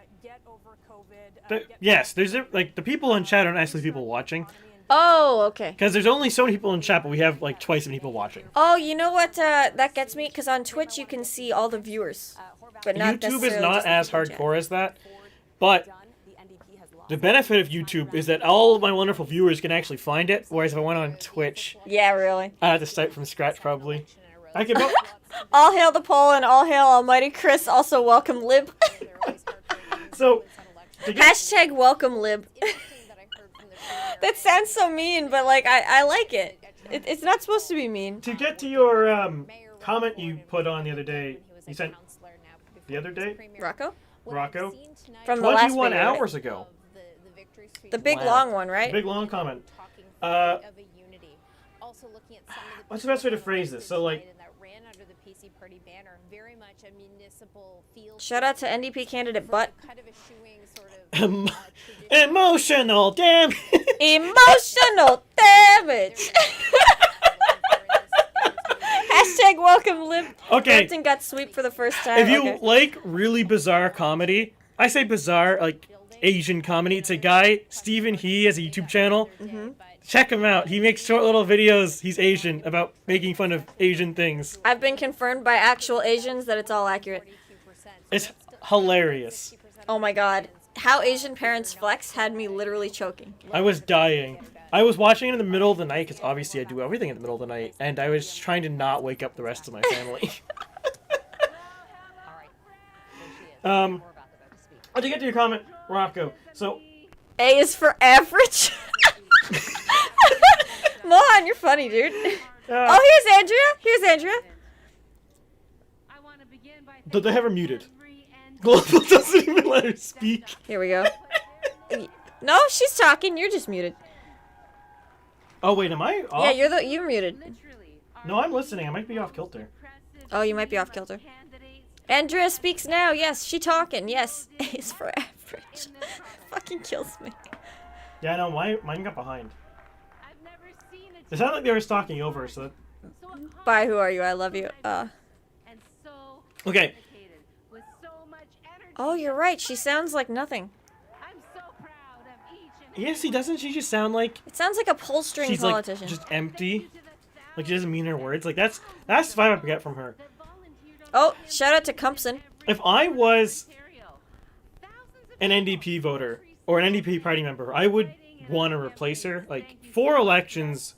yes, there's like the people in chat aren't actually people watching. Oh, okay. Because there's only so many people in chat, but we have like twice as many people watching. Oh, you know what that gets me? Because on Twitch you can see all the viewers. But not YouTube is not as hardcore as that. But the benefit of YouTube is that all of my wonderful viewers can actually find it, whereas if I went on Twitch... Yeah, really. I had to start from scratch, probably. I could vote. All hail the poll and all hail Almighty Chris. Also welcome lib. So, hashtag welcome lib. That sounds so mean, but like I like it. It's not supposed to be mean. To get to your comment you put on the other day, you sent the other day? Rocco? From the last 21 video, hours ago. The big long one, right? The big long comment. What's the best way to phrase this? So like, shout out to NDP candidate Butt. Emotional damage. Emotional damage. Hashtag welcome lib. Okay. Hampton got sweep for the first time. If you like really bizarre comedy, I say bizarre, like Asian comedy. It's a guy, Stephen He, has a YouTube channel. Check him out. He makes short little videos. He's Asian, about making fun of Asian things. I've been confirmed by actual Asians that it's all accurate. It's hilarious. Oh my god. How Asian parents flex had me literally choking. I was dying. I was watching it in the middle of the night, because obviously I do everything in the middle of the night, and I was trying to not wake up the rest of my family. To get to your comment, Rocco, so... A is for average? Mohan, you're funny, dude. Oh, here's Andrea. Here's Andrea. Did they have her muted? Global doesn't even let her speak. Here we go. No, she's talking. You're just muted. Oh wait, am I off? Yeah, you're muted. No, I'm listening. I might be off kilter. Oh, you might be off kilter. Andrea speaks now. Yes, she talking. Yes, A is for average. Fucking kills me. Yeah, no, mine got behind. It sounded like they were stalking over, so that... Bye, who are you? I love you. Okay. Oh, you're right. She sounds like nothing. Yes, doesn't she just sound like... It sounds like a pull-string politician. Like, just empty. Like, she doesn't mean her words. Like, that's the vibe I get from her. Oh, shout out to Cumpson. If I was an NDP voter, or an NDP party member, I would want to replace her. Like, 4 elections,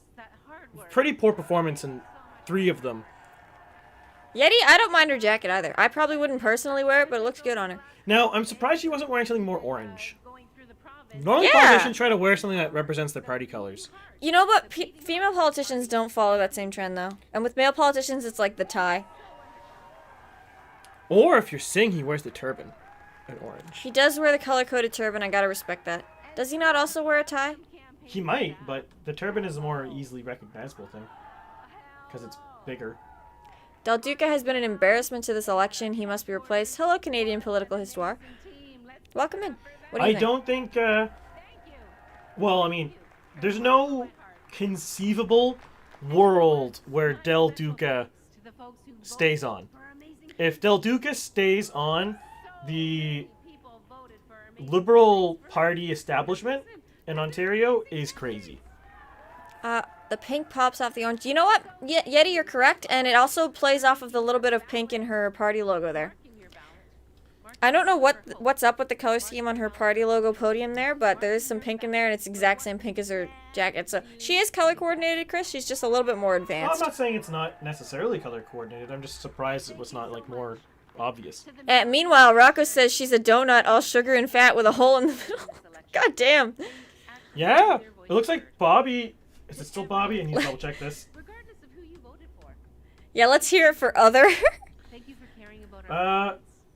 pretty poor performance in 3 of them. Yeti, I don't mind her jacket either. I probably wouldn't personally wear it, but it looks good on her. Now, I'm surprised she wasn't wearing something more orange. Normally politicians try to wear something that represents their party colors. You know what? Female politicians don't follow that same trend, though. And with male politicians, it's like the tie. Or if you're Singh, he wears the turban in orange. He does wear the color-coded turban. I gotta respect that. Does he not also wear a tie? He might, but the turban is a more easily recognizable thing. Because it's bigger. Del Duca has been an embarrassment to this election. He must be replaced. Hello, Canadian political histoire. Welcome in. What do you think? I don't think, well, I mean, there's no conceivable world where Del Duca stays on. If Del Duca stays on, the Liberal Party establishment in Ontario is crazy. The pink pops off the orange. You know what? Yeti, you're correct, and it also plays off of the little bit of pink in her party logo there. I don't know what's up with the color scheme on her party logo podium there, but there is some pink in there, and it's the exact same pink as her jacket. So she is color coordinated, Chris. She's just a little bit more Well, I'm advanced. not saying it's not necessarily color coordinated. I'm just surprised it was not like more obvious. Meanwhile, Rocco says she's a donut, all sugar and fat with a hole in the middle. God damn. Yeah, it looks like Bobby. Is it still Bobby? I need to double check this. Yeah, let's hear it for other.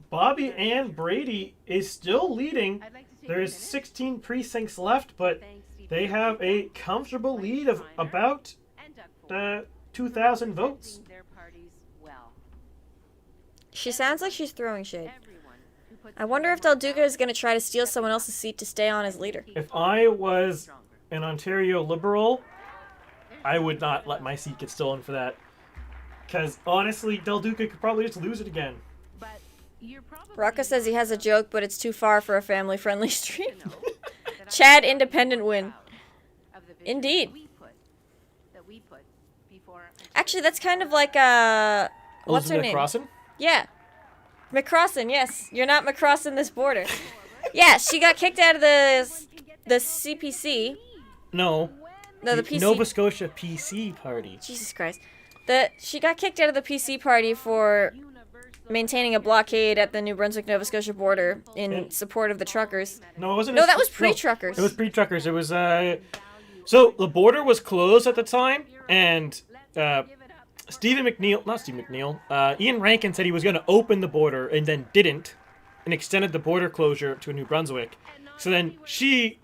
Bobby and Brady is still leading. There's 16 precincts left, but they have a comfortable lead of about 2,000 votes. She sounds like she's throwing shade. I wonder if Del Duca is going to try to steal someone else's seat to stay on as leader. If I was an Ontario Liberal, I would not let my seat get stolen for that. Because honestly, Del Duca could probably just lose it again. Rocco says he has a joke, but it's too far for a family-friendly stream. Chad independent win. Indeed. Actually, that's kind of like what's her name? McCrossan? Yeah. McCrossan, yes. You're not McCrossan this border. Yeah, she got kicked out of the CPC. No. No, the PC. Nova Scotia PC party. Jesus Christ. She got kicked out of the PC party for maintaining a blockade at the New Brunswick-Nova Scotia border in support of the truckers. No, it wasn't. No, that was pre-truckers. It was pre-truckers. It was so the border was closed at the time, and Ian Rankin said he was going to open the border and then didn't, and extended the border closure to New Brunswick. So then she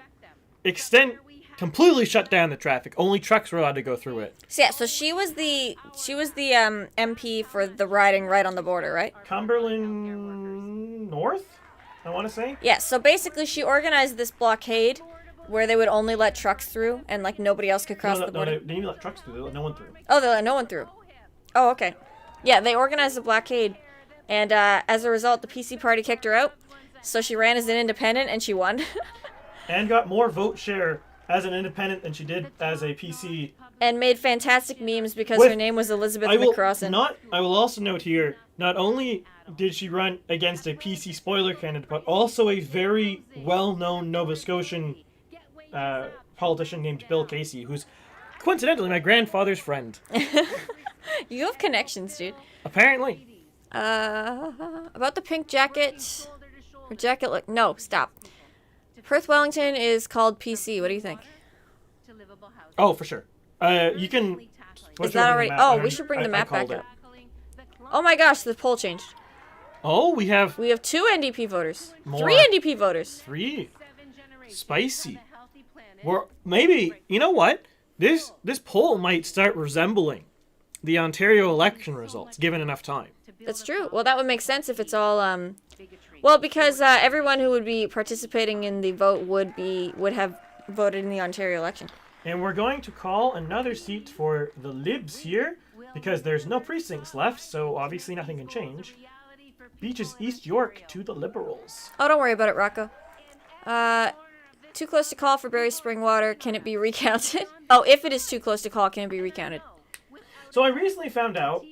completely shut down the traffic. Only trucks were allowed to go through it. So yeah, so she was the MP for the riding right on the border, right? Cumberland North, I want to say. Yeah, so basically she organized this blockade where they would only let trucks through and like nobody else could cross the border. No, they didn't even let trucks through. They let no one through. Oh, they let no one through. Oh, okay. Yeah, they organized the blockade, and as a result, the PC party kicked her out. So she ran as an independent, and she won. And got more vote share as an independent than she did as a PC. And made fantastic memes because her name was Elizabeth McCrossan. I will also note here, not only did she run against a PC spoiler candidate, but also a very well-known Nova Scotian politician named Bill Casey, who's coincidentally my grandfather's friend. You have connections, dude. Apparently. About the pink jacket. Her jacket look. No, stop. Perth Wellington is called PC. What do you think? Oh, for sure. You can. Is that already? Oh, we should bring the map back up. Oh my gosh, the poll changed. Oh, we have 2 NDP voters. More. 3 NDP voters. 3. Spicy. Well, maybe, you know what? This poll might start resembling the Ontario election results, given enough time. That's true. Well, that would make sense if it's all well, because everyone who would be participating in the vote would have voted in the Ontario election. And we're going to call another seat for the Libs here, because there's no precincts left, so obviously nothing can change. Beaches East York to the Liberals. Oh, don't worry about it, Rocco. Too close to call for Barry Springwater. Can it be recounted? Oh, if it is too close to call, can it be recounted? So I recently found out,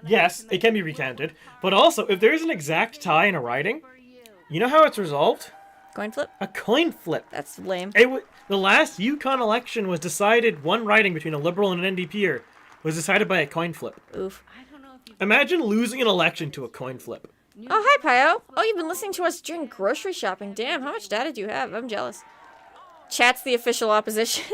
yes, it can be recounted, but also, if there is an exact tie in a riding, you know how it's resolved? Coin flip? A coin flip. That's lame. The last Yukon election was decided, one riding between a Liberal and an NDPer was decided by a coin flip. Oof. Imagine losing an election to a coin flip. Oh, hi, Pio. Oh, you've been listening to us during grocery shopping. Damn, how much data do you have? I'm jealous. Chat's the official opposition.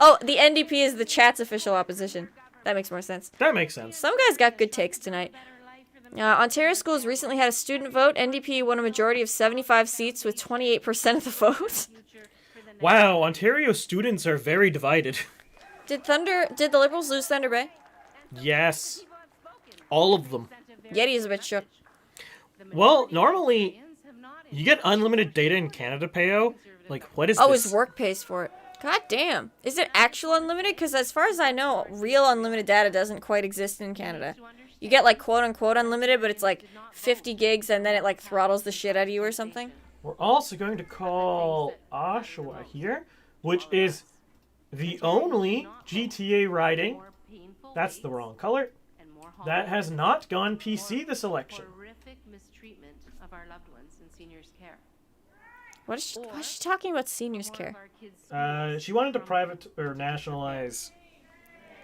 Oh, the NDP is the chat's official opposition. That makes more sense. That makes sense. Some guys got good takes tonight. Ontario schools recently had a student vote. NDP won a majority of 75 seats with 28% of the vote. Wow, Ontario students are very divided. Did the Liberals lose Thunder Bay? Yes. All of them. Yeti is a bit shook. Well, normally, you get unlimited data in Canada, Payo. Like, what is this? Oh, his work pays for it. God damn. Is it actual unlimited? Because as far as I know, real unlimited data doesn't quite exist in Canada. You get like quote-unquote unlimited, but it's like 50 gigs and then it like throttles the shit out of you or something. We're also going to call Oshawa here, which is the only GTA riding, that's the wrong color, that has not gone PC this election. Horrific mistreatment of our loved ones in seniors' care. Why is she talking about seniors' care? She wanted to private or nationalize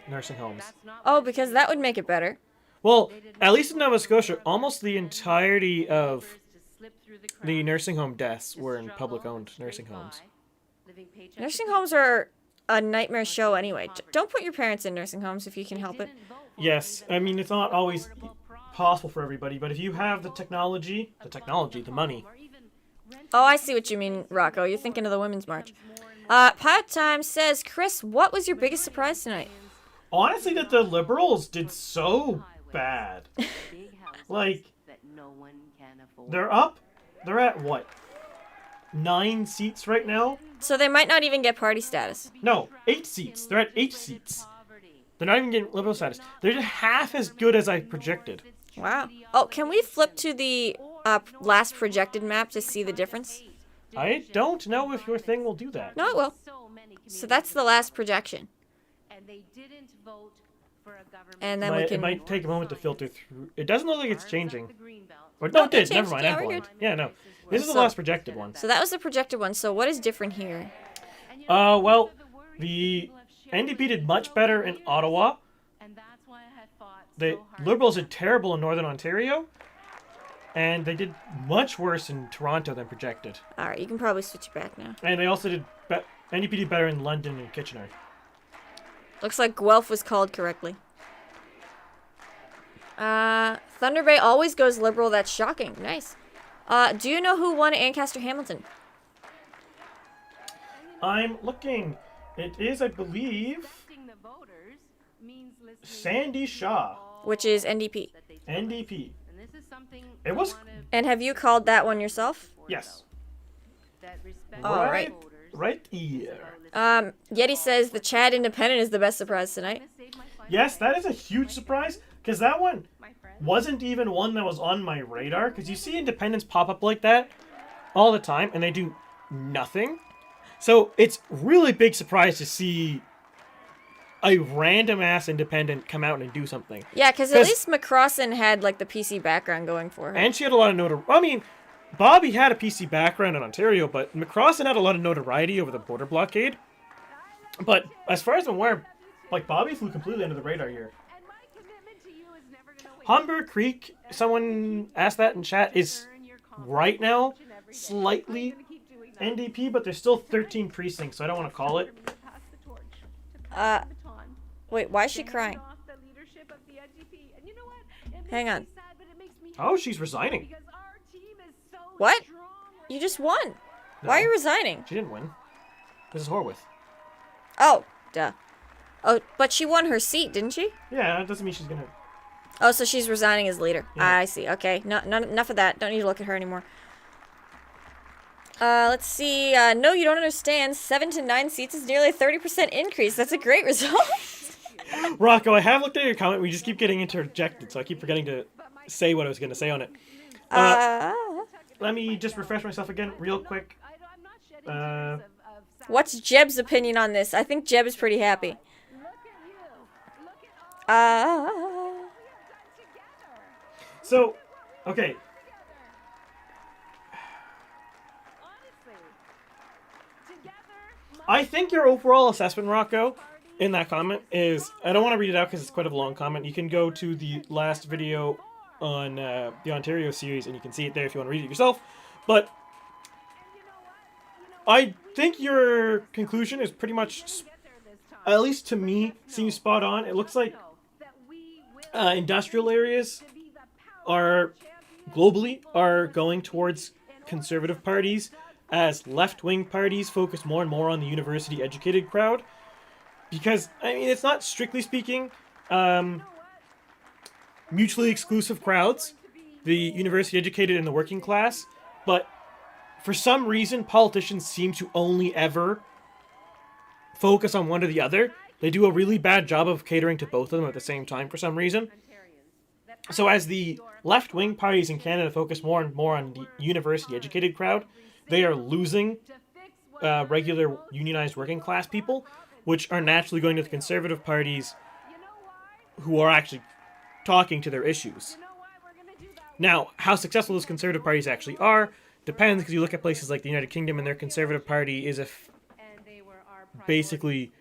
nursing homes. Oh, because that would make it better. Well, at least in Nova Scotia, almost the entirety of the nursing home deaths were in public-owned nursing homes. Nursing homes are a nightmare show anyway. Don't put your parents in nursing homes if you can help it. Yes, I mean, it's not always possible for everybody, but if you have the technology, the money. Oh, I see what you mean, Rocco. You're thinking of the Women's March. Pot Time says, Chris, what was your biggest surprise tonight? Honestly, that the Liberals did so bad. Like, they're at what? 9 seats right now? So they might not even get party status. No, 8 seats. They're at 8 seats. They're not even getting Liberal status. They're just half as good as I projected. Wow. Oh, can we flip to the last projected map to see the difference? I don't know if your thing will do that. No, it will. So that's the last projection. And then we can... It might take a moment to filter through. It doesn't look like it's changing. Or, no, it did. Never mind. I'm blind. Yeah, no. This is the last projected one. So that was the projected one. So what is different here? Well, the NDP did much better in Ottawa. The Liberals did terrible in Northern Ontario. And they did much worse in Toronto than projected. Alright, you can probably switch it back now. And they also did... NDP did better in London and Kitchener. Looks like Guelph was called correctly. Thunder Bay always goes Liberal. That's shocking. Nice. Do you know who won Ancaster Hamilton? I'm looking. It is, I believe, Sandy Shaw. Which is NDP. NDP. It was... And have you called that one yourself? Yes. Alright. Right here. Yeti says the Chad Independent is the best surprise tonight. Yes, that is a huge surprise, because that one wasn't even one that was on my radar, because you see independents pop up like that all the time, and they do nothing. So it's really big surprise to see a random-ass independent come out and do something. Yeah, because at least McCrossan had, like, the PC background going for her. And she had a lot of notoriety. I mean, Bobby had a PC background in Ontario, but McCrossan had a lot of notoriety over the border blockade. But as far as I'm aware, like, Bobby flew completely under the radar here. Humber Creek, someone asked that in chat, is right now slightly NDP, but there's still 13 precincts, so I don't want to call it. Wait, why is she crying? Hang on. Oh, she's resigning. What? You just won. No, why are you resigning? She didn't win. This is Horwath. Oh, duh. Oh, but she won her seat, didn't she? Yeah, that doesn't mean she's gonna... Oh, so she's resigning as leader. Yeah. I see. Okay, no, enough of that. Don't need to look at her anymore. Let's see. No, you don't understand. 7 to 9 seats is nearly a 30% increase. That's a great result. Rocco, I have looked at your comment. We just keep getting interjected, so I keep forgetting to say what I was going to say on it. Let me just refresh myself again real quick. What's Jeb's opinion on this? I think Jeb is pretty happy. So, okay. I think your overall assessment, Rocco, in that comment is... I don't want to read it out because it's quite a long comment. You can go to the last video on the Ontario series and you can see it there if you want to read it yourself. But I think your conclusion is pretty much, at least to me, seems spot on. It looks like industrial areas are globally are going towards conservative parties, as left-wing parties focus more and more on the university-educated crowd. Because, I mean, it's not strictly speaking mutually exclusive crowds, the university-educated and the working class, but for some reason, politicians seem to only ever focus on one or the other. They do a really bad job of catering to both of them at the same time for some reason. So as the left-wing parties in Canada focus more and more on the university-educated crowd, they are losing regular unionized working class people, which are naturally going to the conservative parties who are actually talking to their issues. Now, how successful those conservative parties actually are depends, because you look at places like the United Kingdom and their conservative party is basically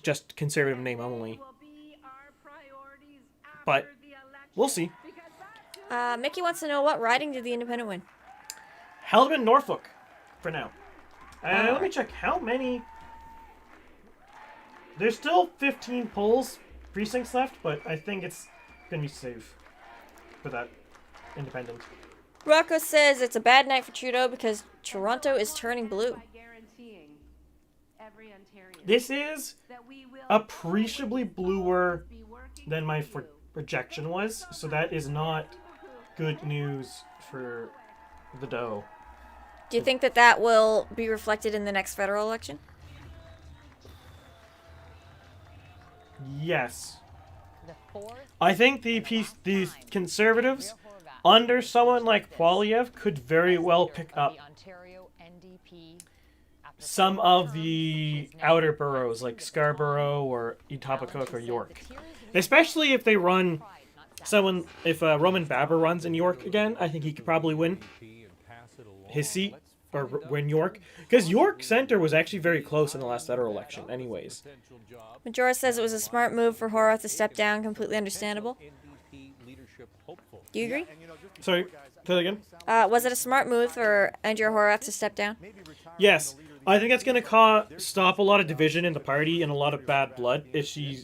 just conservative name only. But we'll see. Mickey wants to know, what riding did the Independent win? Haldimand, Norfolk, for now. Let me check how many. There's still 15 precincts left, but I think it's going to be safe for that Independent. Rocco says it's a bad night for Trudeau because Toronto is turning blue. This is appreciably bluer than my projection was, so that is not good news for the Doe. Do you think that that will be reflected in the next federal election? Yes. I think the Conservatives, under someone like Poilievre, could very well pick up some of the outer boroughs, like Scarborough or Etobicoke or York. Especially if they run someone, if Roman Baber runs in York again, I think he could probably win his seat, or win York. Because York Centre was actually very close in the last federal election anyways. Majora says it was a smart move for Horwath to step down, completely understandable. Do you agree? Sorry, say that again? Was it a smart move for Andrea Horwath to step down? Yes. I think that's going to stop a lot of division in the party and a lot of bad blood if she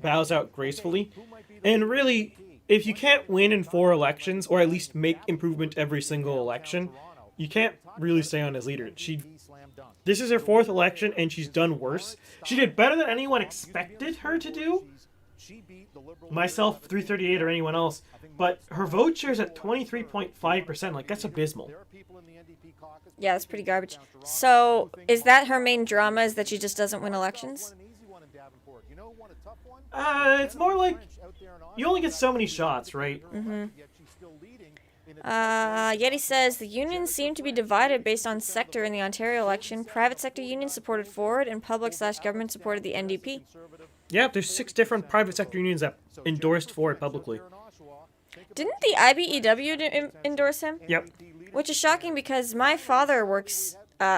bows out gracefully. And really, if you can't win in 4 elections, or at least make improvement every single election, you can't really stay on as leader. This is her 4th election, and she's done worse. She did better than anyone expected her to do. Myself, 338, or anyone else. But her vote share is at 23.5%. Like, that's abysmal. Yeah, that's pretty garbage. So, is that her main drama, is that she just doesn't win elections? It's more like you only get so many shots, right? Mm-hmm. Yeti says, the unions seem to be divided based on sector in the Ontario election. Private sector unions supported Ford, and public/government supported the NDP. Yeah, there's 6 different private sector unions that endorsed Ford publicly. Didn't the IBEW endorse him? Yep. Which is shocking because my father works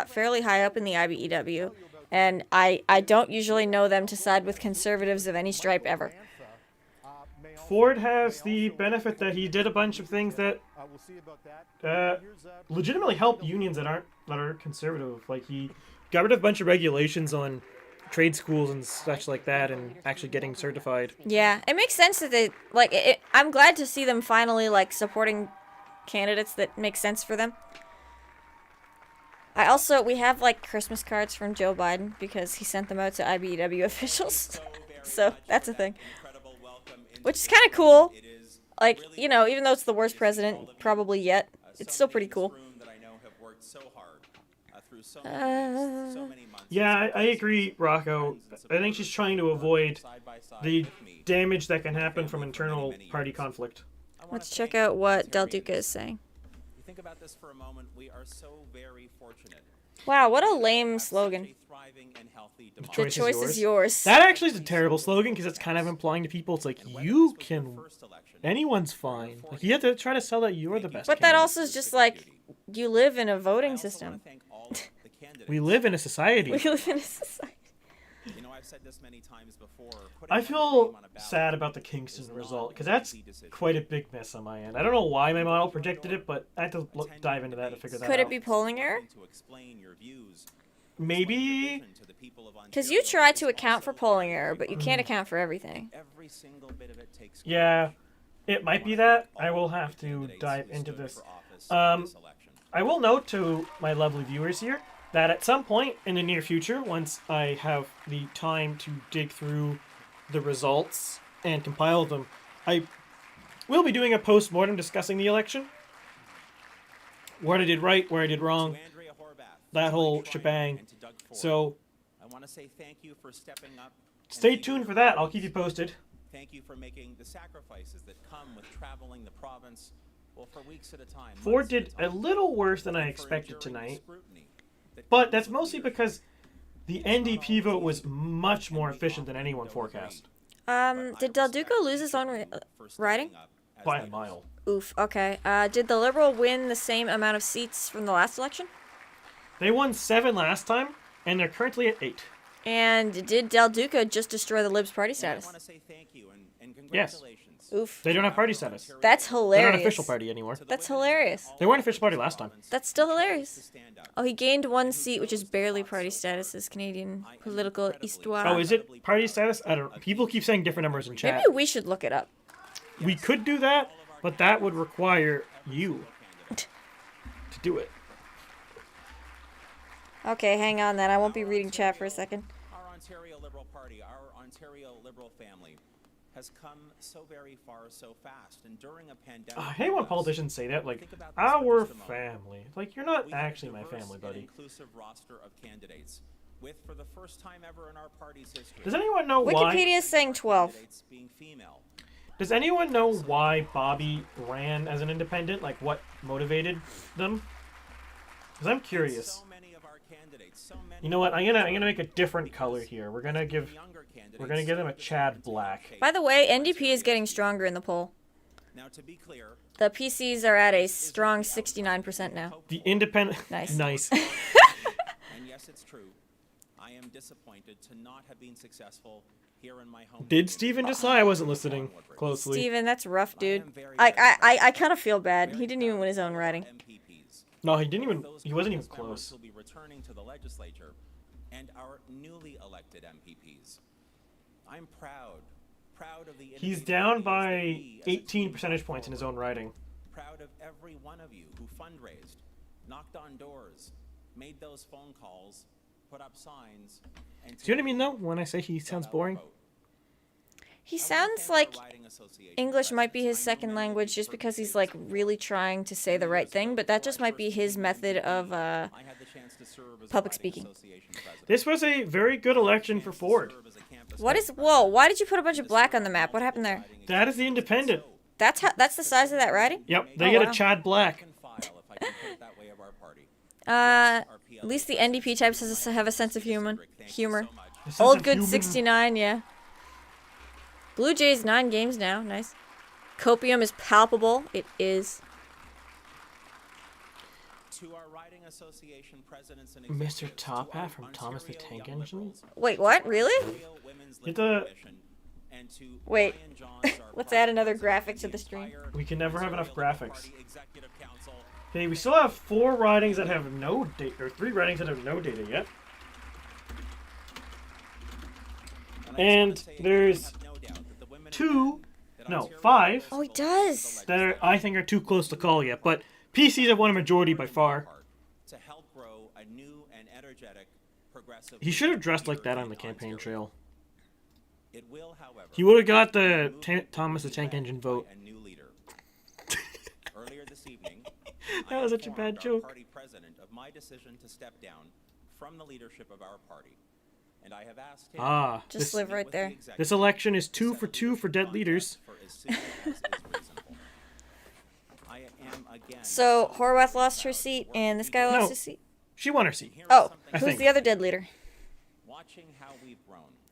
fairly high up in the IBEW, and I don't usually know them to side with conservatives of any stripe ever. Ford has the benefit that he did a bunch of things that legitimately help unions that are conservative. Like, he got rid of a bunch of regulations on trade schools and such like that, and actually getting certified. Yeah, it makes sense that they I'm glad to see them finally supporting candidates that make sense for them. We have Christmas cards from Joe Biden because he sent them out to IBEW officials. So that's a thing. Which is kind of cool. Even though it's the worst president probably yet, it's still pretty cool. Yeah, I agree, Rocco. I think she's trying to avoid the damage that can happen from internal party conflict. Let's check out what Del Duca is saying. You think about this for a moment, we are so very fortunate. Wow, what a lame slogan. The choice is yours. That actually is a terrible slogan because it's kind of implying to people it's like, you can, anyone's fine. Like, you have to try to sell that you're the best But that also is just you live in a voting system. We live in a society. We live in a society. You know, I've said this many times before. I feel sad about the Kingston result because that's quite a big miss on my end. I don't know why my model projected it, but I had to dive into that to figure that out. Could it be polling error? Maybe. Because you try to account for polling error, but you can't account for everything. Yeah, it might be that. I will have to dive into this. I will note to my lovely viewers here that at some point in the near future, once I have the time to dig through the results and compile them, I will be doing a post-mortem discussing the election. What I did right, where I did wrong, that whole shebang. So want to say thank you for stepping up. Stay tuned for that. I'll keep you posted. Thank you for making the sacrifices that come with traveling the province, well, for weeks at a time. Ford did a little worse than I expected tonight, but that's mostly because the NDP vote was much more efficient than anyone forecast. Did Del Duca lose his own riding? By a mile. Oof, okay. Did the Liberal win the same amount of seats from the last election? They won 7 last time, and they're currently at 8. And did Del Duca just destroy the Libs party status? I want to say thank you and Yes. congratulations. Oof. They don't have party status. That's hilarious. They're not an official party anymore. That's hilarious. They weren't official party last time. That's still hilarious. Oh, he gained 1 seat, which is barely party status as Canadian political histoire. Oh, is it party status? I don't know. People keep saying different numbers in chat. Maybe we should look it up. We could do that, but that would require you to do it. Okay, hang on then. I won't be reading chat for a second. Our Ontario Liberal Party, our Ontario Liberal family has come so very far so fast. And during a pandemic... I hate when politicians say that, like, our family. Like, you're not actually my family, buddy. Inclusive roster of candidates with, for the first time ever in our party's history... Does anyone know why... Wikipedia is saying 12. ...being female. Does anyone know why Bobby ran as an independent? Like, what motivated them? Because I'm curious. You know what? I'm gonna make a different color here. We're gonna give them a Chad black. By the way, NDP is getting stronger in the poll. Now, to be clear, the PCs are at a strong 69% now. The independent. Nice. Nice. And yes, it's true. I am disappointed to not have been successful here in my home. Did Steven just lie? I wasn't listening closely. Steven, that's rough, dude. I kind of feel bad. He didn't even win his own riding. No, he didn't even. He wasn't even close. Will be returning to the legislature, and our newly elected MPPs. I'm proud of the. He's down by 18 percentage points in his own riding. Proud of every one of you who fundraised, knocked on doors, made those phone calls, put up signs. And Do you know what I mean though? When I say he sounds boring. He sounds like English might be his second language just because he's like really trying to say the right thing, but that just might be his method of public speaking. This was a very good election for Ford. Whoa, why did you put a bunch of black on the map? What happened there? That is the independent. That's the size of that riding? Yep, they get a Chad black. At least the NDP types have a sense of humor. Old good 69, yeah. Blue Jays 9 games now. Nice. Copium is palpable. It is. To our riding association presidents and Mr. Top Hat from Thomas the Tank Engine. Wait, what? Really? Get the. Wait. Let's add another graphic to the stream. We can never have enough graphics. Okay, we still have 4 ridings that have no data, or 3 ridings that have no data yet. And there's 5. Oh, he does. That I think are too close to call yet, but PCs have won a majority by far. To help grow a new and energetic progressive. He should have dressed like that on the campaign trail. It will, however, he would have got the Thomas the Tank Engine vote. Earlier this evening, that was such a bad joke. Party president of my decision to step down from the leadership of our party. And I have asked him just live right there. This election is 2 for 2 for dead leaders. So Horwath lost her seat, and this guy lost his seat. She won her seat. Oh, who's the other dead leader?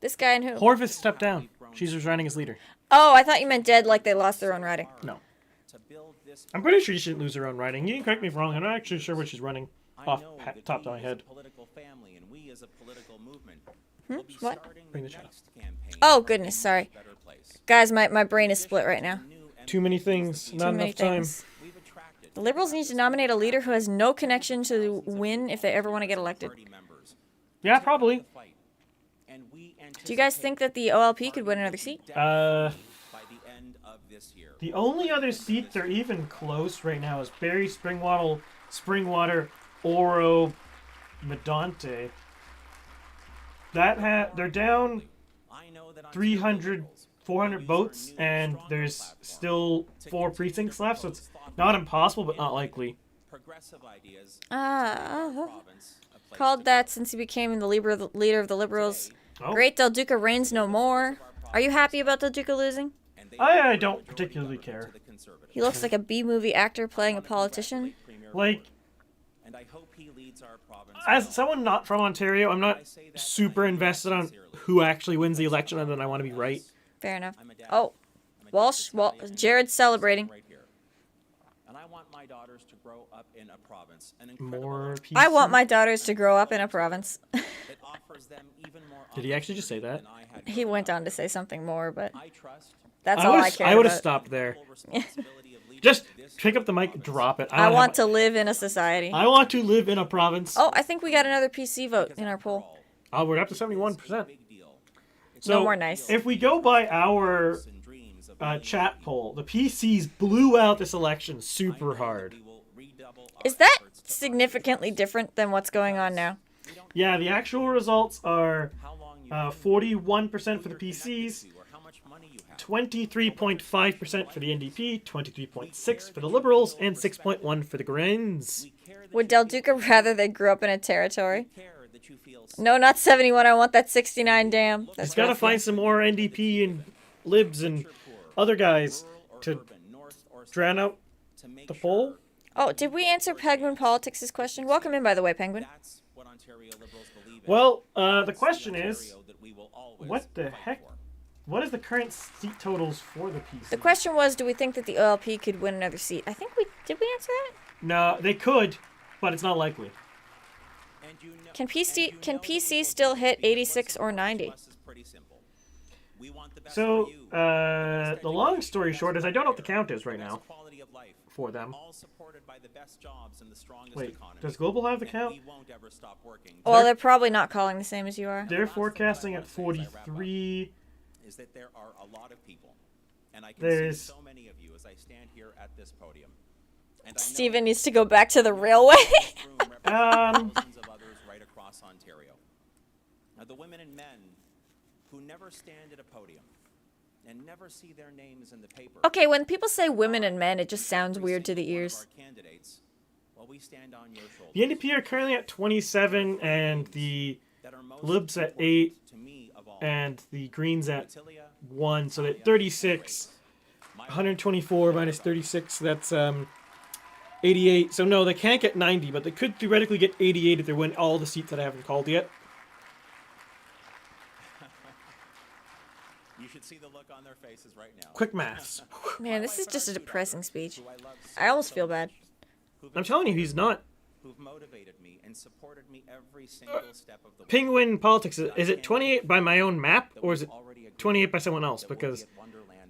This guy and who? Horvath stepped down. She's resigning as leader. Oh, I thought you meant dead, like they lost their own riding. No. I'm pretty sure she shouldn't lose her own riding. You can correct me if wrong. I'm not actually sure what she's running off top of my head. What? Bring the chat up. Oh, goodness, sorry. Guys, my brain is split right now. Too many things. Not enough time. The Liberals need to nominate a leader who has no connection to win if they ever want to get elected. Yeah, probably. Do you guys think that the OLP could win another seat? The only other seat they're even close right now is Barrie, Springwater, Oro, Medonte. They're down 300, 400 votes, and there's still 4 precincts left, so it's not impossible, but not likely. called that since he became the leader of the Liberals. Oh. Great Del Duca reigns no more. Are you happy about Del Duca losing? I don't particularly care. He looks like a B-movie actor playing a politician. Like, as someone not from Ontario, I'm not super invested on who actually wins the election, other than I want to be right. Fair enough. Oh, Walsh, Jared's celebrating. And I want my daughters to grow up in a province. More PC? I want my daughters to grow up in a province. Did he actually just say that? He went on to say something more, but that's all I care about. I would have stopped there. Just pick up the mic, drop it. I want to live in a society. I want to live in a province. Oh, I think we got another PC vote in our poll. Oh, we're up to 71%. So no more nice. If we go by our chat poll, the PCs blew out this election super hard. Is that significantly different than what's going on now? Yeah, the actual results are 41% for the PCs, 23.5% for the NDP, 23.6% for the Liberals, and 6.1% for the Greens. Would Del Duca rather they grew up in a territory? No, not 71. I want that 69, damn. He's got to find some more NDP and Libs and other guys to drown out the poll. Oh, did we answer Penguin Politics' question? Welcome in, by the way, Penguin. Well, the question is, what the heck? What is the current seat totals for the PC? The question was, do we think that the OLP could win another seat? I think did we answer that? No, they could, but it's not likely. Can PC still hit 86 or 90? So, the long story short is I don't know what the count is right now for them. Wait, does Global have the count? Well, they're probably not calling the same as you are. They're forecasting at 43. Is that there are a lot of people, and I can see so many of you as I stand here at this podium. Steven needs to go back to the railway. Thousands of others right across Ontario. Now, the women and men who never stand at a podium and never see their names in the paper. Okay, when people say women and men, it just sounds weird to the ears. The NDP are currently at 27, and the Libs at 8, and the Greens at 1, so at 36. 124 minus 36, that's 88. So no, they can't get 90, but they could theoretically get 88 if they win all the seats that I haven't called yet. You should see the look on their faces right now. Quick maths. Man, this is just a depressing speech. I almost feel bad. I'm telling you, he's not. Who've motivated me and supported me every single step of the way. Penguin Politics, is it 28 by my own map, or is it 28 by someone else? Because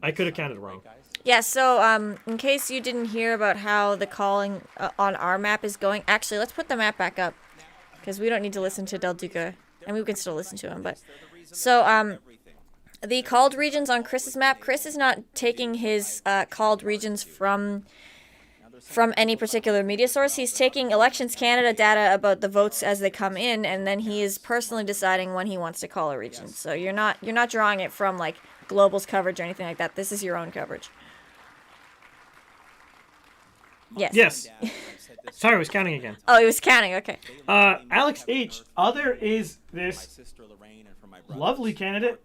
I could have counted wrong. Yeah, so in case you didn't hear about how the calling on our map is going, actually, let's put the map back up, because we don't need to listen to Del Duca. I mean, we can still listen to him, but... So, the called regions on Chris's map, Chris is not taking his called regions from any particular media source. He's taking Elections Canada data about the votes as they come in, and then he is personally deciding when he wants to call a region. So you're not drawing it from like Global's coverage or anything like that. This is your own coverage. Yes. Yes. Sorry, I was counting again. Oh, he was counting. Okay. Alex H. Other is this lovely candidate.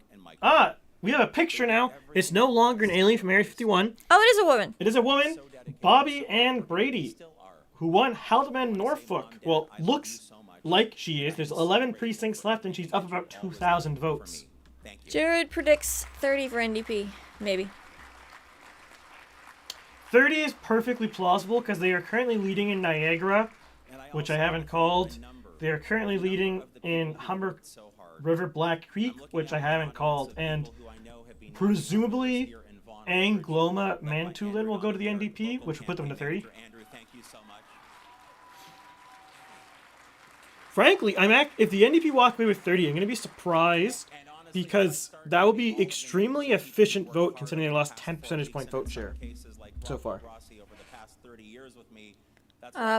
We have a picture now. It's no longer an alien from Area 51. Oh, it is a woman. It is a woman, Bobby Ann Brady, who won Haldimand Norfolk. Well, looks like she is. There's 11 precincts left, and she's up about 2,000 votes. Jared predicts 30 for NDP, maybe. 30 is perfectly plausible because they are currently leading in Niagara, which I haven't called. They are currently leading in Humber River Black Creek, which I haven't called. And presumably Angloma Manitoulin will go to the NDP, which will put them to 30. Frankly, if the NDP walk away with 30, I'm going to be surprised because that will be extremely efficient vote considering they lost 10 percentage point vote share so far.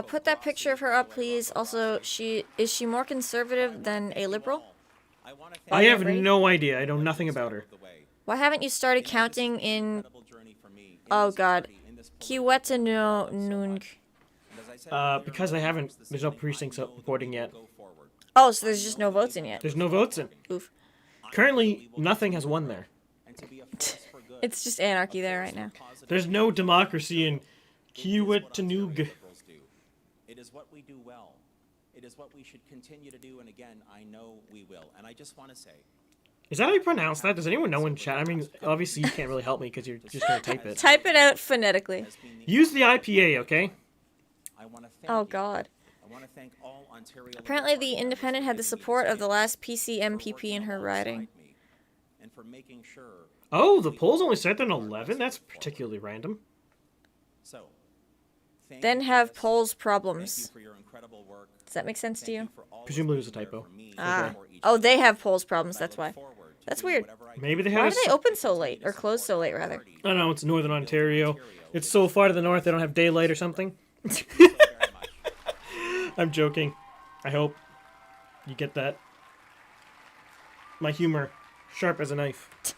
Put that picture of her up, please. Also, is she more conservative than a liberal? I have no idea. I know nothing about her. Why haven't you started counting in... Oh, God. Kiweta Nung. Because I haven't... There's no precincts reporting yet. Oh, so there's just no votes in yet. There's no votes in. Oof. Currently, nothing has won there. It's just anarchy there right now. There's no democracy in Kiewit-Tanuga. It is what we do well. It is what we should continue to do, and again, I know we will. And I just want to say... Is that how you pronounce that? Does anyone know in chat? I mean, obviously you can't really help me because you're just going to type it. Type it out phonetically. Use the IPA, okay? Oh, God. Apparently the Independent had the support of the last PC MPP in her riding. Oh, the polls only said they're 11? That's particularly random. Then have polls problems. Does that make sense to you? Presumably it was a typo. Ah. Oh, they have polls problems, that's why. That's weird. Maybe they have. Why do they open so late? Or close so late, rather? I don't know, it's Northern Ontario. It's so far to the north they don't have daylight or something. I'm joking. I hope you get that. My humor, sharp as a knife.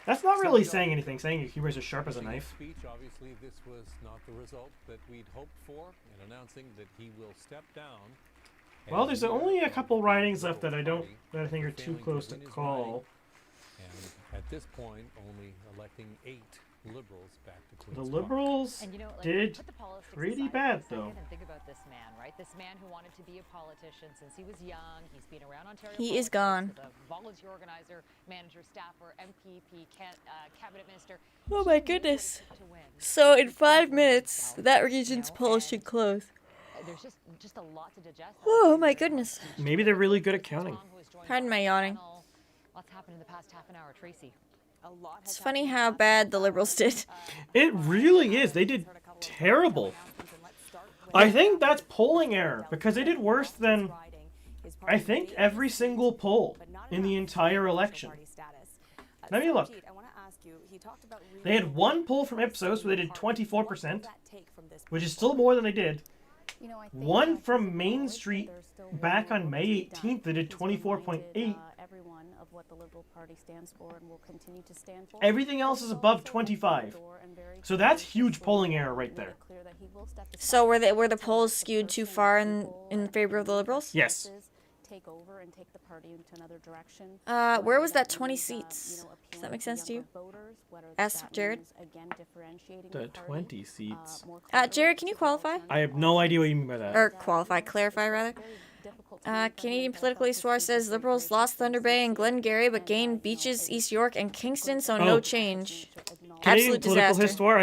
That's not really saying anything. Saying your humor is as sharp as a knife. Speech, obviously, this was not the result that we'd hoped for in announcing that he will step down. Well, there's only a couple ridings left that I think are too close to call. And at this point, only electing 8 Liberals back to Queen's The Park. Liberals And, you know, like, did put the politics pretty aside bad, for a second though. And think about this man, right? This man who wanted to be a politician since he was young. He's been around Ontario. He is politics gone. as a volunteer organizer, manager, staffer, MPP, cabinet minister. Oh my goodness. So in 5 minutes, that region's polls should close. There's just a lot to digest. Oh my goodness. Maybe they're really good at counting. Pardon my yawning. What's happened in the past half an hour, Tracy? It's funny how bad the Liberals did. It really is. They did terrible. I think that's polling error because they did worse than, I think, every single poll in the entire election. Let me look. They had one poll from Ipsos where they did 24%, which is still more than they did. One from Main Street back on May 18th, they did 24.8. What the Liberal Party stands for and will continue to stand for. Everything else is above 25. So that's huge polling error right there. So were the polls skewed too far in favor of the Liberals? Yes. Take over and take the party into another direction. Where was that 20 seats? Does that make sense to you? Ask Jared. The 20 seats. Jared, can you qualify? I have no idea what you mean by that. Or clarify rather. Canadian Political Histoire says Liberals lost Thunder Bay and Glengarry, but gained Beaches, East York, and Kingston, so no change. Canadian Absolute Political disaster. Histoire,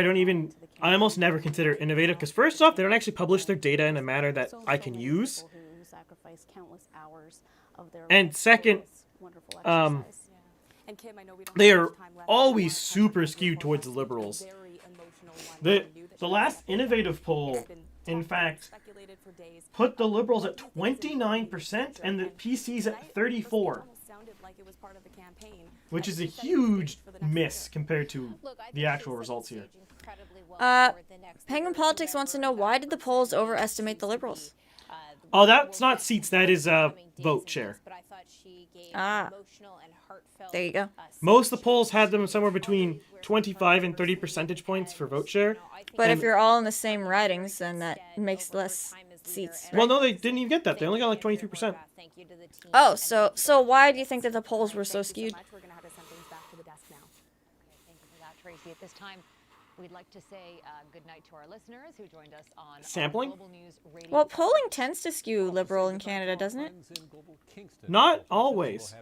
I almost never consider innovative, because first off, they don't actually publish their data in a manner that I can use. And second, they are always super skewed towards the Liberals. The last innovative poll, in fact, put the Liberals at 29% and the PCs at 34%, which is a huge miss compared to the actual results here. Penguin Politics wants to know, why did the polls overestimate the Liberals? Oh, that's not seats, that is vote share. There you go. Most of the polls had them somewhere between 25 and 30 percentage points for vote share. But if you're all in the same ridings, then that makes less seats. Right? Well, no, they didn't even get that. They only got like 23%. Oh, so why do you think that the polls were so skewed? Thank you for that, Tracy. At this time, we'd like to say good night to our listeners who joined us on Sampling? Global News Radio. Well, polling tends to skew Liberal in Canada, doesn't it? Not always.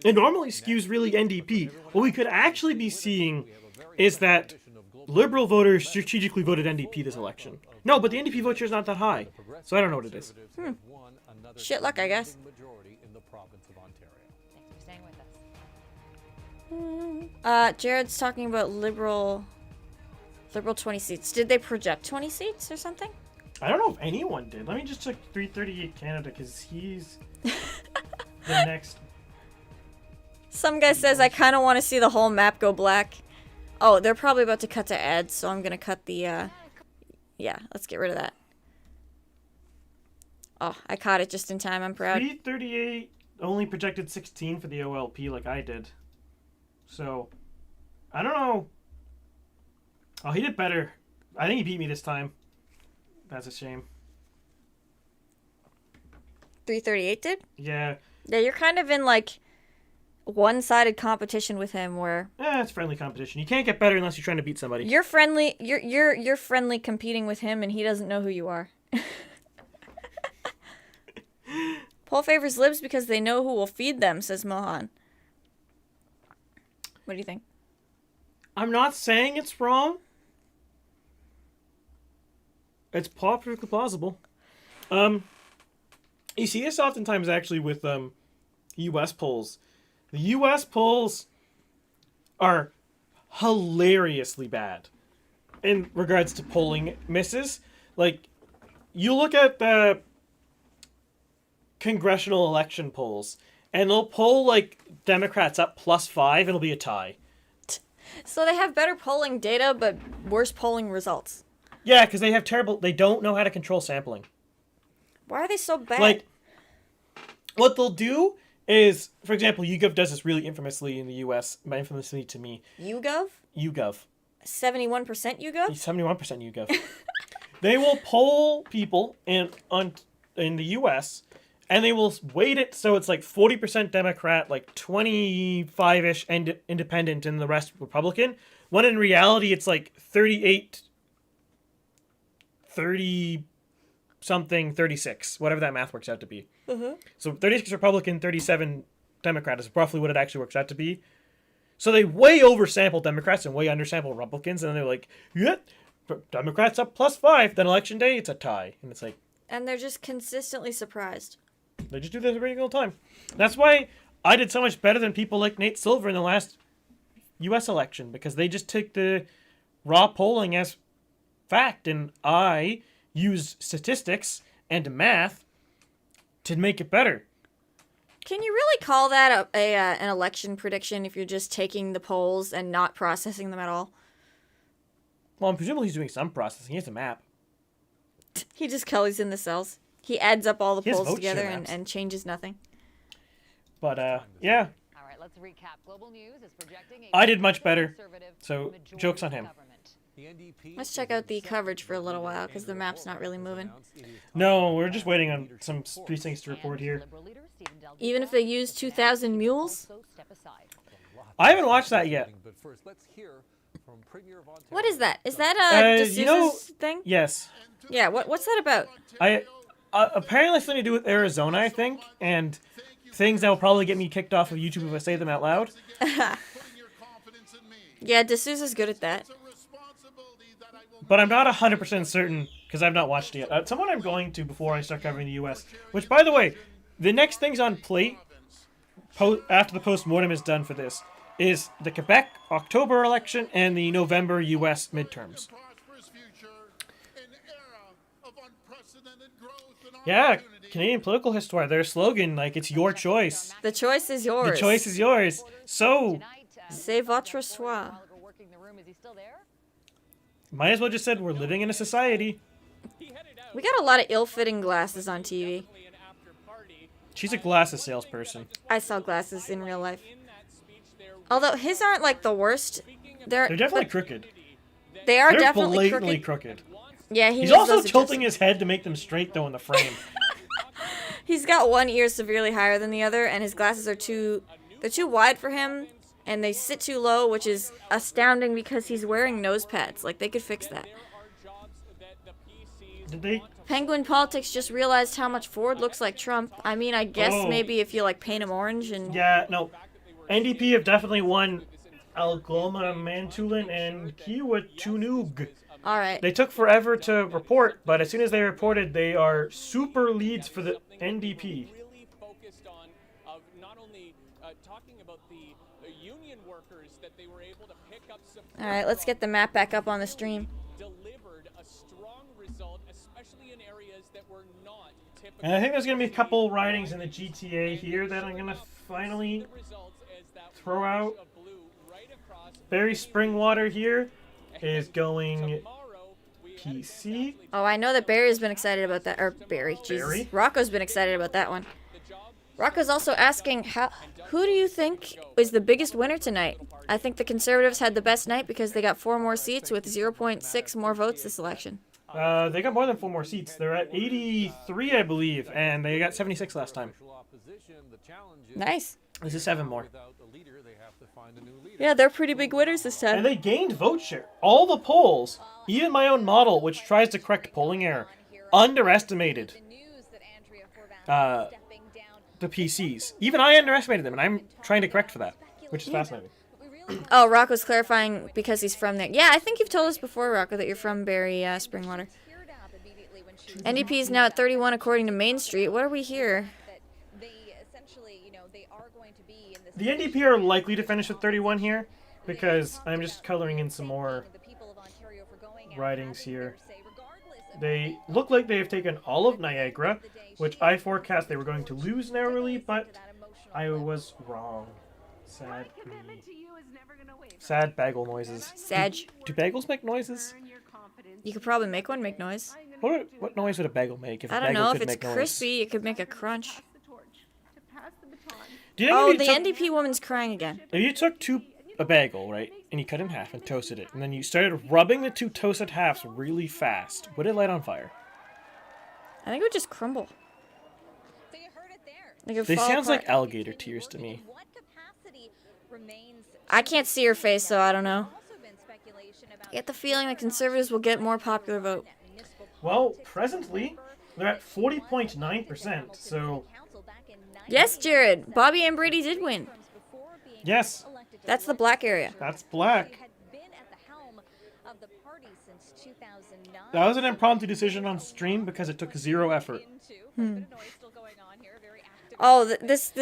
It normally skews really NDP. What we could actually be seeing is that Liberal voters strategically voted NDP this election. No, but the NDP vote share is not that high, so I don't know what it is. Shit luck, I guess. Thanks for staying with us. Jared's talking about Liberal 20 seats. Did they project 20 seats or something? I don't know if anyone did. Let me just check 338 Canada, because he's the next. Some guy says, I kind of want to see the whole map go black. Oh, they're probably about to cut to ads, so I'm going to cut the, yeah, let's get rid of that. Oh, I caught it just in time. I'm proud. 338 only projected 16 for the OLP like I did. So, I don't know. Oh, he did better. I think he beat me this time. That's a shame. 338 did? Yeah. Yeah, you're kind of in like one-sided competition with him where It's friendly competition. You can't get better unless you're trying to beat somebody. you're friendly you're friendly competing with him and he doesn't know who you are. Poll favors libs because they know who will feed them, says Mohan. What do you think? I'm not saying it's wrong. It's perfectly plausible. You see this oftentimes actually with U.S. polls. The U.S. polls are hilariously bad in regards to polling misses. Like, you look at the congressional election polls, and they'll poll, like, Democrats up +5, and it'll be a tie. So they have better polling data, but worse polling results. Yeah, because they don't know how to control sampling. Why are they so bad? Like, what they'll do is, for example, YouGov does this really infamously in the U.S., infamously to me. YouGov? YouGov. 71% YouGov? 71% YouGov. They will poll people in the U.S., and they will weight it so it's like 40% Democrat, like 25-ish independent, and the rest Republican, when in reality it's like 30-something, 36, whatever that math works out to be. So 36 Republican, 37 Democrat is roughly what it actually works out to be. So they way oversample Democrats and way undersample Republicans, and then they're like, yeah, Democrats up +5, then election day, it's a tie. And it's like... And they're just consistently surprised. They just do this every single time. That's why I did so much better than people like Nate Silver in the last U.S. election, because they just took the raw polling as fact, and I used statistics and math to make it better. Can you really call that an election prediction if you're just taking the polls and not processing them at all? Well, presumably he's doing some processing. He has a map. He just colors in the cells. He adds up all the polls together and changes nothing. But, yeah. All right, let's recap. Global News is projecting I did much better, so joke's on him. Let's check out the coverage for a little while, because the map's not really moving. No, we're just waiting on some precincts to report here. Even if they use 2,000 mules? I haven't watched that yet. What is that? Is that a D'Souza's thing? Yes. Yeah, what's that about? Apparently something to do with Arizona, I think, and things that will probably get me kicked off of YouTube if I say them out loud. Yeah, D'Souza's good at that. But I'm not 100% certain, because I've not watched it yet. Someone I'm going to before I start covering the U.S., which, by the way, the next things on plate, after the post-mortem is done for this, is the Quebec October election and the November U.S. midterms. Yeah, Canadian political histoire, their slogan, like, it's your choice. The choice is yours. The choice is yours. So... C'est votre choix. Might as well just said we're living in a society. We got a lot of ill-fitting glasses on TV. She's a glasses salesperson. I sell glasses in real life. Although his aren't like the worst. They're definitely crooked. They are They're definitely blatantly crooked. Yeah, he's also tilting his head to make them straight though in the frame. He's got one ear severely higher than the other, and his glasses are they're too wide for him, and they sit too low, which is astounding because he's wearing nose pads. Like, they could fix that. Did they? Penguin Politics just realized how much Ford looks like Trump. I mean, I guess maybe if you, like, paint him orange and... Yeah, no. NDP have definitely won Algoma, Manitoulin, and Kiiwetinoong. Alright. They took forever to report, but as soon as they reported, they are super leads for the NDP. Alright, let's get the map back up on the stream. And I think there's going to be a couple ridings in the GTA here that I'm going to finally throw out. Barry Springwater here is going PC. Oh, I know that Barry's been excited about that. Or Barry, Jesus. Barry? Rocco's been excited about that one. Rocco's also asking, who do you think is the biggest winner tonight? I think the Conservatives had the best night because they got 4 more seats with 0.6 more votes this election. They got more than 4 more seats. They're at 83, I believe, and they got 76 last time. Nice. This is 7 more. Yeah, they're pretty big winners this time. And they gained vote share. All the polls, even my own model, which tries to correct polling error, underestimated the PCs. Even I underestimated them, and I'm trying to correct for that, which is fascinating. Oh, Rocco's clarifying because he's from there. Yeah, I think you've told us before, Rocco, that you're from Barrie, Springwater. NDP is now at 31 according to Main Street. What are we here? The NDP are likely to finish at 31 here, because I'm just coloring in some more ridings here. They look like they have taken all of Niagara, which I forecast they were going to lose narrowly, but I was wrong. Sad me. Sad bagel noises. Sag. Do bagels make noises? You could probably make one make noise. What noise would a bagel make if a I don't bagel know. could If it's make noise? crispy, it could make a crunch. Do you think Oh, if the you took, NDP woman's crying again. if you took a bagel, right, and you cut it in half and toasted it, and then you started rubbing the 2 toasted halves really fast, would it light on fire? I think it would just crumble. Like it would They fall sounds apart. like alligator tears to me. I can't see her face, so I don't know. I get the feeling that Conservatives will get more popular vote. Well, presently, they're at 40.9%, so... Yes, Jared. Bobby and Brady did win. Yes. That's the black area. That's black. That was an impromptu decision on stream because it took 0 effort. Oh, this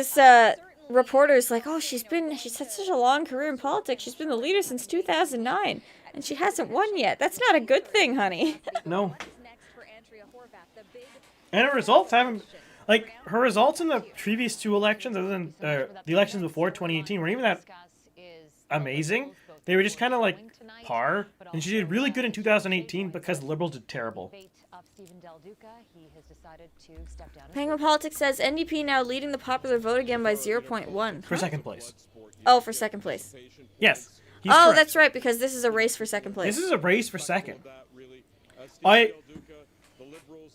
reporter's like, oh, she's had such a long career in politics. She's been the leader since 2009, and she hasn't won yet. That's not a good thing, honey. No. And her results haven't... Like, her results in the previous 2 elections, other than the elections before 2018, weren't even that amazing. They were just kind of like par. And she did really good in 2018 because the Liberals did terrible. Penguin Politics says NDP now leading the popular vote again by 0.1. For second place. Oh, for second place. Yes. Oh, that's right, because this is a race for second place. This is a race for second.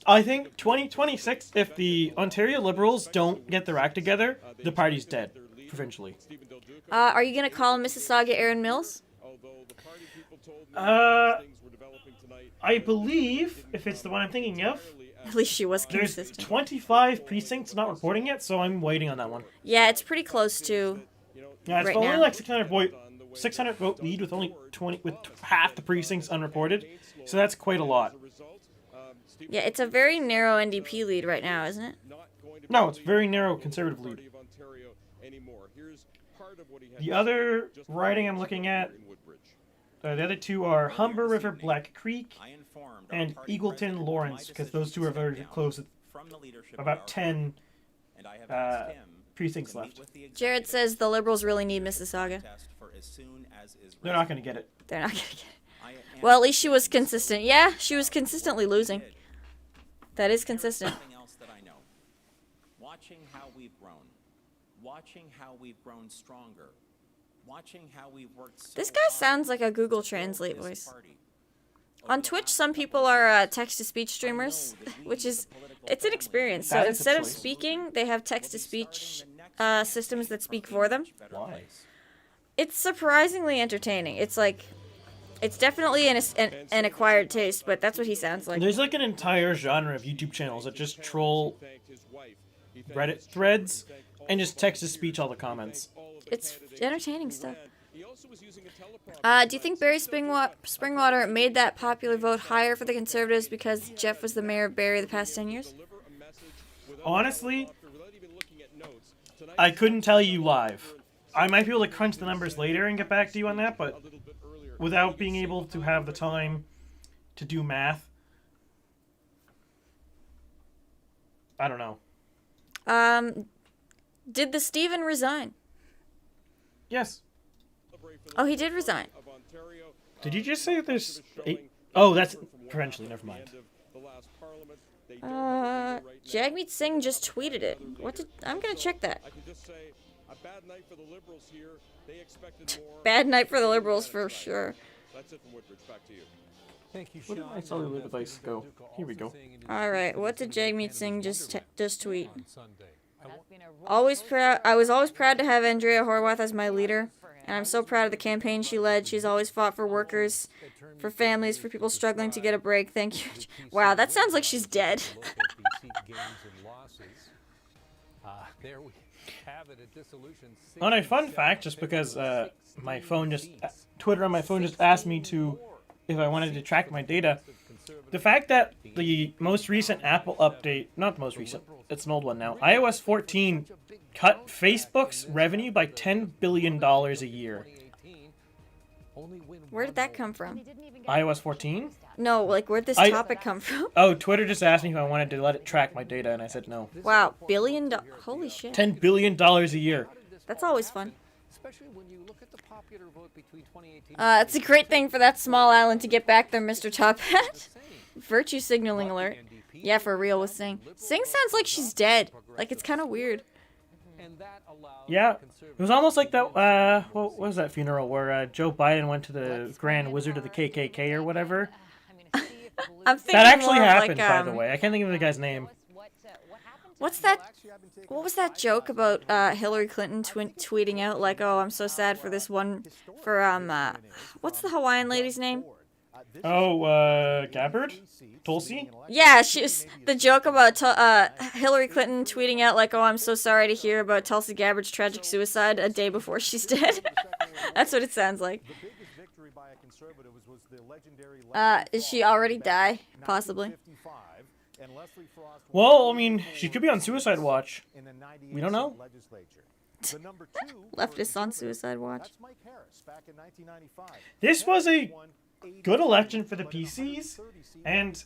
I think 2026, if the Ontario Liberals don't get their act together, the party's dead, provincially. Are you going to call Mississauga Erin Mills? I believe, if it's the one I'm thinking of... At least she was consistent. There's 25 precincts not reporting yet, so I'm waiting on that one. Yeah, it's pretty close to Yeah, it's right only now. like 600 vote lead with only half the precincts unreported, so that's quite a lot. Yeah, it's a very narrow NDP lead right now, isn't it? No, it's very narrow Conservative lead. The other riding I'm looking at, the other 2 are Humber River Black Creek and Eagleton Lawrence, because those 2 are very close, at about 10 precincts left. Jared says the Liberals really need Mississauga. They're not going to get it. They're not going to get it. Well, at least she was consistent. Yeah, she was consistently losing. That is consistent. Watching how we've grown. Watching how we've grown stronger. Watching how we've worked so This guy sounds like a Google Translate voice. On Twitch, some people are text-to-speech streamers, which is, it's an experience. So instead of speaking, they have text-to-speech systems that speak for them. Why? It's surprisingly entertaining. It's like, it's definitely an acquired taste, but that's what he sounds like. There's like an entire genre of YouTube channels that just troll Reddit threads and just text-to-speech all the comments. It's entertaining stuff. Do you think Barrie Springwater made that popular vote higher for the Conservatives because Jeff was the mayor of Barrie the past 10 years? Honestly, I couldn't tell you live. I might be able to crunch the numbers later and get back to you on that, but without being able to have the time to do math, I don't know. Did the Stephen resign? Yes. Oh, he did resign. Did you just say that there's 8? Oh, that's provincially. Never mind. Jagmeet Singh just tweeted it. I'm gonna check that. They expected more. Bad night for the Liberals for sure. That's it from Woodbridge. Back to you. Thank you, Where did my cellular device go? Here we go. Alright, what did Jagmeet Singh just tweet? I was always proud to have Andrea Horwath as my leader, and I'm so proud of the campaign she led. She's always fought for workers, for families, for people struggling to get a break. Thank you. Wow, that sounds like she's dead. On a fun fact, just because my phone just Twitter on my phone just asked me to if I wanted to track my data. The fact that the most recent Apple update, not the most recent, it's an old one now, iOS 14 cut Facebook's revenue by $10 billion a year. Where did that come from? iOS 14? No, like, where'd this topic come from? Oh, Twitter just asked me if I wanted to let it track my data, and I said no. Wow, holy shit. $10 billion a year. That's always fun. It's a great thing for that small island to get back there, Mr. Top Hat. Virtue signaling alert. Yeah, for real with Singh. Singh sounds like she's dead. Like, it's kind of weird. Yeah, it was almost like that, what was that funeral where Joe Biden went to the Grand Wizard of the KKK or whatever? I'm thinking that actually more happened, like, by the way. I can't think of the guy's name. What was that joke about Hillary Clinton tweeting out like, "Oh, I'm so sad for this one for what's the Hawaiian lady's name?" Oh, Gabbard? Tulsi? Yeah, the joke about Hillary Clinton tweeting out like, "Oh, I'm so sorry to hear about Tulsi Gabbard's tragic suicide a day before she's dead." That's what it sounds like. Is she already die? Possibly. Well, I mean, she could be on suicide watch. We don't know. Leftists on suicide watch. This was a good election for the PCs, and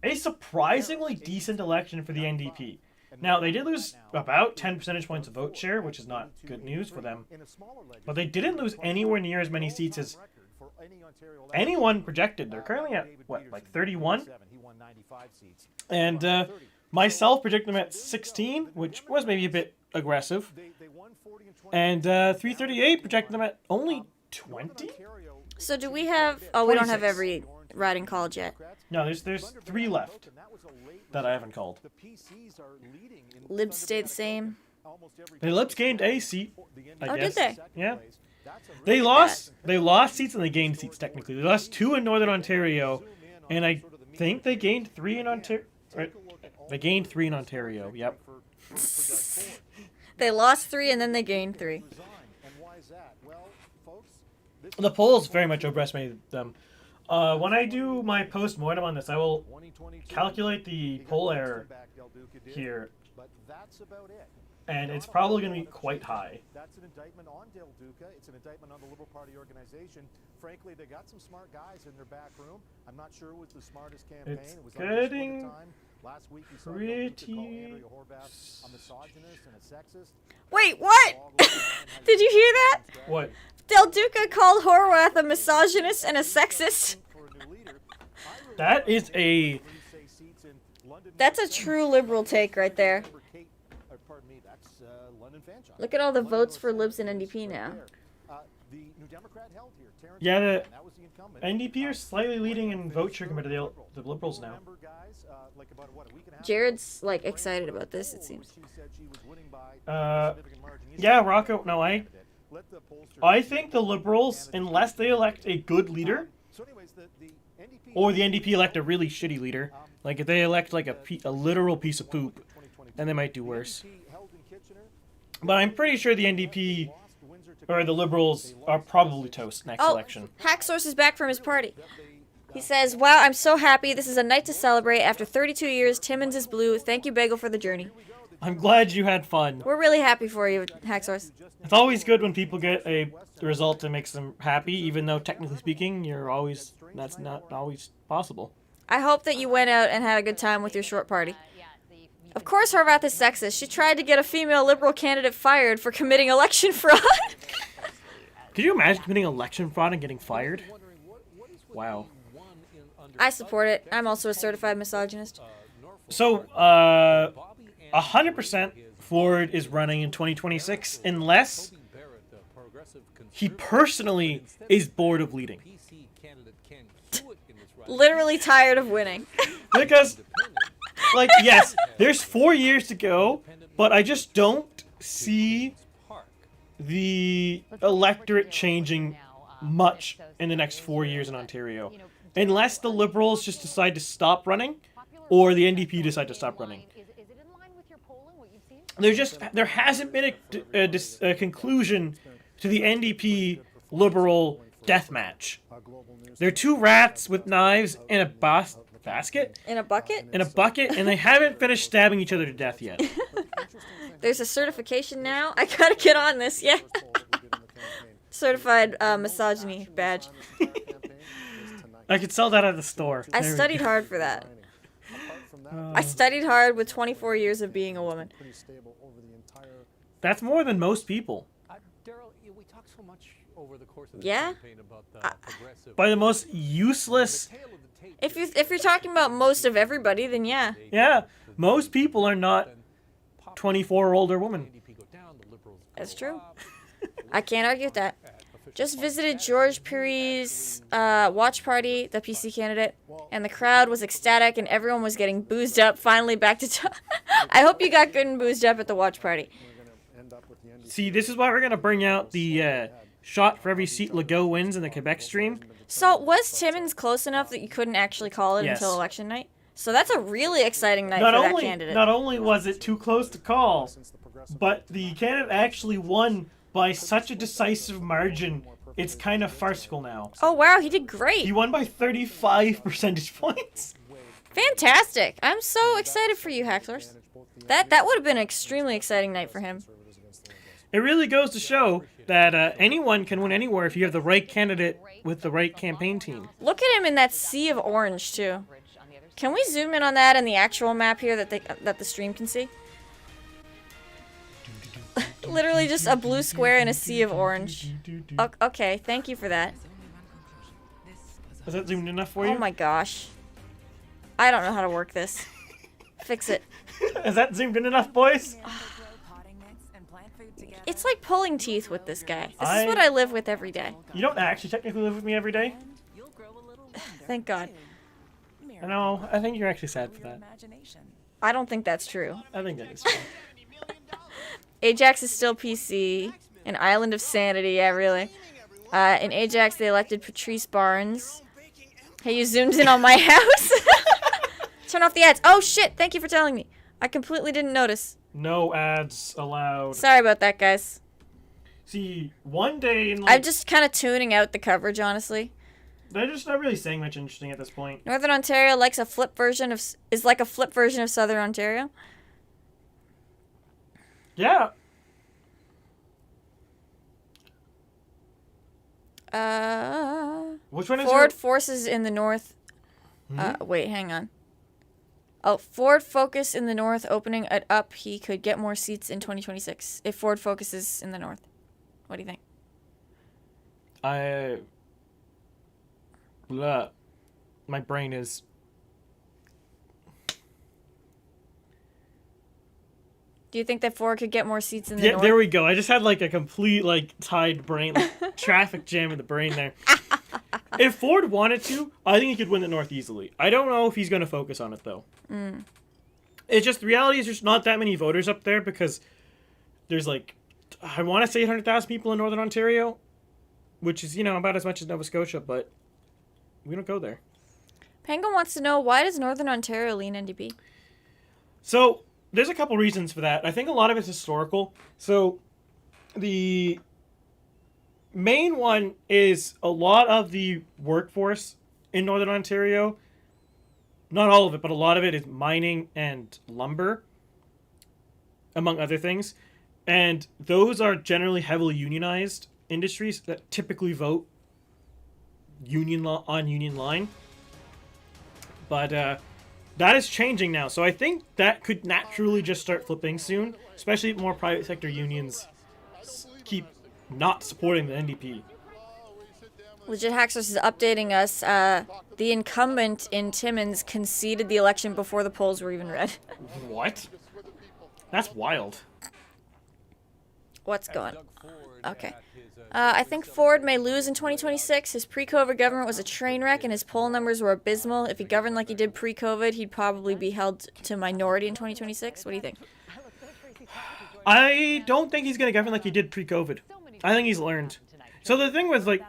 a surprisingly decent election for the NDP. Now, they did lose about 10 percentage points of vote share, which is not good news for them. But they didn't lose anywhere near as many seats as anyone projected. They're currently at, what, like 31? And myself projected them at 16, which was maybe a bit aggressive. And 338 projected them at only 20? So do we have... Oh, we don't have every riding called yet. No, there's 3 left that I haven't called. Libs stayed the same. The Libs gained a seat, I guess. Did they? Yeah. They lost seats and they gained seats, technically. They lost 2 in Northern Ontario, and I think they gained 3 in Ontario. Right? They gained 3 in Ontario, yep. They lost 3 and then they gained 3. The polls very much overestimated them. When I do my post-mortem on this, I will calculate the poll error here. And it's probably going to be quite high. That's an indictment on Del Duca. It's an indictment on the Liberal Party organization. Frankly, they got some smart guys in their back room. I'm not sure it was the smartest campaign. It's it was getting last week you saw pretty... a misogynist and a sexist. Wait, what? Did you hear that? What? Del Duca called Horwath a misogynist and a sexist. That is a... That's a true liberal take right there. Look at all the votes for Libs and NDP now. Yeah, the NDP are slightly leading in vote share compared to the Liberals now. Jared's, like, excited about this, it seems. Yeah, Rocco, no, I think the Liberals, unless they elect a good leader, or the NDP elect a really shitty leader, like if they elect like a literal piece of poop, then they might do worse. But I'm pretty sure the NDP or the Liberals are probably toast next election. Hacksource is back from his party. He says, "Wow, I'm so happy. This is a night to celebrate. After 32 years, Timmins is blue. Thank you, Bagel, for the journey." I'm glad you had fun. We're really happy for you, Hacksource. It's always good when people get a result that makes them happy, even though technically speaking, that's not always possible. I hope that you went out and had a good time with your short party. Of course Horwath is sexist. She tried to get a female Liberal candidate fired for committing election fraud. Could you imagine committing election fraud and getting fired? Wow. I support it. I'm also a certified misogynist. So, 100% Ford is running in 2026 unless he personally is bored of leading. literally tired of winning. Because, like, yes, there's 4 years to go, but I just don't see the electorate changing much in the next 4 years in Ontario. Unless the Liberals just decide to stop running, or the NDP decide to stop running. There hasn't been a conclusion to the NDP Liberal death match. They're two rats with knives in a basket? In a bucket? In a bucket, and they haven't finished stabbing each other to death yet. There's a certification now. I gotta get on this, yeah. Certified misogyny badge. I could sell that at the store. I studied hard for that. I studied hard with 24 years of being a woman. That's more than most people. Daryl, we talked so much over the course of the Yeah? campaign about the progressive. By the most useless... If you're talking about most of everybody, then yeah. Yeah, most people are not 24 or older women. That's true. I can't argue with that. Just visited George Perry's watch party, the PC candidate, and the crowd was ecstatic and everyone was getting boozed up. Finally back to... I hope you got good and boozed up at the watch party. See, this is why we're going to bring out the shot for every seat Legault wins in the Quebec stream. So, was Timmins close enough that you couldn't actually call it Yes. until election night? So that's a really exciting night for that candidate. Not only was it too close to call, but the candidate actually won by such a decisive margin, it's kind of farcical now. Oh, wow, he did great. He won by 35 percentage points. Fantastic. I'm so excited for you, Haxlers. That would have been an extremely exciting night for him. It really goes to show that anyone can win anywhere if you have the right candidate with the right campaign team. Look at him in that sea of orange, too. Can we zoom in on that in the actual map here that the stream can see? Literally just a blue square in a sea of orange. Okay, thank you for that. Is that zoomed enough for you? Oh my gosh. I don't know how to work this. Fix it. Is that zoomed in enough, boys? It's like pulling teeth with this guy. This is what I live with every day. You don't actually technically live with me every day? Thank God. I know. I think you're actually sad for that. I don't think that's true. I think that is true. Ajax is still PC. An island of sanity, yeah, really. In Ajax, they elected Patrice Barnes. Hey, you zoomed in on my house? Turn off the ads. Oh, shit. Thank you for telling me. I completely didn't notice. No ads allowed. Sorry about that, guys. See, one day in I'm just kind of tuning out the coverage, honestly. They're just not really saying much interesting at this point. Northern Ontario is like a flip version of Southern Ontario. Yeah. Which one is Forward forces in the north. Wait, hang on. Oh, Ford Focus in the north, opening it up. He could get more seats in 2026 if Ford focuses in the north. What do you think? My brain is... Do you think that Ford could get more seats in the north? Yeah, there we go. I just had like a complete tied brain, traffic jam in the brain there. If Ford wanted to, I think he could win the north easily. I don't know if he's going to focus on it though. It's just, the reality is there's not that many voters up there because there's I want to say 800,000 people in Northern Ontario, which is, about as much as Nova Scotia, but we don't go there. Penguin wants to know, why does Northern Ontario lean NDP? So, there's a couple reasons for that. I think a lot of it's historical. So, the main one is a lot of the workforce in Northern Ontario, not all of it, but a lot of it is mining and lumber, among other things. And those are generally heavily unionized industries that typically vote on union line. But that is changing now. So I think that could naturally just start flipping soon, especially if more private sector unions keep not supporting the NDP. Legit Haxos is updating us. The incumbent in Timmins conceded the election before the polls were even read. What? That's wild. What's going on? Okay. I think Ford may lose in 2026. His pre-COVID government was a train wreck, and his poll numbers were abysmal. If he governed like he did pre-COVID, he'd probably be held to minority in 2026. What do you think? I don't think he's going to govern like he did pre-COVID. I think he's learned. So the thing with, like,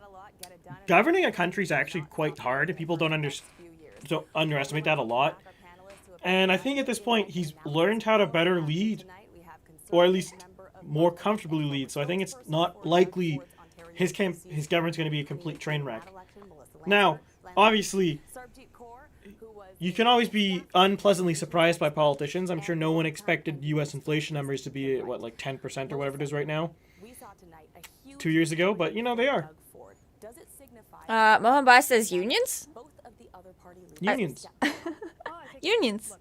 governing a country is actually quite hard. People don't underestimate that a lot. And I think at this point, he's learned how to better lead, or at least more comfortably lead. So I think it's not likely his government's going to be a complete train wreck. Now, obviously, you can always be unpleasantly surprised by politicians. I'm sure no one expected U.S. inflation numbers to be at, what, like 10% or whatever it is right now. 2 years ago, but, you know, they are. Mohan Bai says unions? Unions. Unions.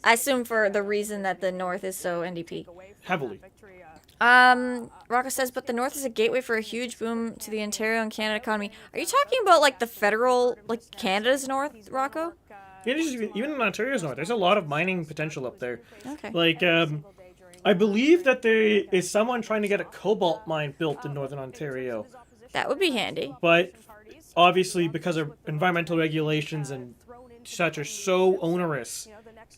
I assume for the reason that the North is so NDP. Heavily. Rocco says, but the North is a gateway for a huge boom to the Ontario and Canada economy. Are you talking about, like, the federal, like, Canada's North, Rocco? Yeah, even in Ontario's North, there's a lot of mining potential up there. Okay. Like, I believe that there is someone trying to get a cobalt mine built in Northern Ontario. That would be handy. But, obviously, because of environmental regulations and such are so onerous,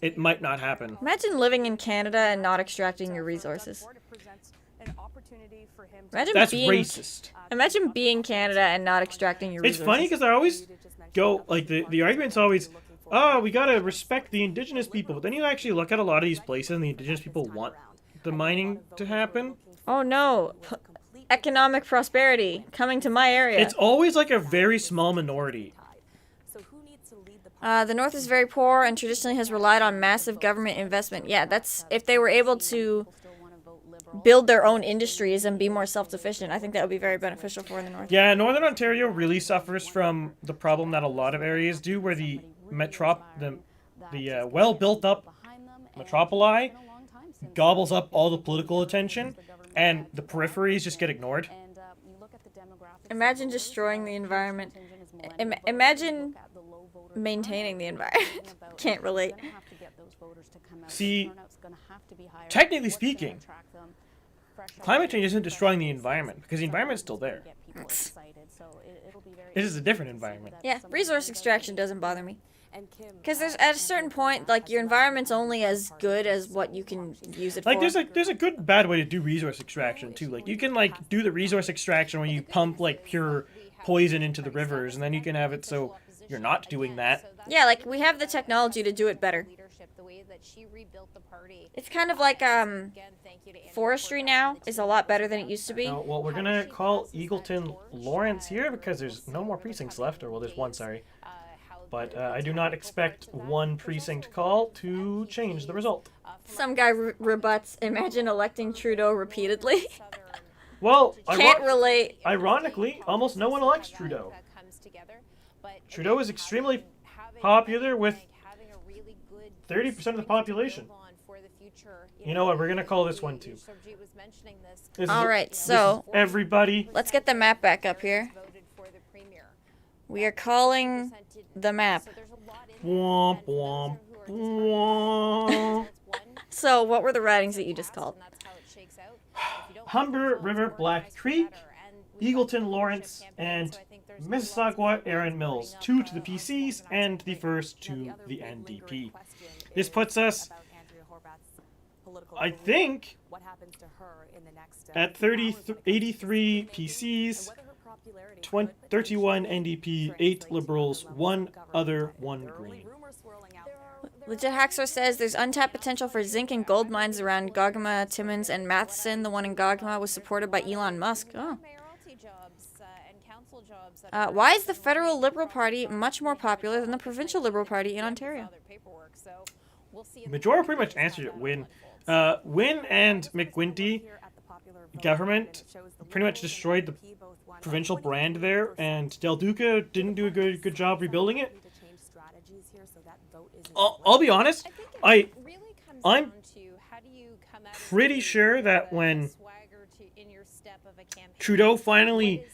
it might not happen. Imagine living in Canada and not extracting your resources. That's racist. Imagine being Canada and not extracting your resources. It's funny because I always go, like, the argument's always, oh, we gotta respect the indigenous people. But then you actually look at a lot of these places and the indigenous people want the mining to happen. Oh no. Economic prosperity coming to my area. It's always like a very small minority. The North is very poor and traditionally has relied on massive government investment. Yeah, that's if they were able to build their own industries and be more self-sufficient. I think that would be very beneficial for the North. Yeah, Northern Ontario really suffers from the problem that a lot of areas do, where the well-built-up metropoli gobbles up all the political attention, and the peripheries just get ignored. Imagine destroying the environment. Imagine maintaining the environment. Can't relate. See, technically speaking, climate change isn't destroying the environment, because the environment's still there. It is a different environment. Yeah, resource extraction doesn't bother me. Because there's at a certain point, like, your environment's only as good as what you can use it like, for. There's a good bad way to do resource extraction too. Like, you can, like, do the resource extraction where you pump, like, pure poison into the rivers, and then you can have it so you're not doing that. Yeah, like, we have the technology to do it better. It's kind of like forestry now is a lot better than it used to be. Well, we're gonna call Eagleton Lawrence here because there's no more precincts left, or well, there's one, sorry. But I do not expect one precinct call to change the result. Some guy rebuts, imagine electing Trudeau repeatedly. Well, can't relate. Ironically, almost no one elects Trudeau. Trudeau is extremely popular with 30% of the population. You know what? We're going to call this one too. All right, so everybody. Let's get the map back up here. We are calling the map. Womp, womp, womp. So what were the ridings that you just called? Humber River Black Creek, Eagleton Lawrence, and Mississauga Erin Mills. 2 to the PCs and the first to the NDP. This puts us, I think, at 83 PCs, 31 NDP, 8 Liberals, 1 other, 1 Green. Legit Haxor says there's untapped potential for zinc and gold mines around Gogama, Timmins, and Matheson. The one in Gogama was supported by Elon Musk. Oh. Why is the federal Liberal Party much more popular than the provincial Liberal Party in Ontario? Majora pretty much answered it. Wynne and McGuinty government pretty much destroyed the provincial brand there, and Del Duca didn't do a good job rebuilding it. I'll be honest, I'm pretty sure that when Trudeau finally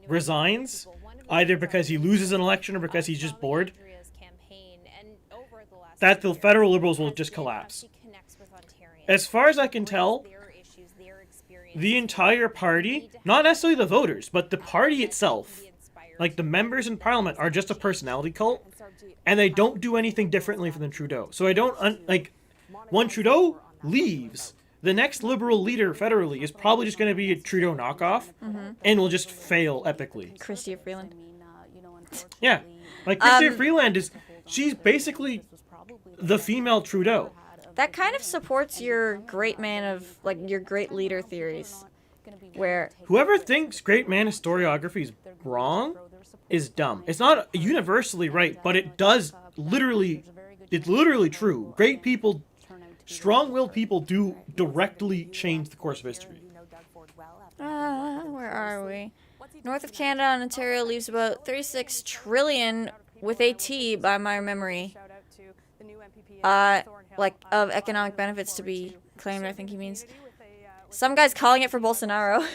resigns, either because he loses an election or because he's just bored, that the federal Liberals will just collapse. As far as I can tell, the entire party, not necessarily the voters, but the party itself, like the members in parliament, are just a personality cult, and they don't do anything differently than Trudeau. So I don't, like, when Trudeau leaves, the next Liberal leader federally is probably just going to be a Trudeau knockoff, and will just fail epically. Chrystia Freeland. Yeah. Like, Chrystia Freeland she's basically the female Trudeau. That kind of supports your great man of, like, your great leader theories. Where whoever thinks great man historiography is wrong is dumb. It's not universally right, but it does it's literally true. Great people, strong-willed people do directly change the course of history. Where are we? North of Canada and Ontario leaves about 36 trillion with a T by my memory. Like, of economic benefits to be claimed, I think he means. Some guy's calling it for Bolsonaro.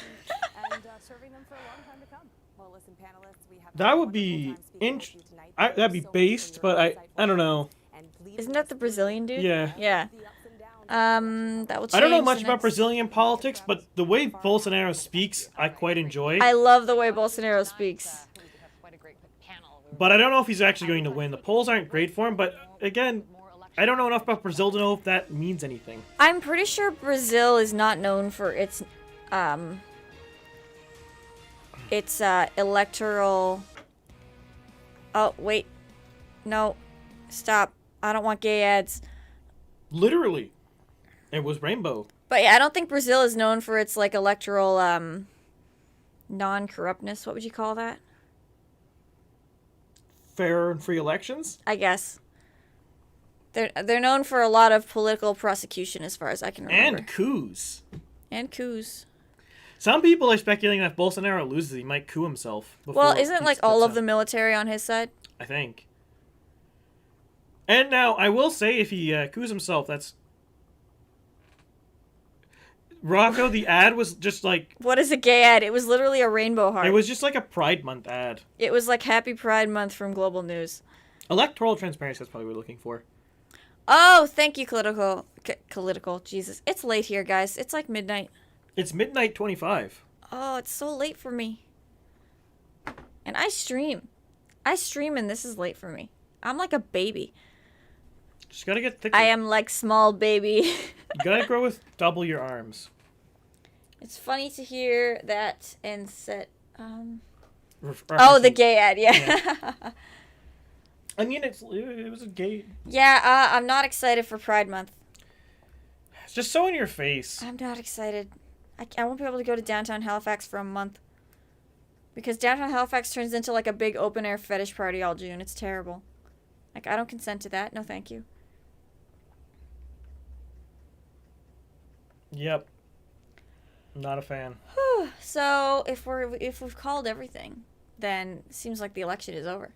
That would be that'd be based, but I don't know. Isn't that the Brazilian dude? Yeah. Yeah. That will change. I don't know much about Brazilian politics, but the way Bolsonaro speaks, I quite enjoy. I love the way Bolsonaro speaks. But I don't know if he's actually going to win. The polls aren't great for him, but again, I don't know enough about Brazil to know if that means anything. I'm pretty sure Brazil is not known for its electoral. Oh, wait. No. Stop. I don't want gay ads. Literally. It was rainbow. But yeah, I don't think Brazil is known for its, like, electoral non-corruptness. What would you call that? Fair and free elections? I guess. They're known for a lot of political prosecution, as far as I can remember. And coups. And coups. Some people are speculating that if Bolsonaro loses, he might coup himself. Well, isn't, like, all of the military on his side? I think. And now, I will say, if he coups himself, that's... Rocco, the ad was just like... What is a gay ad? It was literally a rainbow heart. It was just like a Pride Month ad. It was like Happy Pride Month from Global News. Electoral transparency, that's probably what we're looking for. Oh, thank you, Political. Jesus. It's late here, guys. It's like midnight. It's midnight 25. Oh, it's so late for me. And I stream. And this is late for me. I'm like a baby. Just gotta get thicker. I am like small baby. You gotta grow with double your arms. It's funny to hear that and set... Oh, the gay ad, yeah. I mean, it was a gay... Yeah, I'm not excited for Pride Month. It's just so in your face. I'm not excited. I won't be able to go to downtown Halifax for a month. Because downtown Halifax turns into like a big open-air fetish party all June. It's terrible. Like, I don't consent to that. No, thank you. Yep. Not a fan. So, if we've called everything, then it seems like the election is over.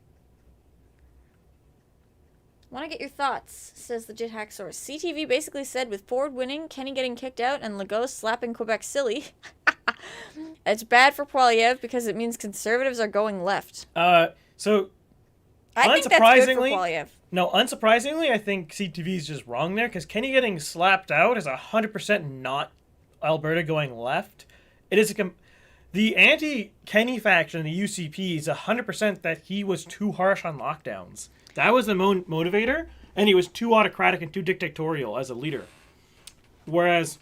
Want to get your thoughts, says Legit Hack Source. CTV basically said with Ford winning, Kenny getting kicked out, and Legault slapping Quebec silly, it's bad for Poilievre because it means conservatives are going left. So, I think that's good for Poilievre. No, unsurprisingly, I think CTV is just wrong there, because Kenny getting slapped out is 100% not Alberta going left. It is the anti-Kenny faction, the UCP, is 100% that he was too harsh on lockdowns. That was the motivator, and he was too autocratic and too dictatorial as a leader. Whereas,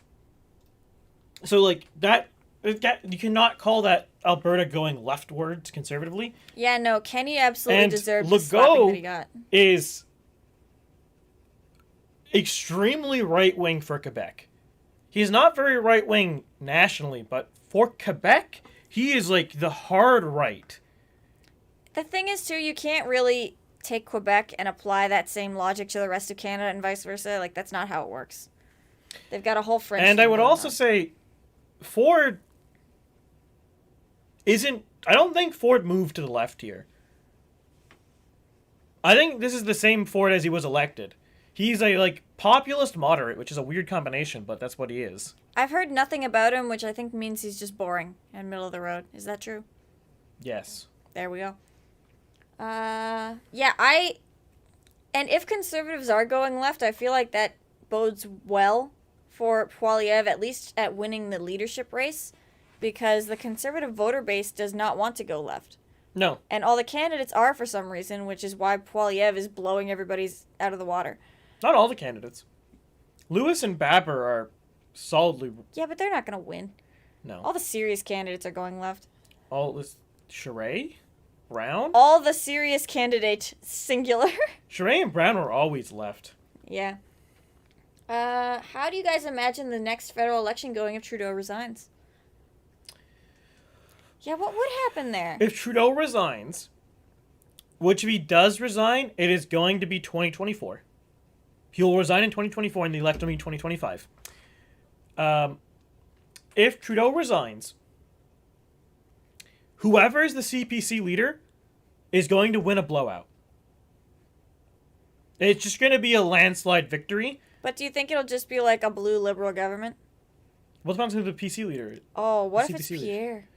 so like that you cannot call that Alberta going leftwards conservatively. Yeah, no, Kenny absolutely and deserved the slapping that he got. Is extremely right-wing for Quebec. He's not very right-wing nationally, but for Quebec, he is like the hard right. The thing is, too, you can't really take Quebec and apply that same logic to the rest of Canada and vice versa. Like, that's not how it works. They've got a whole French. And I would also say Ford isn't... I don't think Ford moved to the left here. I think this is the same Ford as he was elected. He's a, like, populist moderate, which is a weird combination, but that's what he is. I've heard nothing about him, which I think means he's just boring and middle of the road. Is that true? Yes. There we go. Yeah, and if conservatives are going left, I feel like that bodes well for Poilievre, at least at winning the leadership race, because the Conservative voter base does not want to go left. No. And all the candidates are for some reason, which is why Poilievre is blowing everybody's out of the water. Not all the candidates. Lewis and Baber are solidly... Yeah, but they're not going to win. No. All the serious candidates are going left. All this... Charest? Brown? All the serious candidate, singular. Charest and Brown were always left. Yeah. How do you guys imagine the next federal election going if Trudeau resigns? Yeah, what would happen there? If Trudeau resigns, which if he does resign, it is going to be 2024. He will resign in 2024 and the election will be 2025. If Trudeau resigns, whoever is the CPC leader is going to win a blowout. It's just going to be a landslide victory. But do you think it'll just be like a blue Liberal government? What depends on who the PC leader is? Oh, what if it's CPC leader. Pierre?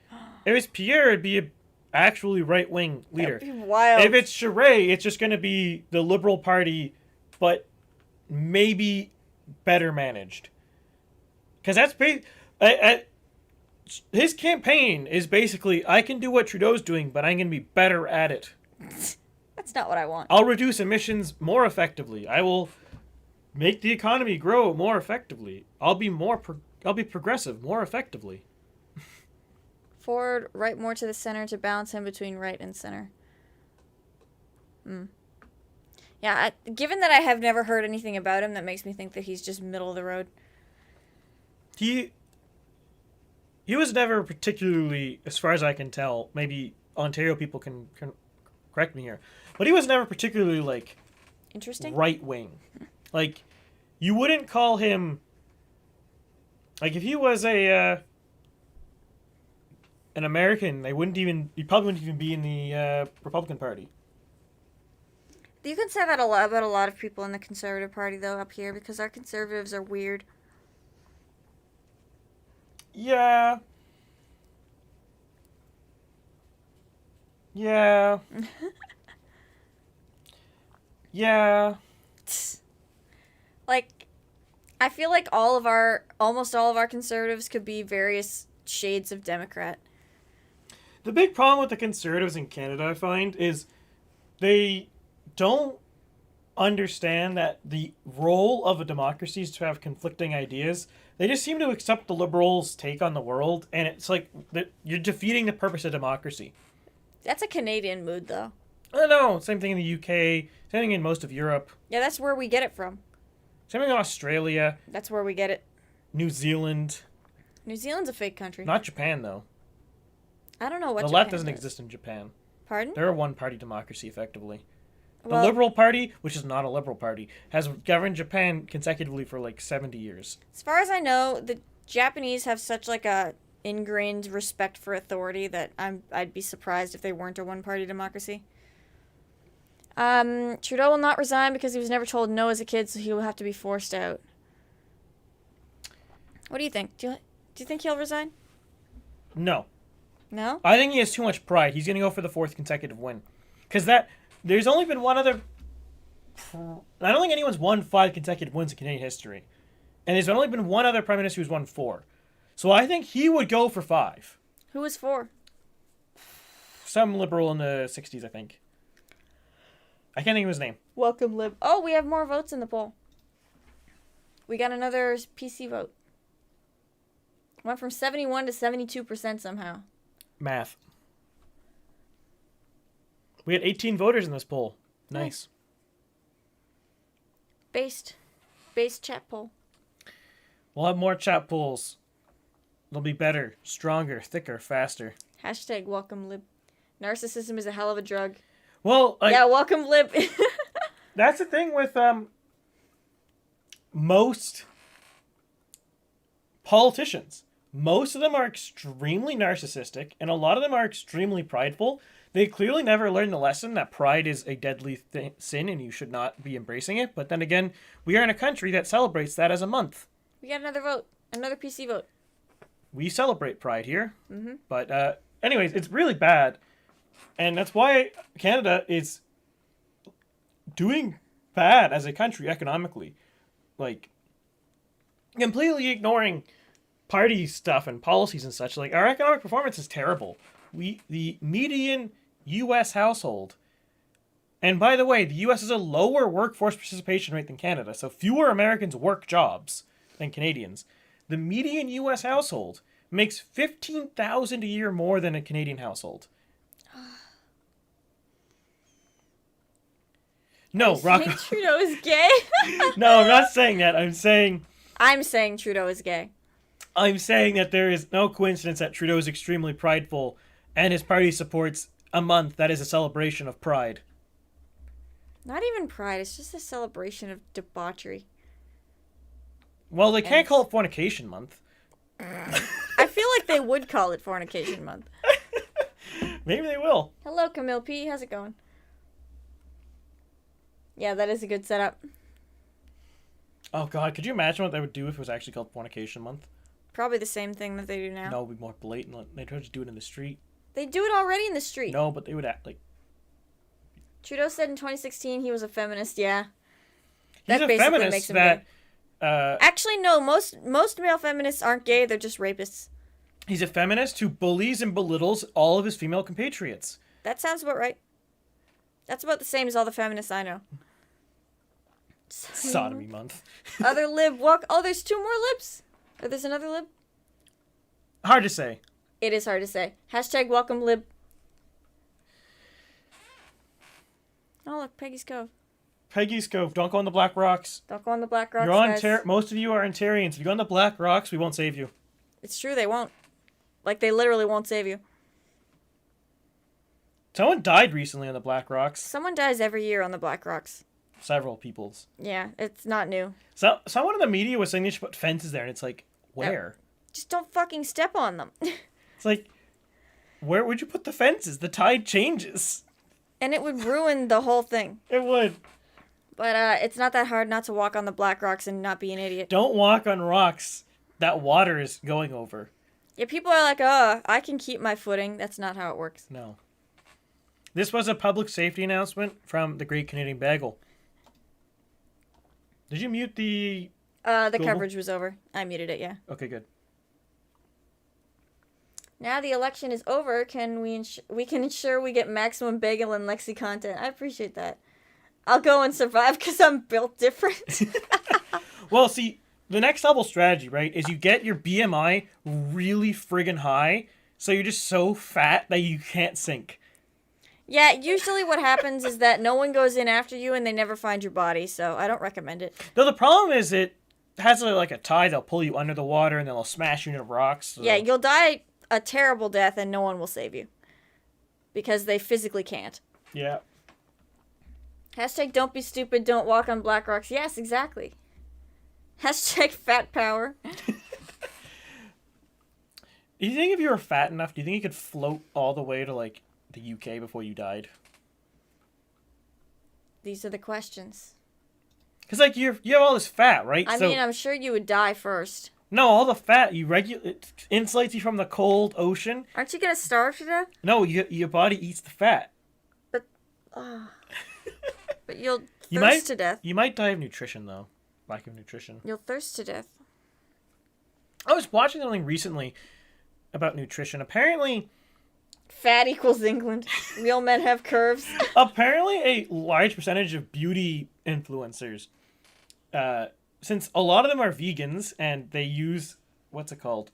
If it's Pierre, it'd be a actually right-wing leader. That'd be wild. If it's Charest, it's just going to be the Liberal Party, but maybe better managed. Because that's his campaign is basically, I can do what Trudeau's doing, but I'm going to be better at it. That's not what I want. I'll reduce emissions more effectively. I will make the economy grow more effectively. I'll be progressive more effectively. Forward, right more to the center to balance him between right and center. Yeah, given that I have never heard anything about him, that makes me think that he's just middle of the road. He was never particularly, as far as I can tell, maybe Ontario people can correct me here, but he was never particularly, like, interesting right-wing. Like, you wouldn't call him, like, if he was an American, he probably wouldn't even be in the Republican Party. You can say that about a lot of people in the Conservative Party, though, up here, because our Conservatives are weird. Yeah. Yeah. Yeah. Like, I feel like almost all of our Conservatives could be various shades of Democrat. The big problem with the Conservatives in Canada, I find, is they don't understand that the role of a democracy is to have conflicting ideas. They just seem to accept the Liberals' take on the world, and it's like you're defeating the purpose of democracy. That's a Canadian mood, though. I know. Same thing in the UK. Same thing in most of Europe. Yeah, that's where we get it from. Same thing in Australia. That's where we get it. New Zealand. New Zealand's a fake country. Not Japan, though. I don't know what the Japan left doesn't does. exist in Japan. Pardon? They're a one-party democracy, effectively. The Well, Liberal Party, which is not a Liberal Party, has governed Japan consecutively for like 70 years. as far as I know, the Japanese have such like a ingrained respect for authority that I'd be surprised if they weren't a one-party democracy. Trudeau will not resign because he was never told no as a kid, so he will have to be forced out. What do you think? Do you think he'll resign? No. No? I think he has too much pride. He's going to go for the 4th consecutive win. Because there's only been one other... I don't think anyone's won 5 consecutive wins in Canadian history. And there's only been one other Prime Minister who's won 4. So I think he would go for 5. Who was 4? Some Liberal in the 60s, I think. I can't think of his name. Welcome, Lib. Oh, we have more votes in the poll. We got another PC vote. Went from 71 to 72% somehow. Math. We had 18 voters in this poll. Nice. Based chat poll. We'll have more chat polls. They'll be better, stronger, thicker, faster. Hashtag welcome lib. Narcissism is a hell of a drug. Well, yeah, welcome lib. That's the thing with most politicians. Most of them are extremely narcissistic, and a lot of them are extremely prideful. They clearly never learned the lesson that pride is a deadly sin and you should not be embracing it. But then again, we are in a country that celebrates that as a month. We got another vote. Another PC vote. We celebrate pride here. Mm-hmm. But anyways, it's really bad. And that's why Canada is doing bad as a country economically. Like, completely ignoring party stuff and policies and such. Like, our economic performance is terrible. The median U.S. household, and by the way, the U.S. has a lower workforce participation rate than Canada, so fewer Americans work jobs than Canadians. The median U.S. household makes $15,000 a year more than a Canadian household. No, I think Trudeau is gay. No, I'm not saying that. I'm saying Trudeau is gay. I'm saying that there is no coincidence that Trudeau is extremely prideful, and his party supports a month that is a celebration of pride. Not even pride. It's just a celebration of debauchery. Well, they can't call it Fornication Month. I feel like they would call it Fornication Month. Maybe they will. Hello, Camille P. How's it going? Yeah, that is a good setup. Oh, God. Could you imagine what they would do if it was actually called Fornication Month? Probably the same thing that they do now. No, it would be more blatant. They'd just do it in the street. They do it already in the street. No, but they would act like... Trudeau said in 2016 he was a feminist, yeah. He's a feminist that... Actually, no. Most male feminists aren't gay. They're just rapists. He's a feminist who bullies and belittles all of his female compatriots. That sounds about right. That's about the same as all the feminists I know. Sodomy month. Other lib walk. Oh, there's 2 more libs. Or there's another lib. Hard to say. It is hard to say. Hashtag welcome lib. Oh, look, Peggy's Cove. Peggy's Cove. Don't go on the Black Rocks. Don't go on the Black Rocks, You're on guys. Most of you are Ontarians. If you go on the Black Rocks, we won't save you. It's true, they won't. Like, they literally won't save you. Someone died recently on the Black Rocks. Someone dies every year on the Black Rocks. Several people's. Yeah, it's not new. So someone in the media was saying they should put fences there, and it's like, where? Just don't fucking step on them. It's like, where would you put the fences? The tide changes. And it would ruin the whole thing. It would. But it's not that hard not to walk on the Black Rocks and not be an idiot. Don't walk on rocks that water is going over. Yeah, people are like, oh, I can keep my footing. That's not how it works. No. This was a public safety announcement from the Great Canadian Bagel. Did you mute the... The Google? coverage was over. I muted it, yeah. Okay, good. Now the election is over, we can ensure we get maximum bagel and Lexie content. I appreciate that. I'll go and survive because I'm built different. Well, see, the next level strategy, right, is you get your BMI really friggin' high, so you're just so fat that you can't sink. Yeah, usually what happens is that no one goes in after you and they never find your body, so I don't recommend it. Though the problem is it has like a tide that'll pull you under the water and then they'll smash you into rocks. So. Yeah, you'll die a terrible death and no one will save you. Because they physically can't. Yeah. Hashtag don't be stupid, don't walk on Black Rocks. Yes, exactly. Hashtag fat power. Do you think if you were fat enough, do you think you could float all the way to, like, the UK before you died? These are the questions. Because, like, you have all this fat, right? I mean, I'm sure you would die first. No, all the fat, it insulates you from the cold ocean. Aren't you going to starve to death? No, your body eats the fat. But you'll thirst to death. You might die of nutrition, though. Lack of nutrition. You'll thirst to death. I was watching something recently about nutrition. Apparently... Fat equals England. Real men have curves. Apparently, a large percentage of beauty influencers, since a lot of them are vegans and they use, what's it called?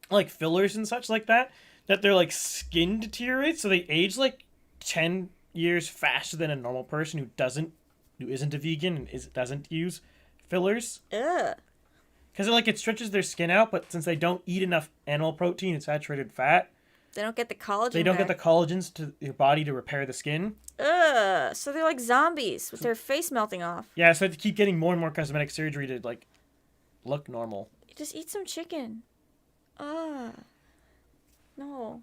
Like fillers and such like that their like skin deteriorates, so they age like 10 years faster than a normal person who isn't a vegan and doesn't use fillers. Ugh. Because like it stretches their skin out, but since they don't eat enough animal protein and saturated fat, they don't get the collagen. They don't get the collagens to your body to repair the skin. Ugh. So they're like zombies with their face melting off. Yeah, so they have to keep getting more and more cosmetic surgery to like look normal. Just eat some chicken. No.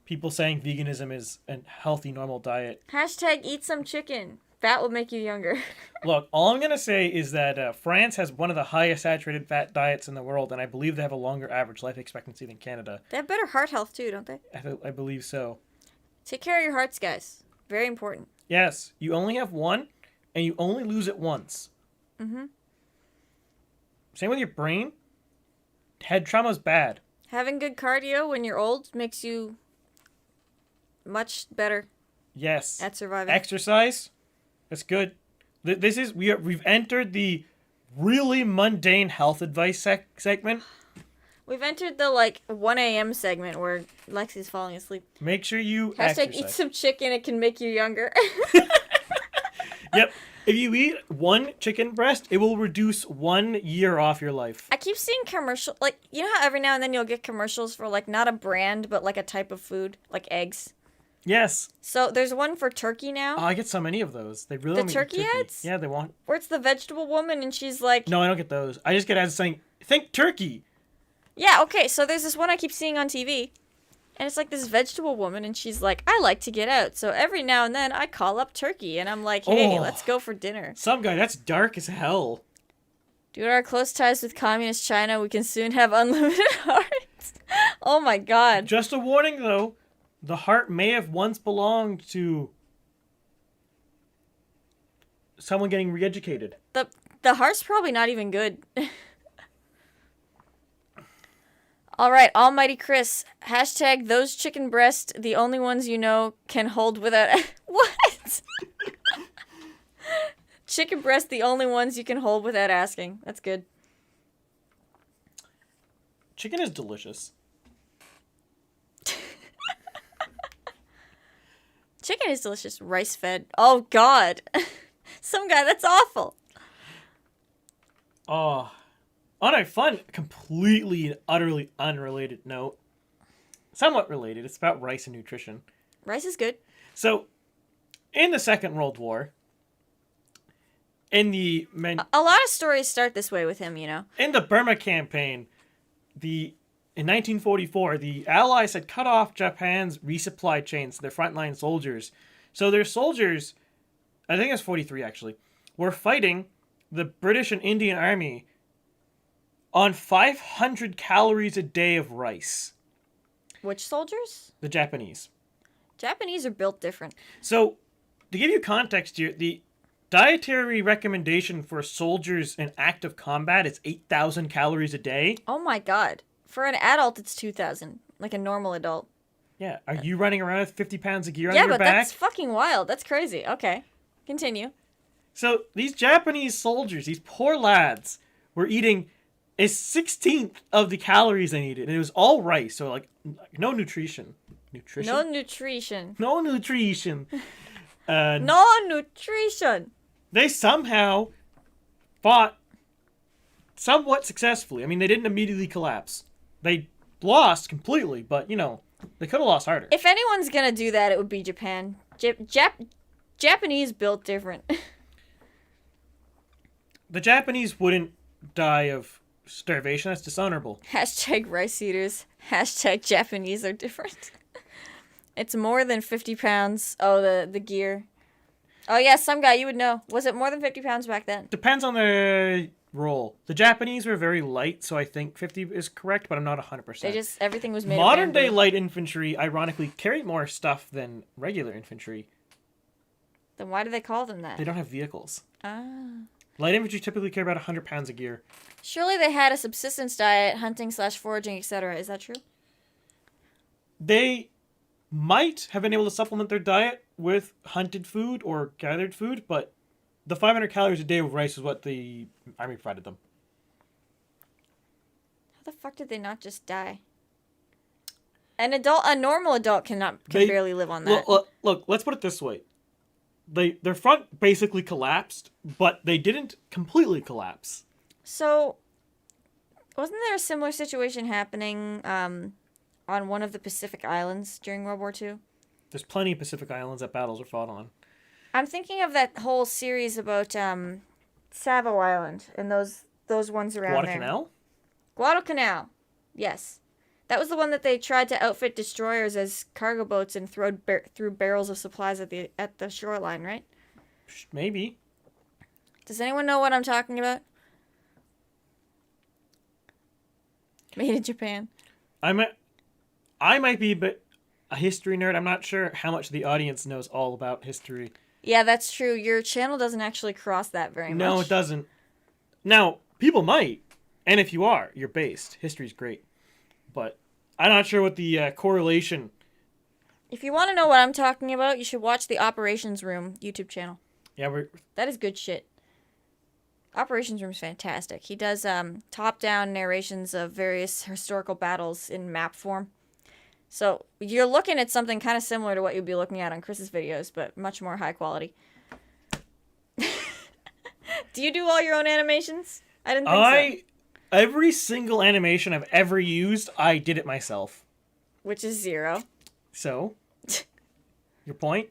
People saying veganism is a healthy, normal diet. Hashtag eat some chicken. Fat will make you younger. Look, all I'm going to say is that France has one of the highest saturated fat diets in the world, and I believe they have a longer average life expectancy than Canada. They have better heart health, too, don't they? I believe so. Take care of your hearts, guys. Very important. Yes, you only have one, and you only lose it once. Mm-hmm. Same with your brain. Head trauma's bad. Having good cardio when you're old makes you much better. Yes. At surviving. Exercise. That's good. This is we've entered the really mundane health advice segment. We've entered the like 1 a.m. segment where Lexie's falling asleep. Make sure you # eat some chicken. It can make you younger. Yep. If you eat 1 chicken breast, it will reduce 1 year off your life. I keep seeing commercials, like, you know how every now and then you'll get commercials for, like, not a brand, but, like, a type of food, like eggs? Yes. So there's one for turkey now. Oh, I get so many of those. They really The turkey ads? Yeah, they want. Where it's the vegetable woman and she's like... No, I don't get those. I just get ads saying, think turkey. Yeah, okay, so there's this one I keep seeing on TV. And it's like this vegetable woman, and she's like, I like to get out, so every now and then I call up turkey, and I'm like, hey, let's go for dinner. Some guy, that's dark as hell. Due to our close ties with communist China, we can soon have unlimited hearts. Oh my god. Just a warning, though. The heart may have once belonged to someone getting re-educated. The heart's probably not even good. All right, Almighty Chris. # those chicken breasts, the only ones you know can hold without... What? Chicken breast, the only ones you can hold without asking. That's good. Chicken is delicious. Chicken is delicious. Rice fed. Oh, God. Some guy, that's awful. Oh. On a fun, completely and utterly unrelated note, somewhat related, it's about rice and nutrition. Rice is good. So, in the Second World War, in the... A lot of stories start this way with him, you know. In the Burma campaign, in 1944, the Allies had cut off Japan's resupply chains to their frontline soldiers. So their soldiers, I think it was 43 actually, were fighting the British and Indian Army on 500 calories a day of rice. Which soldiers? The Japanese. Japanese are built different. So, to give you context here, the dietary recommendation for soldiers in active combat is 8,000 calories a day. Oh my god. For an adult, it's 2,000. Like a normal adult. Yeah. Are you running around with 50 pounds of gear on your back? Yeah, but that's fucking wild. That's crazy. Okay. Continue. So, these Japanese soldiers, these poor lads, were eating a 16th of the calories they needed. And it was all rice, so like no nutrition. No nutrition. No nutrition. No nutrition. They somehow fought somewhat successfully. I mean, they didn't immediately collapse. They lost completely, but, you know, they could have lost harder. If anyone's gonna do that, it would be Japan. Japanese built different. The Japanese wouldn't die of starvation. That's dishonorable. # rice eaters. # Japanese are different. It's more than 50 pounds. Oh, the gear. Oh, yeah, some guy, you would know. Was it more than 50 pounds back then? Depends on the role. The Japanese were very light, so I think 50 is correct, but I'm not 100%. Everything was made Modern of day light infantry, ironically, carry more stuff than regular infantry. Then why do they call them that? They don't have vehicles. Ah. Light infantry typically carry about 100 pounds of gear. Surely they had a subsistence diet, hunting / foraging, etc. Is that true? They might have been able to supplement their diet with hunted food or gathered food, but the 500 calories a day of rice is what the army provided them. How the fuck did they not just die? A normal adult can barely live on that. Look, let's put it this way. Their front basically collapsed, but they didn't completely collapse. So, wasn't there a similar situation happening on one of the Pacific Islands during World War II? There's plenty of Pacific Islands that battles are fought on. I'm thinking of that whole series about Savo Island and those ones around Guadalcanal? there. Guadalcanal, yes. That was the one that they tried to outfit destroyers as cargo boats and threw barrels of supplies at the shoreline, right? Maybe. Does anyone know what I'm talking about? Made in Japan. I might be a history nerd. I'm not sure how much the audience knows all about history. Yeah, that's true. Your channel doesn't actually cross that very much. No, it doesn't. Now, people might. And if you are, you're based. History's great. But I'm not sure what the correlation... If you want to know what I'm talking about, you should watch the Operations Room YouTube channel. Yeah, that is good shit. Operations Room is fantastic. He does top-down narrations of various historical battles in map form. So you're looking at something kind of similar to what you'd be looking at on Chris's videos, but much more high quality. Do you do all your own animations? I didn't think so. Every single animation I've ever used, I did it myself. Which is 0. So, your point?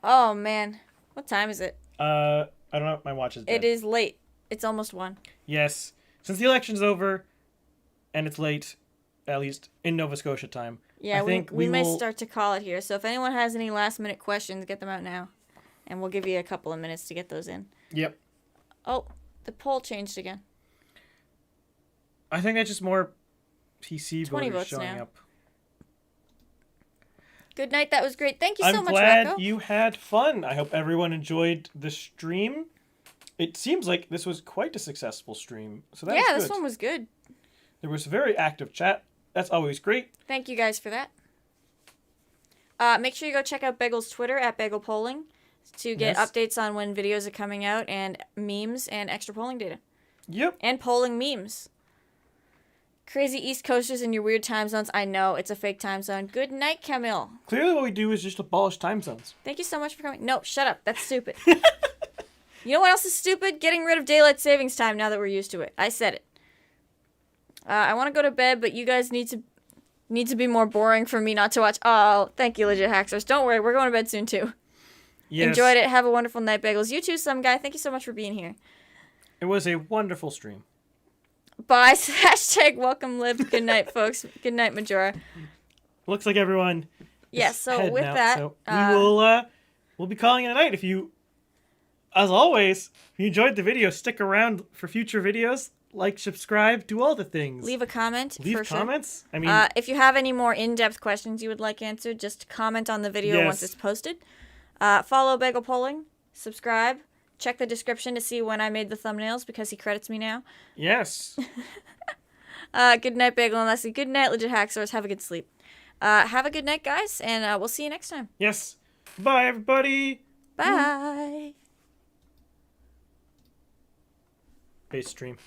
Oh, man. What time is it? I don't know. My watch is dead. It is late. It's almost 1. Yes. Since the election's over, and it's late, at least in Nova Scotia time, yeah, I think we may start to call it here. So if anyone has any last-minute questions, get them out now. And we'll give you a couple of minutes to get those in. Yep. Oh, the poll changed again. I think that's just more PC 20 voters votes showing now. up. Good night. That was great. Thank you so much, I'm glad Rocco. you had fun. I hope everyone enjoyed the stream. It seems like this was quite a successful stream. So that's yeah, good. this one was good. There was a very active chat. That's always great. Thank you guys for that. Make sure you go check out Bagel's Twitter at Bagel Polling to get updates on when videos are coming out and memes and extra polling data. Yep. And polling memes. Crazy East Coasters in your weird time zones. I know, it's a fake time zone. Good night, Camille. Clearly what we do is just abolish time zones. Thank you so much for coming. No, shut up. That's stupid. You know what else is stupid? Getting rid of daylight savings time now that we're used to it. I said it. I want to go to bed, but you guys need to be more boring for me not to watch. Oh, thank you, Legit Hackers. Don't worry, we're going to bed soon, too. Yes. Enjoyed it. Have a wonderful night, Bagels. You too, some guy. Thank you so much for being here. It was a wonderful stream. Bye. # welcome live. Good night, folks. Good night, Majora. Looks like everyone. Yes. So with that, so we'll be calling it a night. If you, as always, if you enjoyed the video, stick around for future videos. Like, subscribe, do all the things. Leave a comment. Leave comments. Sure. I mean, if you have any more in-depth questions you would like answered, just comment on the video once it's posted. Follow Bagel Polling. Subscribe. Check the description to see when I made the thumbnails because he credits me now. Yes. Good night, Bagel and Leslie. Good night, Legit Hacksaurs. Have a good sleep. Have a good night, guys, and we'll see you next time. Yes. Bye, everybody. Bye. Base stream.